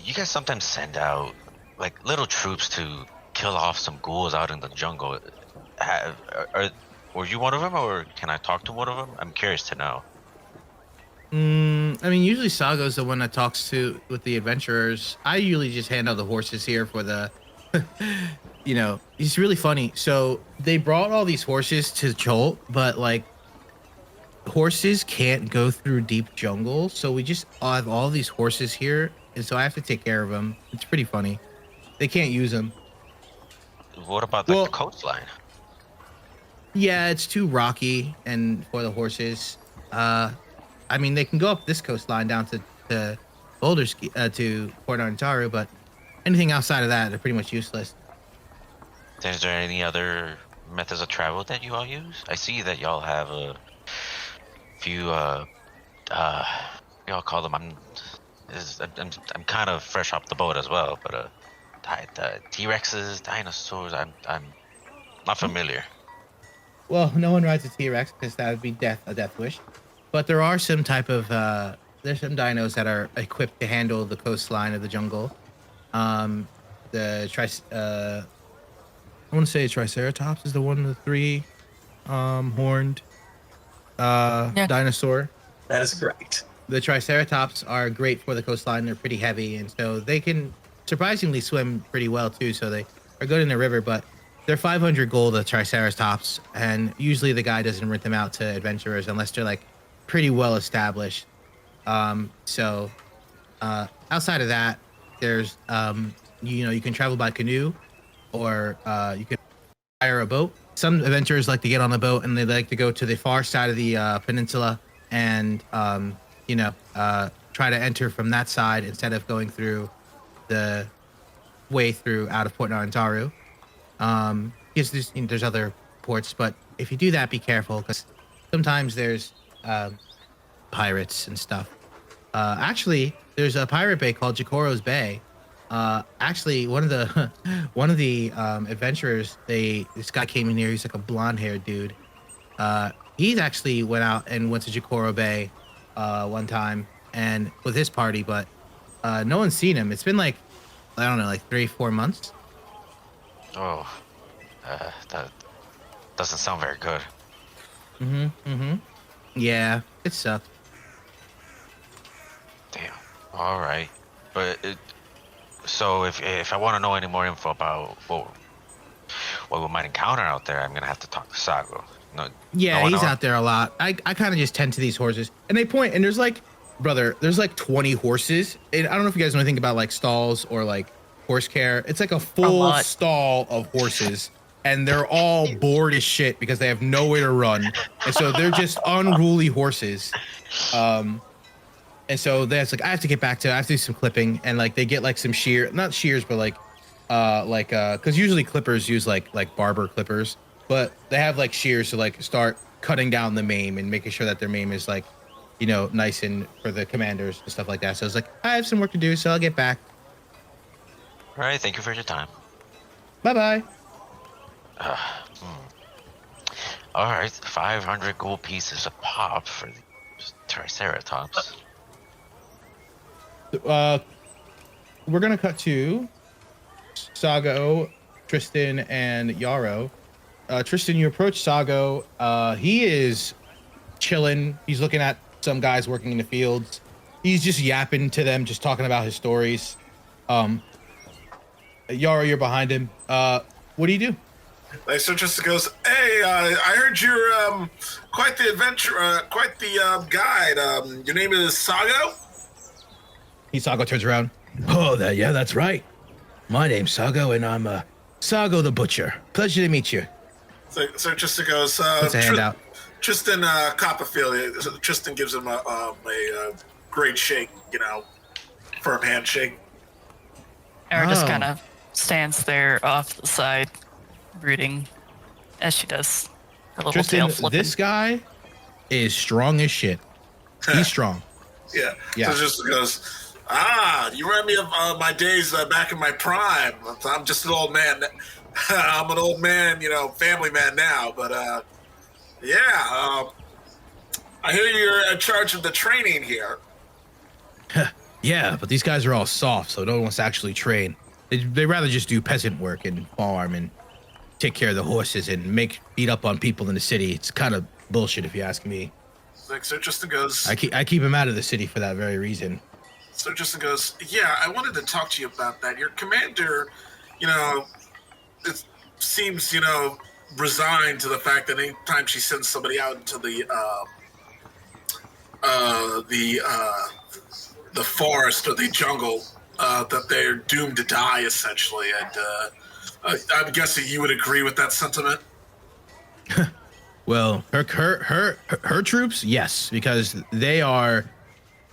you guys sometimes send out like little troops to kill off some ghouls out in the jungle. Were you one of them, or can I talk to one of them? I'm curious to know. I mean, usually Sago's the one that talks with the adventurers. I usually just handle the horses here for the, you know, it's really funny. So they brought all these horses to Chult, but like horses can't go through deep jungle. So we just have all these horses here. And so I have to take care of them. It's pretty funny. They can't use them. What about the coastline? Yeah, it's too rocky and for the horses. I mean, they can go up this coastline down to Boulder Ski, to Port Antaru, but anything outside of that, they're pretty much useless. Is there any other methods of travel that you all use? I see that y'all have a few, y'all call them, I'm kind of fresh off the boat as well, but T-Rexes, dinosaurs, I'm not familiar. Well, no one rides a T-Rex because that would be a death wish. But there are some type of there's some dinos that are equipped to handle the coastline of the jungle. I want to say Triceratops is the one of the three horned dinosaur. That is correct. The Triceratops are great for the coastline. They're pretty heavy, and so they can surprisingly swim pretty well too. So they are good in the river, but they're 500 gold, the Triceratops, and usually the guy doesn't rent them out to adventurers unless they're like pretty well established. Outside of that, there's you can travel by canoe, or you can hire a boat. Some adventurers like to get on the boat and they like to go to the far side of the peninsula and try to enter from that side instead of going through the way through out of Port Antaru. Because there's other ports, but if you do that, be careful because sometimes there's pirates and stuff. Actually, there's a pirate bay called Jacoro's Bay. Actually, one of the adventurers, this guy came in here. He's like a blonde-haired dude. He actually went out and went to Jacoro Bay one time and with his party, but no one's seen him. It's been like, I don't know, like 3-4 months. Oh, that doesn't sound very good. Yeah, it sucked. Damn. All right, but so if I want to know any more info about what we might encounter out there, I'm gonna have to talk to Sago. Yeah, he's out there a lot. I kind of just tend to these horses, and they point, and there's like 20 horses, and I don't know if you guys know anything about like stalls or like horse care. It's like a full stall of horses, and they're all bored as shit because they have nowhere to run, and so they're just unruly horses. And so that's like I have to do some clipping, and like they get like some not shears, but because usually clippers use like barber clippers, but they have like shears to like start cutting down the mane and making sure that their mane is like, nice and for the commanders and stuff like that. So it's like I have some work to do, so I'll get back. All right, thank you for your time. Bye-bye. All right, 500 gold pieces a pop for the Triceratops. We're gonna cut to Sago, Tristan, and Yarrow. Tristan, you approach Sago. He is chilling. He's looking at some guys working in the fields. He's just yapping to them, just talking about his stories. Yarrow, you're behind him. What do you do? So just goes, hey, I heard you're quite the adventurer, quite the guide. Your name is Sago? Sago turns around. Oh, that's right. My name's Sago, and I'm Sago the Butcher. Pleasure to meet you. So Tristan goes, puts a hand out. Tristan Copperfield. Tristan gives him a great shake, firm handshake. Era just kind of stands there off the side, brooding, as she does. Her little tail flipping. This guy is strong as shit. He's strong. Yeah. So just goes, You remind me of my days back in my prime. I'm just an old man. I'm an old man, family man now. But I hear you're in charge of the training here. Yeah, but these guys are all soft, so no one wants to actually train. They rather just do peasant work and farm and take care of the horses and beat up on people in the city. It's kind of bullshit, if you ask me. Like, so Tristan goes. I keep him out of the city for that very reason. So Tristan goes, yeah, I wanted to talk to you about that. Your commander, it seems, resigned to the fact that anytime she sends somebody out into the forest or the jungle, that they're doomed to die, essentially. And I'm guessing you would agree with that sentiment. Well, her troops, yes, because they're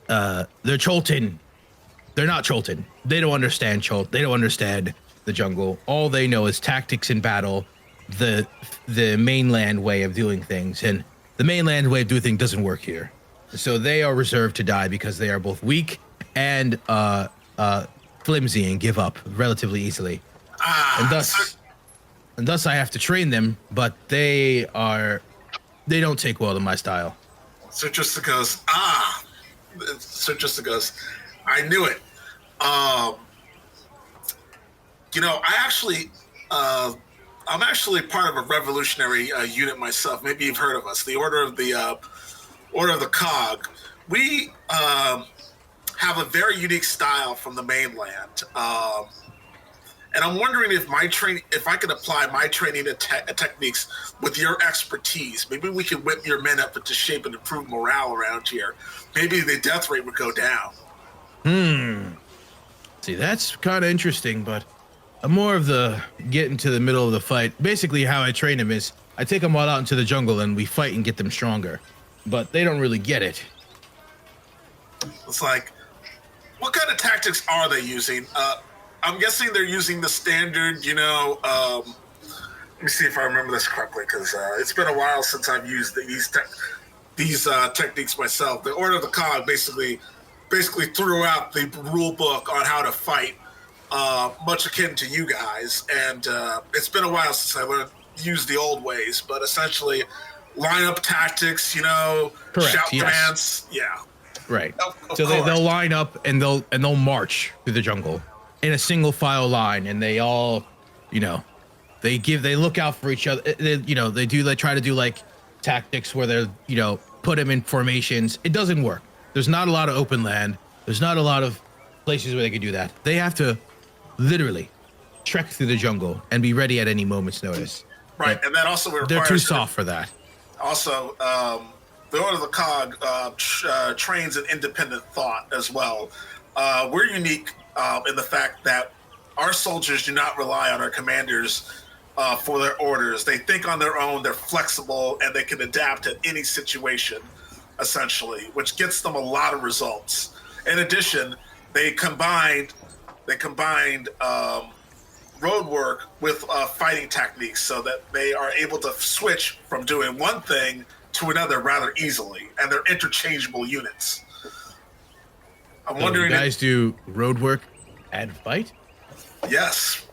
Chultan. They're not Chultan. They don't understand Chult. They don't understand the jungle. All they know is tactics in battle, the mainland way of doing things, and the mainland way of doing things doesn't work here. So they are reserved to die because they are both weak and flimsy and give up relatively easily. And thus I have to train them, but they don't take well to my style. So Trista goes, I knew it. I'm actually part of a revolutionary unit myself. Maybe you've heard of us, the Order of the Cog. We have a very unique style from the mainland. And I'm wondering if I could apply my training techniques with your expertise. Maybe we could whip your men up into shape and improve morale around here. Maybe the death rate would go down. See, that's kind of interesting, but I'm more of the get into the middle of the fight. Basically, how I train them is I take them all out into the jungle and we fight and get them stronger. But they don't really get it. It's like, what kind of tactics are they using? I'm guessing they're using the standard, let me see if I remember this correctly, because it's been a while since I've used these techniques myself. The Order of the Cog basically threw out the rule book on how to fight, much akin to you guys, and it's been a while since I learned to use the old ways, but essentially line up tactics, Correct, shout yes. commands, yeah. Right. Of So course. they'll line up and they'll march through the jungle in a single file line, and they all, they look out for each other. They try to do like tactics where they're, put them in formations. It doesn't work. There's not a lot of open land. There's not a lot of places where they can do that. They have to literally trek through the jungle and be ready at any moment's notice. Right, and that also requires... They're too soft for that. Also, the Order of the Cog trains in independent thought as well. We're unique in the fact that our soldiers do not rely on our commanders for their orders. They think on their own, they're flexible, and they can adapt to any situation, essentially, which gets them a lot of results. In addition, they combined road work with fighting techniques so that they are able to switch from doing one thing to another rather easily, and they're interchangeable units. I'm wondering... You guys do road work and fight? Yes.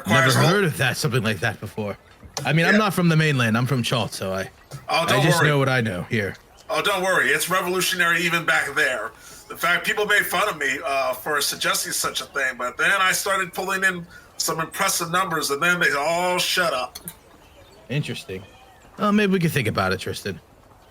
Never heard of that, something like that before. I mean, I'm not from the mainland. I'm from Chult, so I just know what I know here. Oh, don't worry. It's revolutionary even back there. In fact, people made fun of me for suggesting such a thing, but then I started pulling in some impressive numbers, and then they all shut up. Interesting. Well, maybe we can think about it, Tristan.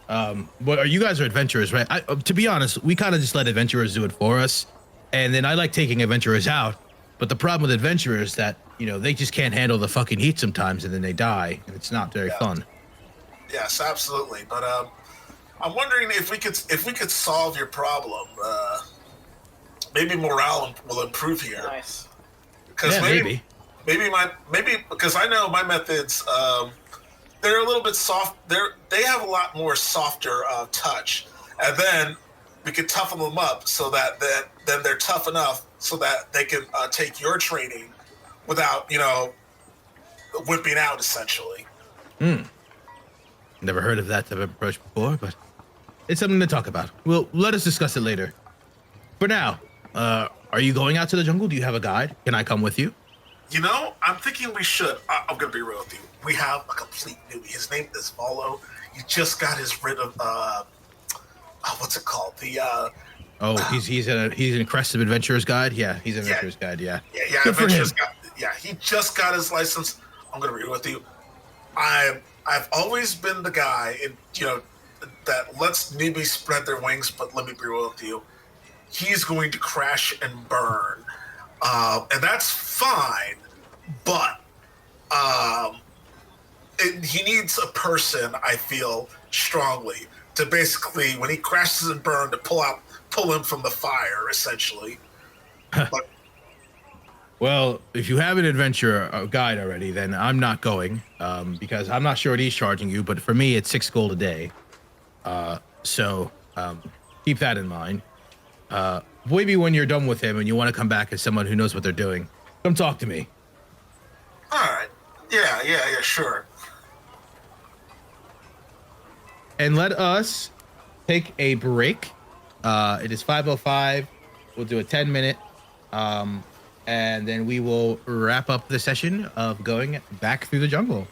But you guys are adventurers, right? To be honest, we kind of just let adventurers do it for us, and then I like taking adventurers out. But the problem with adventurers is that, they just can't handle the fucking heat sometimes, and then they die, and it's not very fun. Yes, absolutely. But I'm wondering if we could solve your problem. Maybe morale will improve here. Nice. Because maybe because I know my methods. They're a little bit soft. They have a lot more softer touch, and then we can toughen them up so that then they're tough enough so that they can take your training without whipping out, essentially. Never heard of that type of approach before, but it's something to talk about. Well, let us discuss it later. For now, are you going out to the jungle? Do you have a guide? Can I come with you? You know, I'm thinking we should. I'm gonna be real with you. We have a complete newbie. His name is Volo. He just got his rid of what's it called? He's an Crested Adventurer's Guide. Yeah, he's an Adventurer's Guide. Yeah. Yeah. He just got his license. I'm gonna be real with you. I've always been the guy, that lets newbies spread their wings. But let me be real with you. He's going to crash and burn, and that's fine. But he needs a person, I feel strongly, to basically, when he crashes and burns, to pull him from the fire, essentially. But, well, if you have an adventure guide already, then I'm not going, because I'm not sure what he's charging you, but for me, it's 6 gold a day. So keep that in mind. Maybe when you're done with him and you want to come back as someone who knows what they're doing, come talk to me. all right. Yeah, sure. And let us take a break. It is 5:05. We'll do a 10-minute, and then we will wrap up the session of going back through the jungle.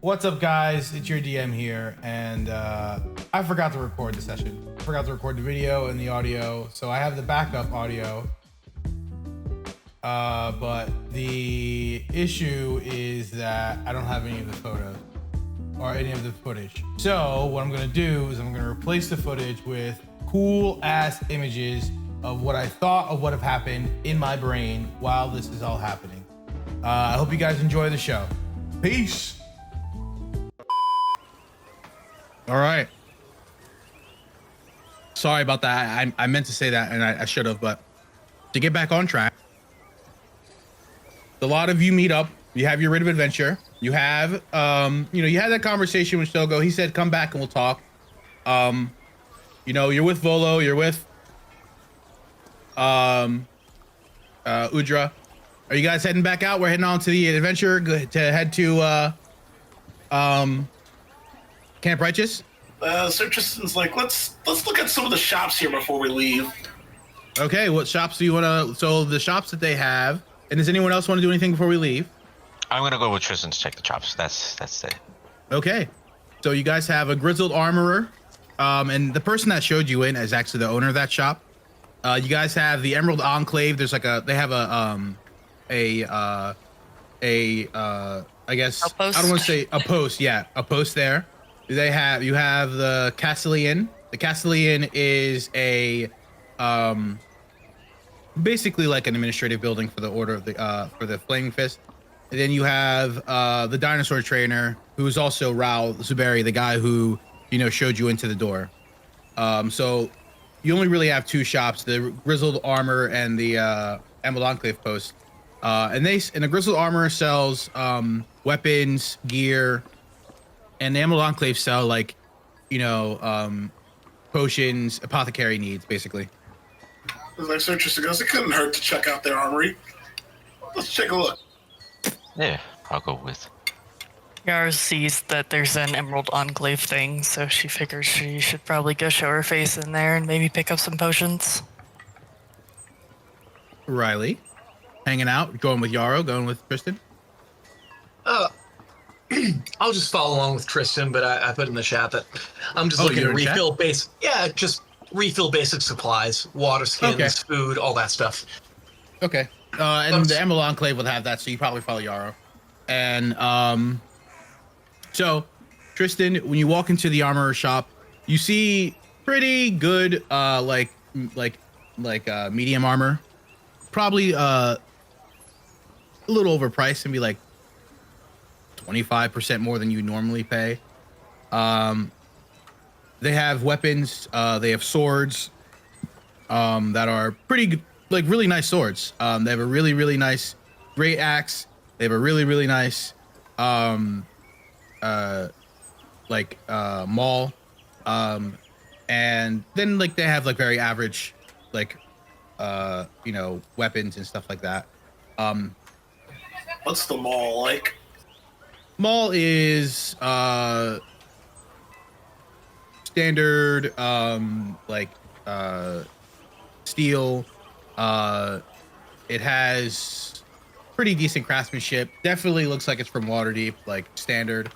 What's up, guys? It's your DM here, and I forgot to record the session. I forgot to record the video and the audio, so I have the backup audio. But the issue is that I don't have any of the photos or any of the footage. So what I'm gonna do is I'm gonna replace the footage with cool ass images of what I thought of what have happened in my brain while this is all happening. I hope you guys enjoy the show. Peace. All right. Sorry about that. I meant to say that and I should have, but to get back on track, a lot of you meet up. You have your Rid of Adventure. You have, you had that conversation with Shogo. He said, come back and we'll talk. You're with Volo. You're with Udra. Are you guys heading back out? We're heading on to the adventure to head to Camp Righteous. Sir Tristan's like, let's look at some of the shops here before we leave. Okay, what shops do you want to? So the shops that they have. And does anyone else want to do anything before we leave? I'm gonna go with Tristan to check the chops. That's it. Okay, so you guys have a grizzled armorer, and the person that showed you in is actually the owner of that shop. You guys have the Emerald Enclave. There's like they have I guess I don't want to say a post. Yeah, a post there. You have the Castellan. The Castellan is a basically like an administrative building for the order of for the Flaming Fist. And then you have the dinosaur trainer, who is also Raul Zuberi, the guy who showed you into the door. So you only really have 2 shops: the Grizzled Armor and the Emerald Enclave post. And the Grizzled Armor sells weapons, gear, and the Emerald Enclave sell potions, apothecary needs, basically. Like Sir Tristan goes, it couldn't hurt to check out their armory. Let's take a look. Yeah, I'll go with. Yara sees that there's an Emerald Enclave thing, so she figures she should probably go show her face in there and maybe pick up some potions. Riley, hanging out, going with Yarrow, going with Tristan? I'll just follow along with Tristan, but I put in the chat that I'm just looking to refill refill basic supplies, water skins, food, all that stuff. Okay. And the Emerald Enclave will have that, so you probably follow Yarrow. And so Tristan, when you walk into the armor shop, you see pretty good medium armor. Probably a little overpriced, and be like 25% more than you normally pay. They have weapons. They have swords that are pretty good, like really nice swords. They have a really, really nice great axe. They have a really, really nice maul. And then they have very average weapons and stuff like that. What's the maul like? Mall is standard steel. It has pretty decent craftsmanship. Definitely looks like it's from Waterdeep, like standard.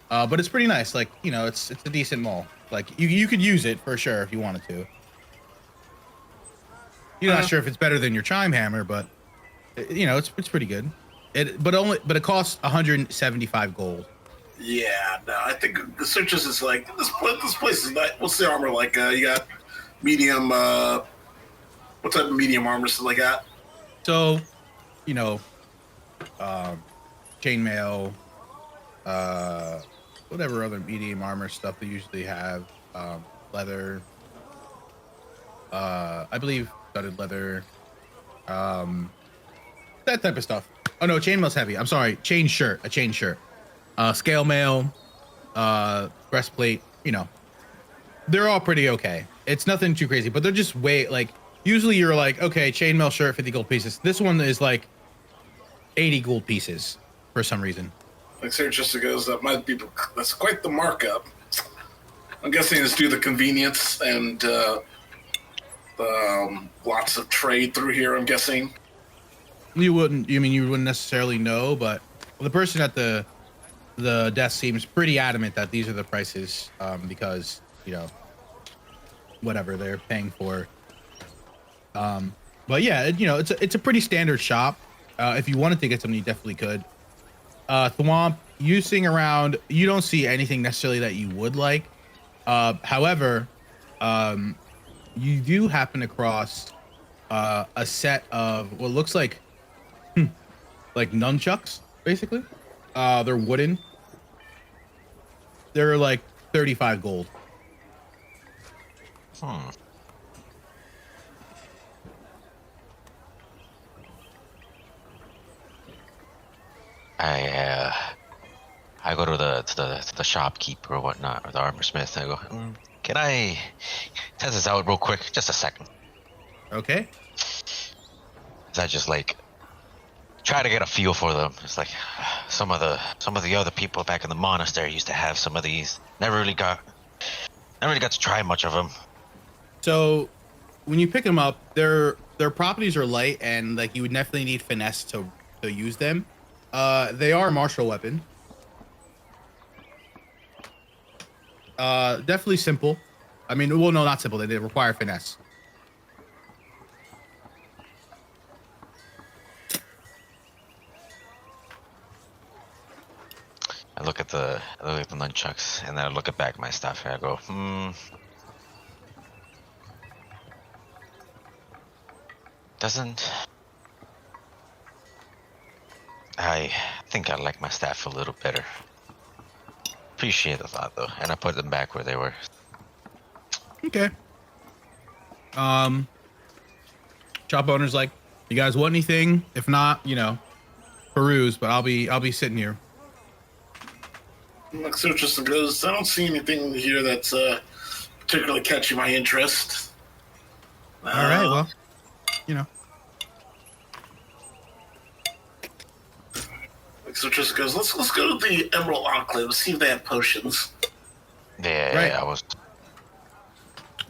But it's pretty nice. Like, you know, it's a decent mall. Like you could use it for sure if you wanted to. You're not sure if it's better than your chime hammer, but you know, it's pretty good. But it costs 175 gold. Yeah, no, I think the searches is like this place is not. What's the armor like? You got medium. What type of medium armor still they got? So, you know, chainmail, whatever other medium armor stuff they usually have, leather. I believe studded leather, that type of stuff. Oh no, chainmail's heavy. I'm sorry, a chain shirt, scale mail, breastplate. You know, they're all pretty okay. It's nothing too crazy, but they're just way like. Usually you're like, okay, chainmail shirt, 50 gold pieces. This one is like 80 gold pieces for some reason. Like Sir Chester goes, that's quite the markup. I'm guessing it's due to the convenience and lots of trade through here, I'm guessing. You wouldn't necessarily know, but the person at the desk seems pretty adamant that these are the prices, because, you know, whatever they're paying for. But yeah, you know, it's a pretty standard shop. If you wanted to get something, you definitely could. Thwomp, you sing around, you don't see anything necessarily that you would like. However, you do happen across a set of what looks like nunchucks, basically. They're wooden. They're like 35 gold. I go to the shopkeeper or whatnot, or the armorsmith, and I go, can I test this out real quick? Just a second. Okay. So I just like try to get a feel for them. It's like some of the other people back in the monastery used to have some of these. Never really got to try much of them. So when you pick them up, their properties are light, and like you would definitely need finesse to use them. They are a martial weapon. Definitely simple. I mean, well, no, not simple. They require finesse. I look at the nunchucks, and then I look at back my stuff, and I go, doesn't. I think I like my staff a little better. Appreciate the thought, though, and I put them back where they were. Okay. Shop owner's like, you guys want anything? If not, you know, peruse. But I'll be sitting here. Like Sir Chester goes, I don't see anything here that's particularly catching my interest. All right. Well, you know. So just goes, let's go to the Emerald Enclave, see if they have potions. Yeah, Right. I was.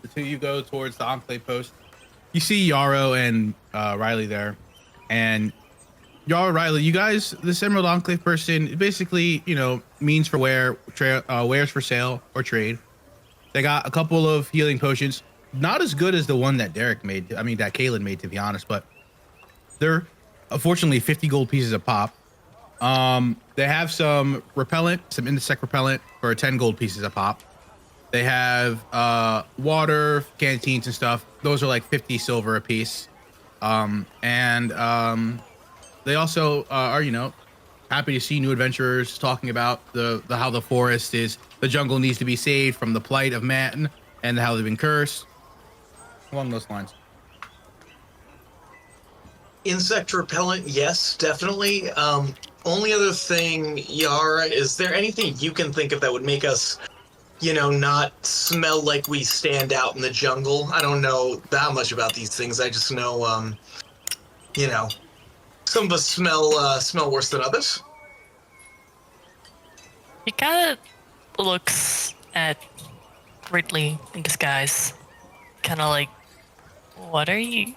The two of you go towards the Enclave post. You see Yarrow and Riley there, and Yarrow, Riley, you guys, this Emerald Enclave person, basically, you know, means for wares for sale or trade. They got a couple of healing potions, not as good as the one that Derek made. I mean, that Kalen made, to be honest, but they're unfortunately 50 gold pieces a pop. They have some repellent, some insect repellent for 10 gold pieces a pop. They have water, canteens and stuff. Those are like 50 silver a piece. They also are, you know, happy to see new adventurers talking about the how the forest is, the jungle needs to be saved from the plight of man and how they've been cursed. Along those lines. Insect repellent, yes, definitely. Only other thing, Yara, is there anything you can think of that would make us, you know, not smell like we stand out in the jungle? I don't know that much about these things. I just know, you know, some of us smell worse than others. He kind of looks at Ridley in disguise. Kind of like, what are you?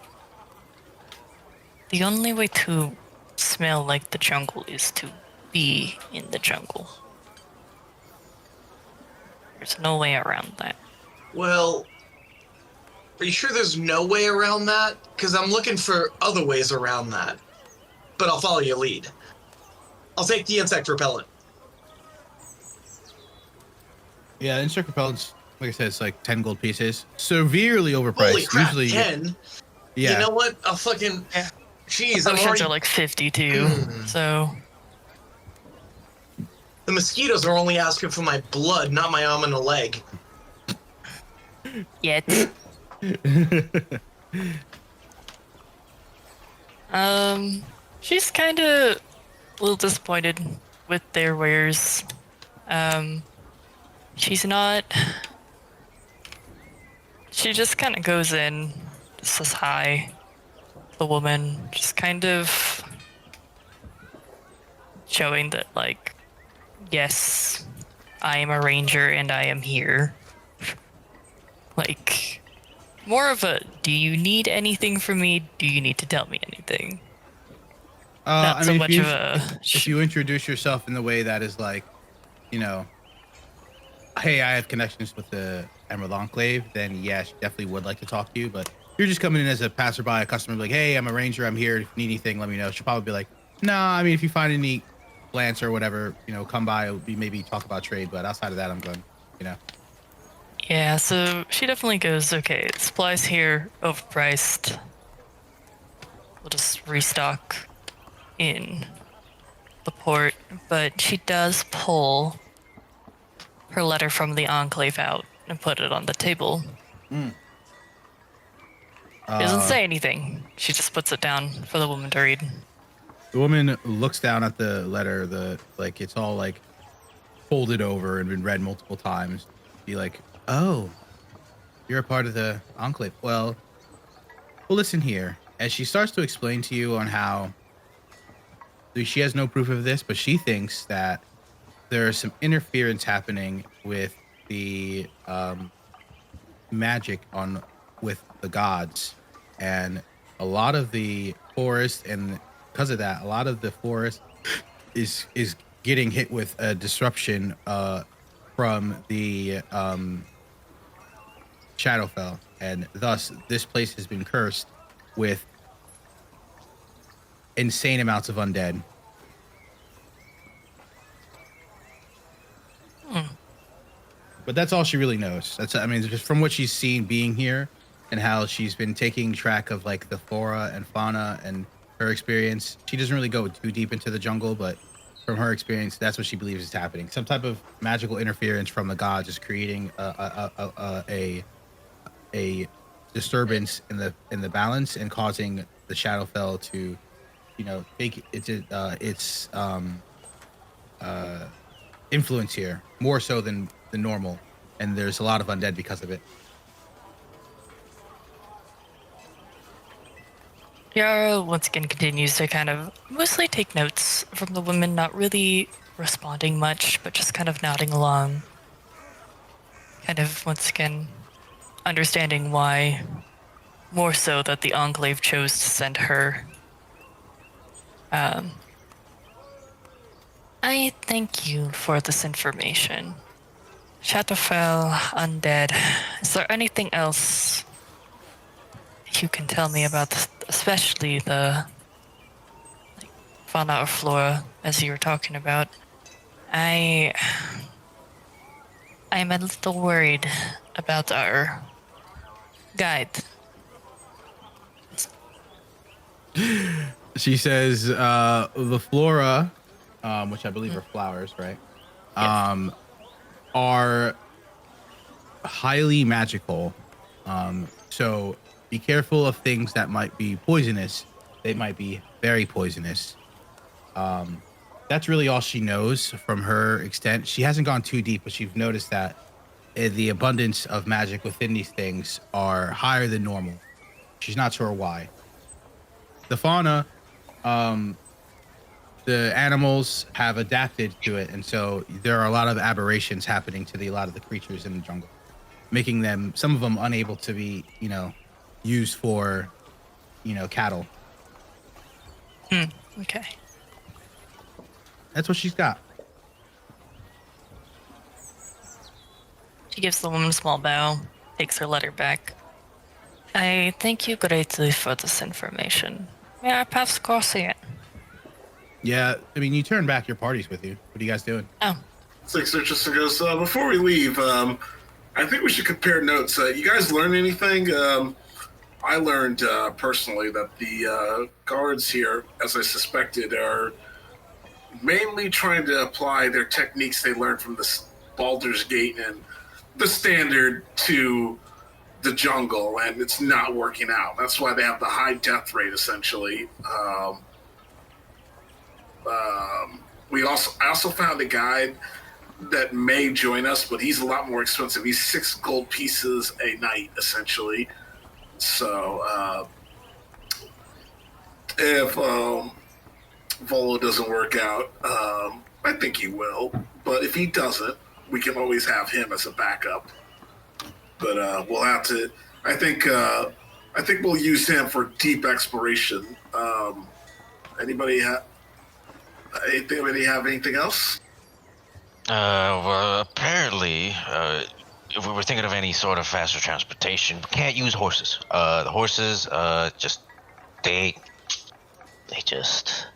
The only way to smell like the jungle is to be in the jungle. There's no way around that. Well, are you sure there's no way around that? Because I'm looking for other ways around that. But I'll follow your lead. I'll take the insect repellent. Yeah, insect repellents, like I said, it's like 10 gold pieces. Severely overpriced. Holy crap, Usually, 10? yeah. You know what? I'll fucking... Yeah. Jeez, I'm Potions already... are like 52, so... The mosquitoes are only asking for my blood, not my arm and a leg. Yet. She's kind of a little disappointed with their wares. She's not... She just kind of goes in, says hi. The woman just kind of showing that, like, yes, I am a ranger and I am here. Like, more of a, do you need anything from me? Do you need to tell me anything? Not so much of a... If you introduce yourself in the way that is like, you know, hey, I have connections with the Emerald Enclave, then yeah, she definitely would like to talk to you. But if you're just coming in as a passerby, a customer, like, hey, I'm a ranger, I'm here. If you need anything, let me know. She'll probably be like, nah, I mean, if you find any plants or whatever, you know, come by, we maybe talk about trade. But outside of that, I'm good, you know. Yeah, so she definitely goes, okay, supplies here, overpriced. We'll just restock in the port. But she does pull her letter from the Enclave out and put it on the table. She doesn't say anything. She just puts it down for the woman to read. The woman looks down at the letter, like it's all like folded over and been read multiple times. Be like, oh, you're a part of the Enclave. Well, listen here. As she starts to explain to you on how she has no proof of this, but she thinks that there is some interference happening with the magic with the gods, and a lot of the forest, and because of that, a lot of the forest is getting hit with a disruption from the Shadowfell, and thus this place has been cursed with insane amounts of undead. But that's all she really knows. I mean, just from what she's seen being here and how she's been taking track of like the flora and fauna and her experience. She doesn't really go too deep into the jungle, but from her experience, that's what she believes is happening. Some type of magical interference from the gods is creating a disturbance in the balance and causing the Shadowfell to, you know, take its influence here more so than the normal, and there's a lot of undead because of it. Yara once again continues to kind of mostly take notes from the women, not really responding much, but just kind of nodding along. Kind of once again understanding why, more so that the Enclave chose to send her. I thank you for this information. Shadowfell, undead. Is there anything else you can tell me about this, especially the fauna or flora, as you were talking about? I'm a little worried about our guide. She says the flora, which I believe are flowers, right? Yes. Are highly magical. So be careful of things that might be poisonous. They might be very poisonous. That's really all she knows from her extent. She hasn't gone too deep, but she's noticed that the abundance of magic within these things are higher than normal. She's not sure why. The fauna, the animals have adapted to it, and so there are a lot of aberrations happening to a lot of the creatures in the jungle, making them some of them unable to be used for cattle. Okay. That's what she's got. She gives the woman a small bow, takes her letter back. I thank you greatly for this information. May our paths cross again? Yeah, I mean, you turn back, your party's with you. What are you guys doing? Oh, Six Interesting goes, before we leave, I think we should compare notes. You guys learn anything? I learned personally that the guards here, as I suspected, are mainly trying to apply their techniques they learned from the Baldur's Gate and the Standard to the jungle, and it's not working out. That's why they have the high death rate, essentially. I also found a guide that may join us, but he's a lot more expensive. He's 6 gold pieces a night, essentially. So if Volo doesn't work out, I think he will. But if he doesn't, we can always have him as a backup. But we'll have to. I think we'll use him for deep exploration. Anybody have anything else? Well, apparently, if we were thinking of any sort of faster transportation, we can't use horses. The horses, they just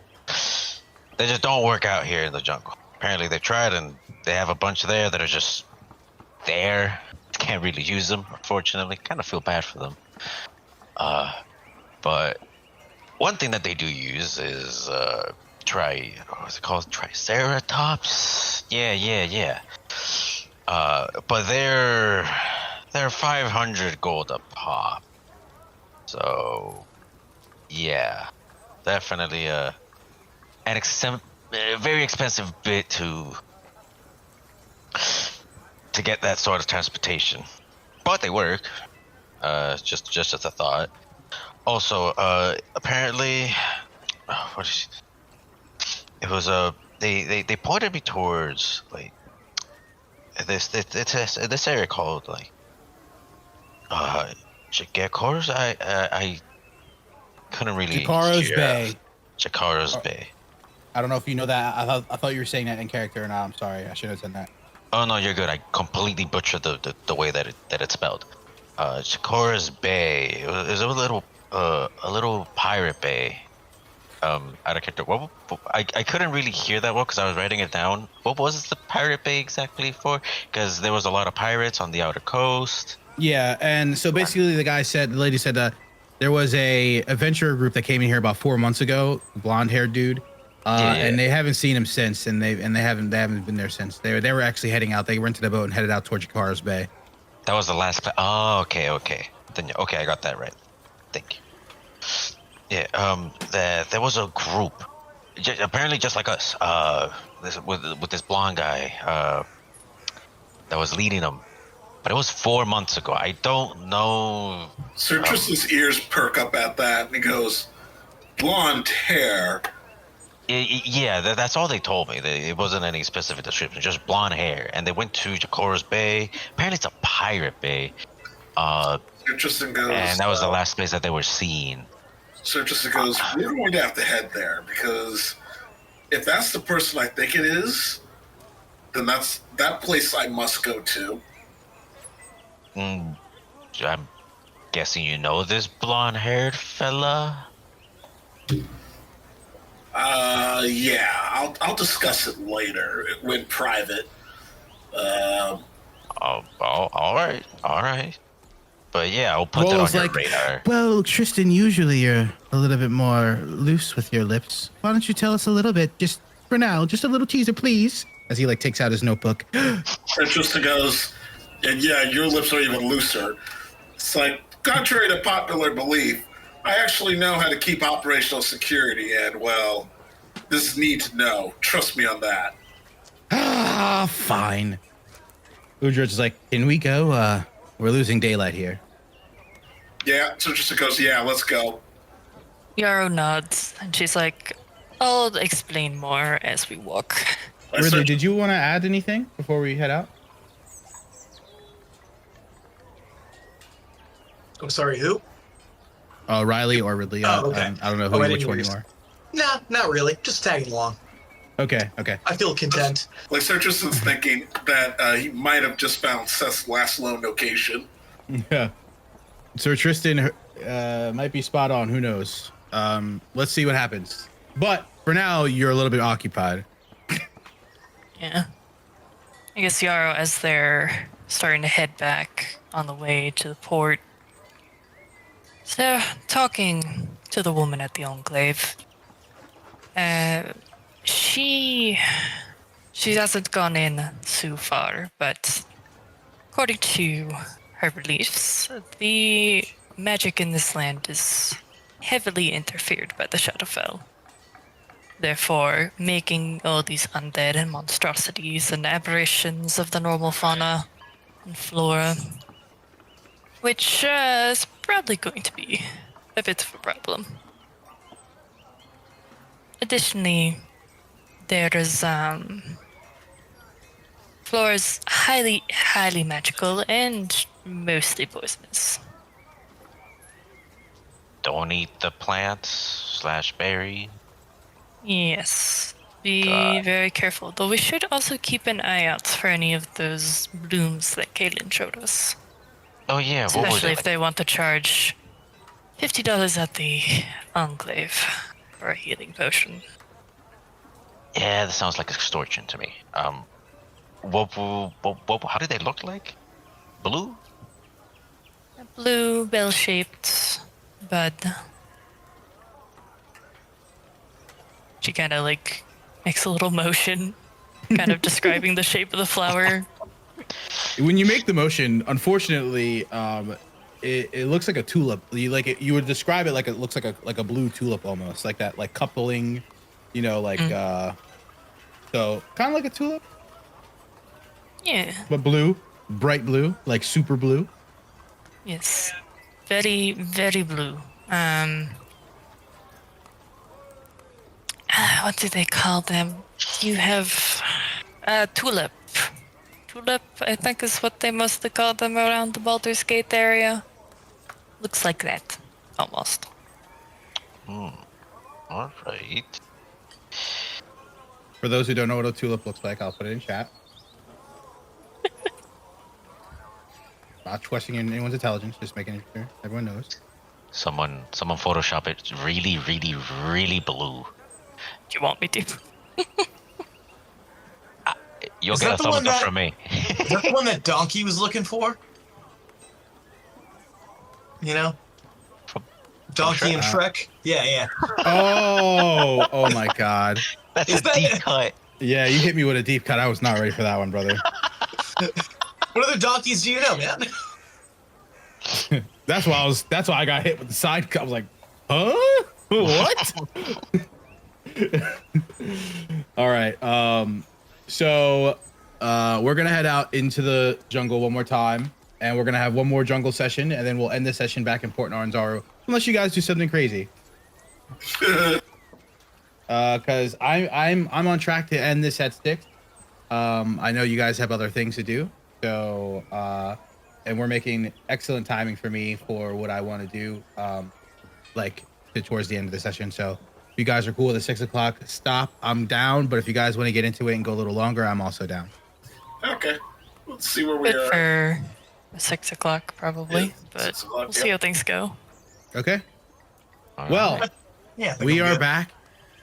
don't work out here in the jungle. Apparently, they tried, and they have a bunch there that are just there. Can't really use them, unfortunately. Kind of feel bad for them. But one thing that they do use is what's it called? Triceratops? Yeah. But they're 500 gold a pop. So yeah, definitely a very expensive bit to get that sort of transportation. But they work. Just as a thought. Also, apparently, it was they pointed me towards like this area called like Jahaka's. I couldn't really Jahaka's Bay. Jahaka's Bay. I don't know if you know that. I thought you were saying that in character or not. I'm sorry. I should have said that. Oh no, you're good. I completely butchered the way that it's spelled. Jahaka's Bay. It was a little pirate bay. Out of character. I couldn't really hear that well because I was writing it down. What was the pirate bay exactly for? Because there was a lot of pirates on the outer coast. Yeah, and so basically the lady said there was a adventurer group that came in here about 4 months ago, blonde-haired dude. And they haven't seen him since, and they haven't been there since. They were actually heading out. They rented a boat and headed out towards Jahaka's Bay. That was the last. Oh, okay. Then okay, I got that right. Thank you. Yeah. There was a group, apparently just like us. With this blonde guy. That was leading them, but it was 4 months ago. I don't know. Sir Tristan's ears perk up at that, and he goes, "Blonde hair." Yeah, that's all they told me. It wasn't any specific description, just blonde hair. And they went to Jahaka's Bay. Apparently, it's a pirate bay. Sir Tristan goes, and that was the last place that they were seen. Sir Tristan goes, "We're going to have to head there because if that's the person I think it is, then that's that place I must go to." I'm guessing you know this blonde-haired fella. Yeah, I'll discuss it later when private. All right. But yeah, I'll put that on your radar. Well, Tristan, usually you're a little bit more loose with your lips. Why don't you tell us a little bit, just for now, just a little teaser, please? As he takes out his notebook. And Tristan goes, "And yeah, your lips are even looser." It's like, contrary to popular belief, I actually know how to keep operational security, and well, this is need to know. Trust me on that. Ah, fine. Udrich is like, "Can we go? We're losing daylight here." Yeah, so Tristan goes, "Yeah, let's go." Yarrow nods, and she's like, I'll explain more as we walk. Ridley, did you want to add anything before we head out? I'm sorry, who? Riley or Ridley? Oh, okay. I don't know which one you are. Nah, not really. Just tagging along. Okay. I feel content. Like Sir Tristan's thinking that he might have just found Seth's last known location. Yeah. Sir Tristan might be spot on. Who knows? Let's see what happens. But for now, you're a little bit occupied. Yeah. I guess Yarrow, as they're starting to head back on the way to the port, so talking to the woman at the Enclave, she hasn't gone in too far, but according to her beliefs, the magic in this land is heavily interfered by the Shadowfell. Therefore, making all these undead and monstrosities and aberrations of the normal fauna and flora, which is probably going to be a bit of a problem. Additionally, there is flora's highly magical and mostly poisonous. Don't eat the plants / berry. Yes, be very careful. Though we should also keep an eye out for any of those blooms that Caitlin showed us. Oh yeah, what was Especially it? if they want to charge $50 at the Enclave for a healing potion. Yeah, that sounds like extortion to me. How did they look like? Blue? A blue, bell-shaped bud. She kind of like makes a little motion, kind of describing the shape of the flower. When you make the motion, unfortunately, it looks like a tulip. You would describe it like it looks like a blue tulip almost, like that, like coupling, so kind of like a tulip. Yeah. But blue, bright blue, like super blue. Yes. Very, very blue. What do they call them? You have tulip. Tulip, I think, is what they mostly call them around the Baldur's Gate area. Looks like that, almost. All right. For those who don't know what a tulip looks like, I'll put it in chat. Not questioning anyone's intelligence, just making sure everyone knows. Someone Photoshop it really, really, really blue. Do you want me to? You'll Is get that a the thumbs one up that- from me. Is that the one that Donkey was looking for? You know? Donkey and Shrek? Yeah. Oh my God. That's Is a that- deep cut. Yeah, you hit me with a deep cut. I was not ready for that one, brother. What other donkeys do you know, man? That's why I got hit with the side cut. I was like, huh? What? All right. So we're gonna head out into the jungle one more time, and we're gonna have one more jungle session, and then we'll end the session back in Port Naranzaru, unless you guys do something crazy. Because I'm on track to end this at 6. I know you guys have other things to do, so and we're making excellent timing for me for what I want to do, towards the end of the session. So if you guys are cool with the 6 o'clock stop, I'm down. But if you guys want to get into it and go a little longer, I'm also down. Okay. Let's see where we Good are. for 6 o'clock, probably. Yeah, but 6 o'clock, we'll see how things go. Okay. All Well, right. Yeah. I think we I'm are good. back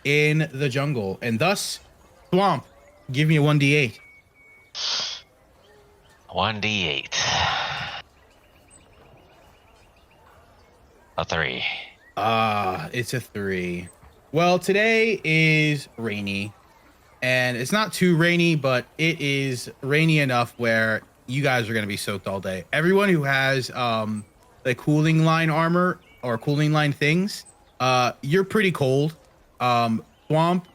in the jungle, and thus, Swamp, give me a 1d8. 1d8. A 3. It's a 3. Well, today is rainy, and it's not too rainy, but it is rainy enough where you guys are going to be soaked all day. Everyone who has like cooling line armor or cooling line things, you're pretty cold. Swamp,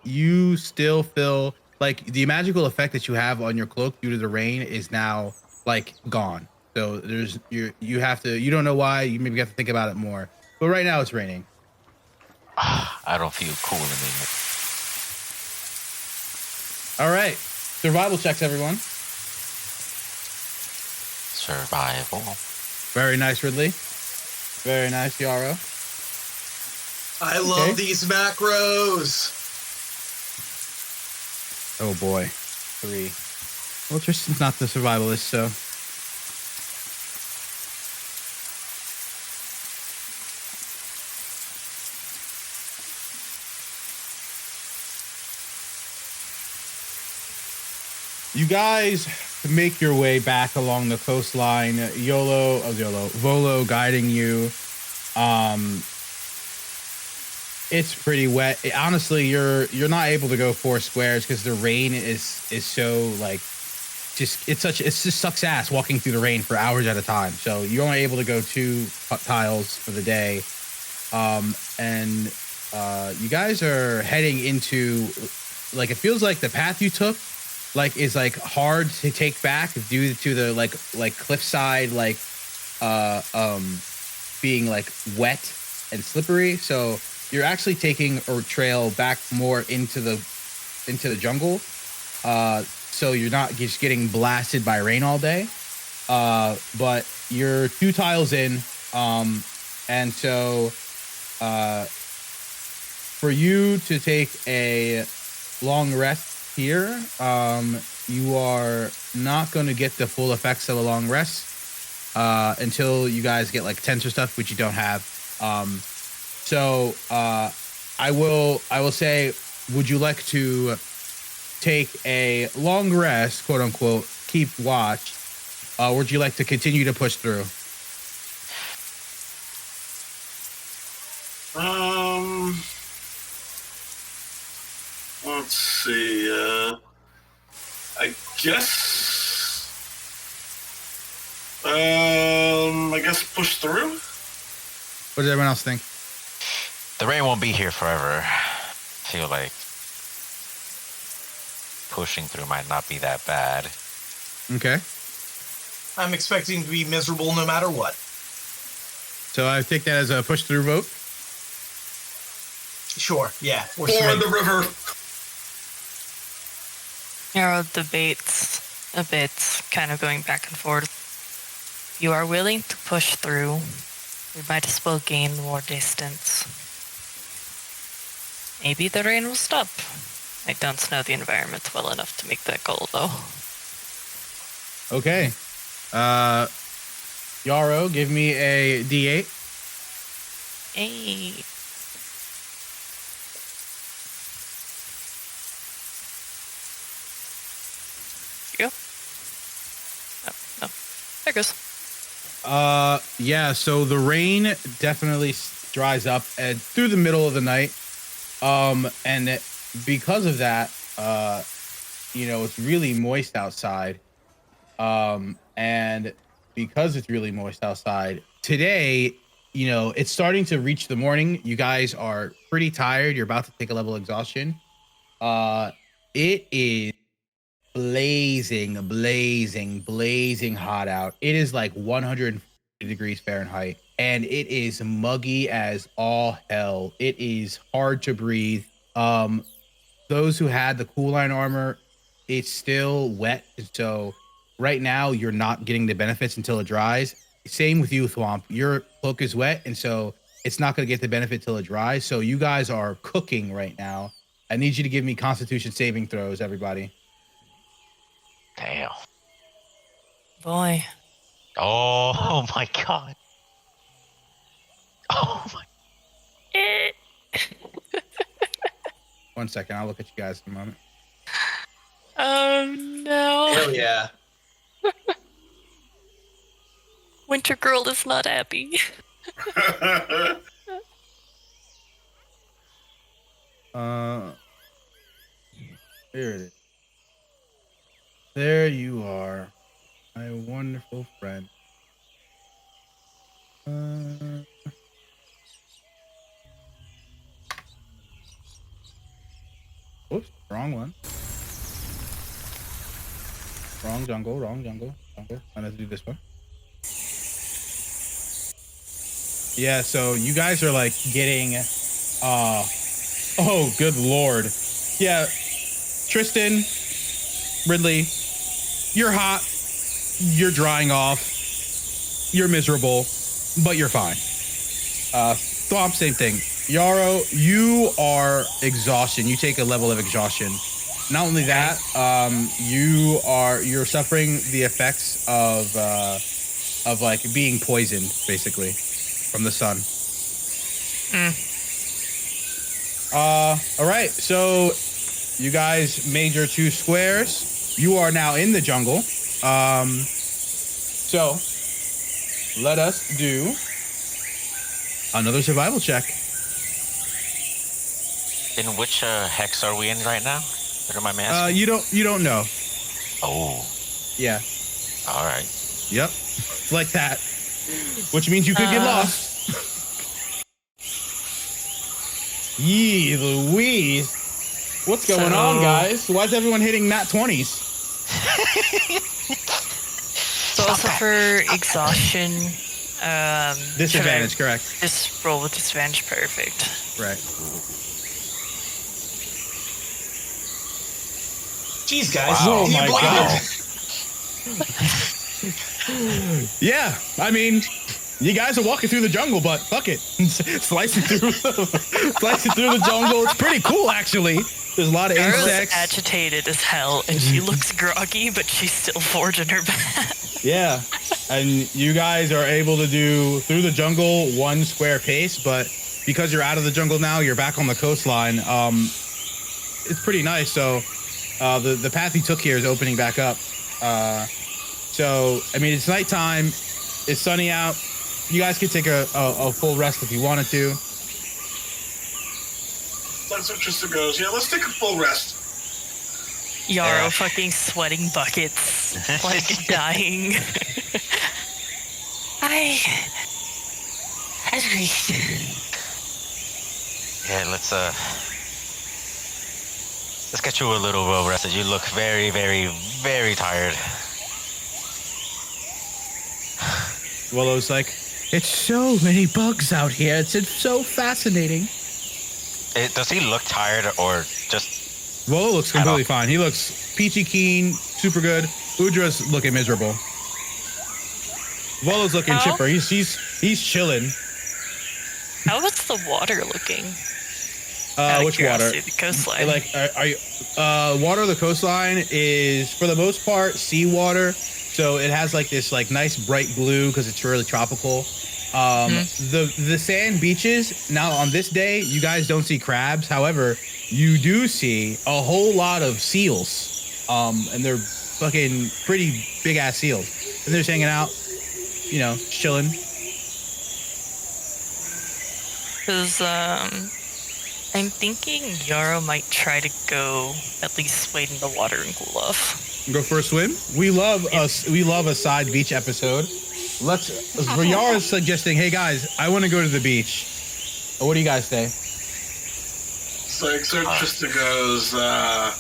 you still feel like the magical effect that you have on your cloak due to the rain is now like gone. So you don't know why, you maybe have to think about it more. But right now it's raining. I don't feel cool anymore. All right. Survival checks, everyone. Survival. Very nice, Ridley. Very nice, Yarrow. I love these macros. Oh boy. 3. Well, Tristan's not the survivalist, so. You guys make your way back along the coastline. Volo guiding you. It's pretty wet. Honestly, you're not able to go 4 squares because the rain is so like it just sucks ass walking through the rain for hours at a time. So you're only able to go 2 tiles for the day. You guys are heading into like it feels like the path you took is like hard to take back due to the like cliffside being like wet and slippery. So you're actually taking a trail back more into the jungle. So you're not just getting blasted by rain all day. But you're 2 tiles in. And so for you to take a long rest here, you are not going to get the full effects of a long rest until you guys get like tents or stuff, which you don't have. So I will say, would you like to take a long rest, quote unquote, keep watch, or would you like to continue to push through? Let's see. I guess push through. What does everyone else think? The rain won't be here forever. I feel like pushing through might not be that bad. Okay. I'm expecting to be miserable no matter what. So I take that as a push through vote. Sure, yeah. Or the river. Yarrow debates a bit, kind of going back and forth. You are willing to push through. We might as well gain more distance. Maybe the rain will stop. I don't know the environment well enough to make that goal, though. Okay. Yarrow, give me a D8. Hey. Here you go. No. There it goes. Yeah, so the rain definitely dries up through the middle of the night. And because of that, it's really moist outside. And because it's really moist outside today, it's starting to reach the morning. You guys are pretty tired. You're about to take a level of exhaustion. It is blazing hot out. It is like 150 degrees Fahrenheit, and it is muggy as all hell. It is hard to breathe. Those who had the cool line armor, it's still wet, so right now you're not getting the benefits until it dries. Same with you, Thwomp. Your cloak is wet, and so it's not going to get the benefit till it dries. So you guys are cooking right now. I need you to give me Constitution saving throws, everybody. Damn. Boy. Oh my god. Oh my. 1 second, I'll look at you guys in a moment. Oh no. Hell yeah. Winter Girl is not happy. Here it is. There you are, my wonderful friend. Oops, wrong one. Wrong jungle. I have to do this one. Yeah, so you guys are like getting Oh, good lord. Yeah, Tristan, Ridley, you're hot. You're drying off. You're miserable, but you're fine. Thwomp, same thing. Yarrow, you are exhaustion. You take a level of exhaustion. Not only that, you're suffering the effects of like being poisoned, basically, from the sun. All right, so you guys made your 2 squares. You are now in the jungle. So let us do another survival check. In which hex are we in right now? What am I asking? You don't know. Oh, Yeah. all right. Yep. It's like that. Which means you could get lost. Yee Louise. What's going on, guys? Why is everyone hitting nat 20s? So also for exhaustion, Disadvantage, correct. just roll with disadvantage. Perfect. Right. Jeez, guys. Oh do you my believe God. it? Yeah, I mean, you guys are walking through the jungle, but fuck it. Slicing through the jungle. It's pretty cool, actually. There's a lot of Girl's insects. agitated as hell, and she looks groggy, but she's still forging her back. Yeah, and you guys are able to do through the jungle 1 square pace, but because you're out of the jungle now, you're back on the coastline. It's pretty nice. So the path you took here is opening back up. So I mean, it's nighttime. It's sunny out. You guys could take a full rest if you wanted to. That's what Tristan goes. Yeah, let's take a full rest. Yarrow fucking sweating buckets, like dying. I agree. Yeah, let's get you a little well rested. You look very, very, very tired. Willow's like, it's so many bugs out here. It's so fascinating. Does he look tired or just? Willow looks completely fine. He looks peachy keen, super good. Udra's looking miserable. Willow's looking chipper. He's chilling. How was the water looking? Out of Which water? curiosity, the coastline. Like, are you, water of the coastline is for the most part seawater. So it has like this like nice bright blue because it's really tropical. The sand beaches now on this day, you guys don't see crabs. However, you do see a whole lot of seals. And they're fucking pretty big ass seals. And they're just hanging out, you know, chilling. Because I'm thinking Yarrow might try to go at least wade in the water and cool off. Go for a swim. We love us. We love a side beach episode. Let's. Yarrow's suggesting, hey guys, I want to go to the beach. What do you guys say? So Tristan goes, are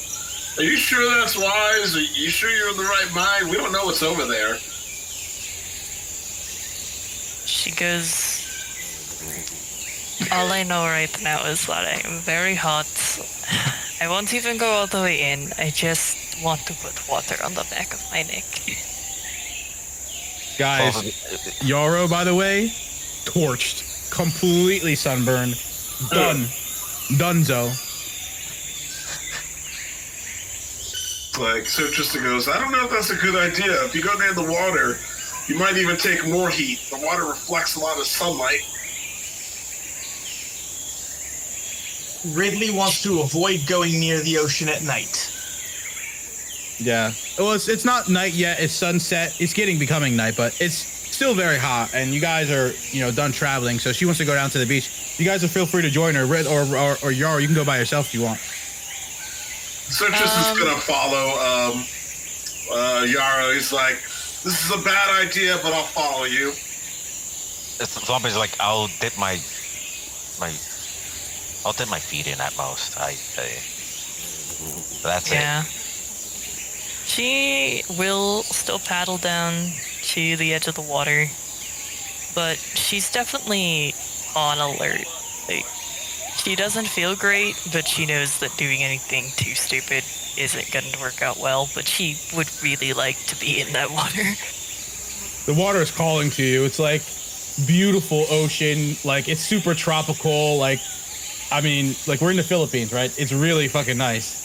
you sure that's wise? Are you sure you're in the right mind? We don't know what's over there. She goes, all I know right now is that I am very hot. I won't even go all the way in. I just want to put water on the back of my neck. Guys, Yarrow, by the way, torched, completely sunburned, done, donezo. Like, so Tristan goes, I don't know if that's a good idea. If you go near the water, you might even take more heat. The water reflects a lot of sunlight. Ridley wants to avoid going near the ocean at night. Yeah. Well, it's not night yet. It's sunset. It's becoming night, but it's still very hot. And you guys are, done traveling. So she wants to go down to the beach. You guys will feel free to join her. Red or Yarrow, you can go by yourself if you want. So Tristan's gonna follow Yarrow. He's like, this is a bad idea, but I'll follow you. Zombie's like, I'll dip my feet in at most. That's it. Yeah. She will still paddle down to the edge of the water, but she's definitely on alert. Like, She doesn't feel great, but she knows that doing anything too stupid isn't going to work out well, but she would really like to be in that water. The water is calling to you. It's like beautiful ocean. Like, it's super tropical. Like, I mean, like, we're in the Philippines, right? It's really fucking nice.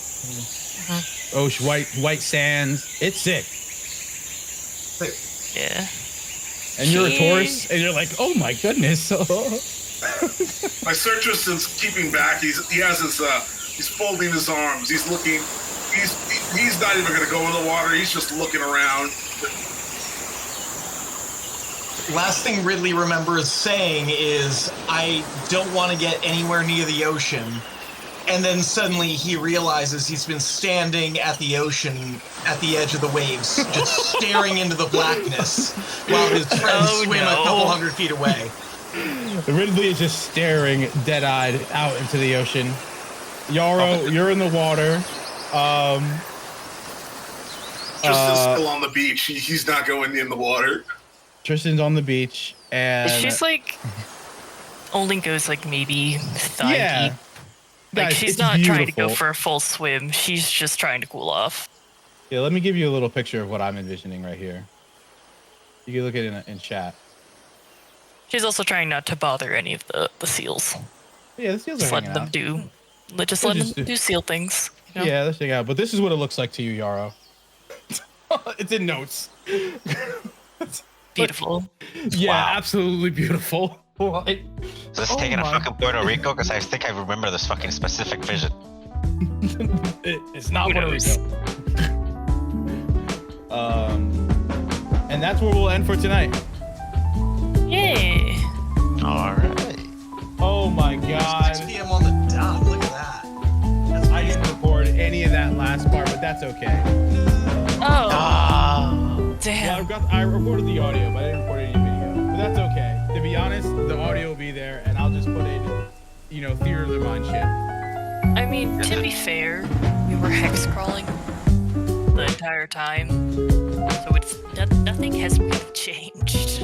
Ocean, white sands. It's sick. Yeah. And you're a tourist, and you're like, oh my goodness. My Sir Tristan's keeping back. He has his he's folding his arms. He's looking. He's not even going to go in the water. He's just looking around. Last thing Ridley remembers saying is, I don't want to get anywhere near the ocean. And then suddenly he realizes he's been standing at the ocean, at the edge of the waves, just staring into the blackness while his friends swim a couple hundred feet away. Ridley is just staring dead-eyed out into the ocean. Yarrow, you're in the water. Tristan's still on the beach. He's not going in the water. Tristan's on the beach, and She's like, only goes like maybe thigh deep. Like, guys, she's it's not trying to go beautiful. for a full swim. She's just trying to cool off. Yeah, let me give you a little picture of what I'm envisioning right here. You can look at it in chat. She's also trying not to bother any of the seals. Yeah, the seals are Just let hanging them out. let them do seal things. You know? Yeah, let's check out. But this is what it looks like to you, Yarrow. It's in notes. Beautiful. Yeah, Wow. absolutely beautiful. What? Is this Oh taking a my fucking Puerto Rico? Because I think I remember this fucking specific vision. It's not Who Puerto knows? Rico. And that's where we'll end for tonight. Yay! All right. Oh my god. 6 p.m. on the dot. Look at that. That's I didn't record any of that last part, but that's okay. Oh, Well, damn. I recorded the audio, but I didn't record any video. But that's okay. To be honest, the audio will be there, and I'll just put in, theater of the mind shit. I mean, to be fair, we were hex crawling the entire time, so it's nothing has really changed.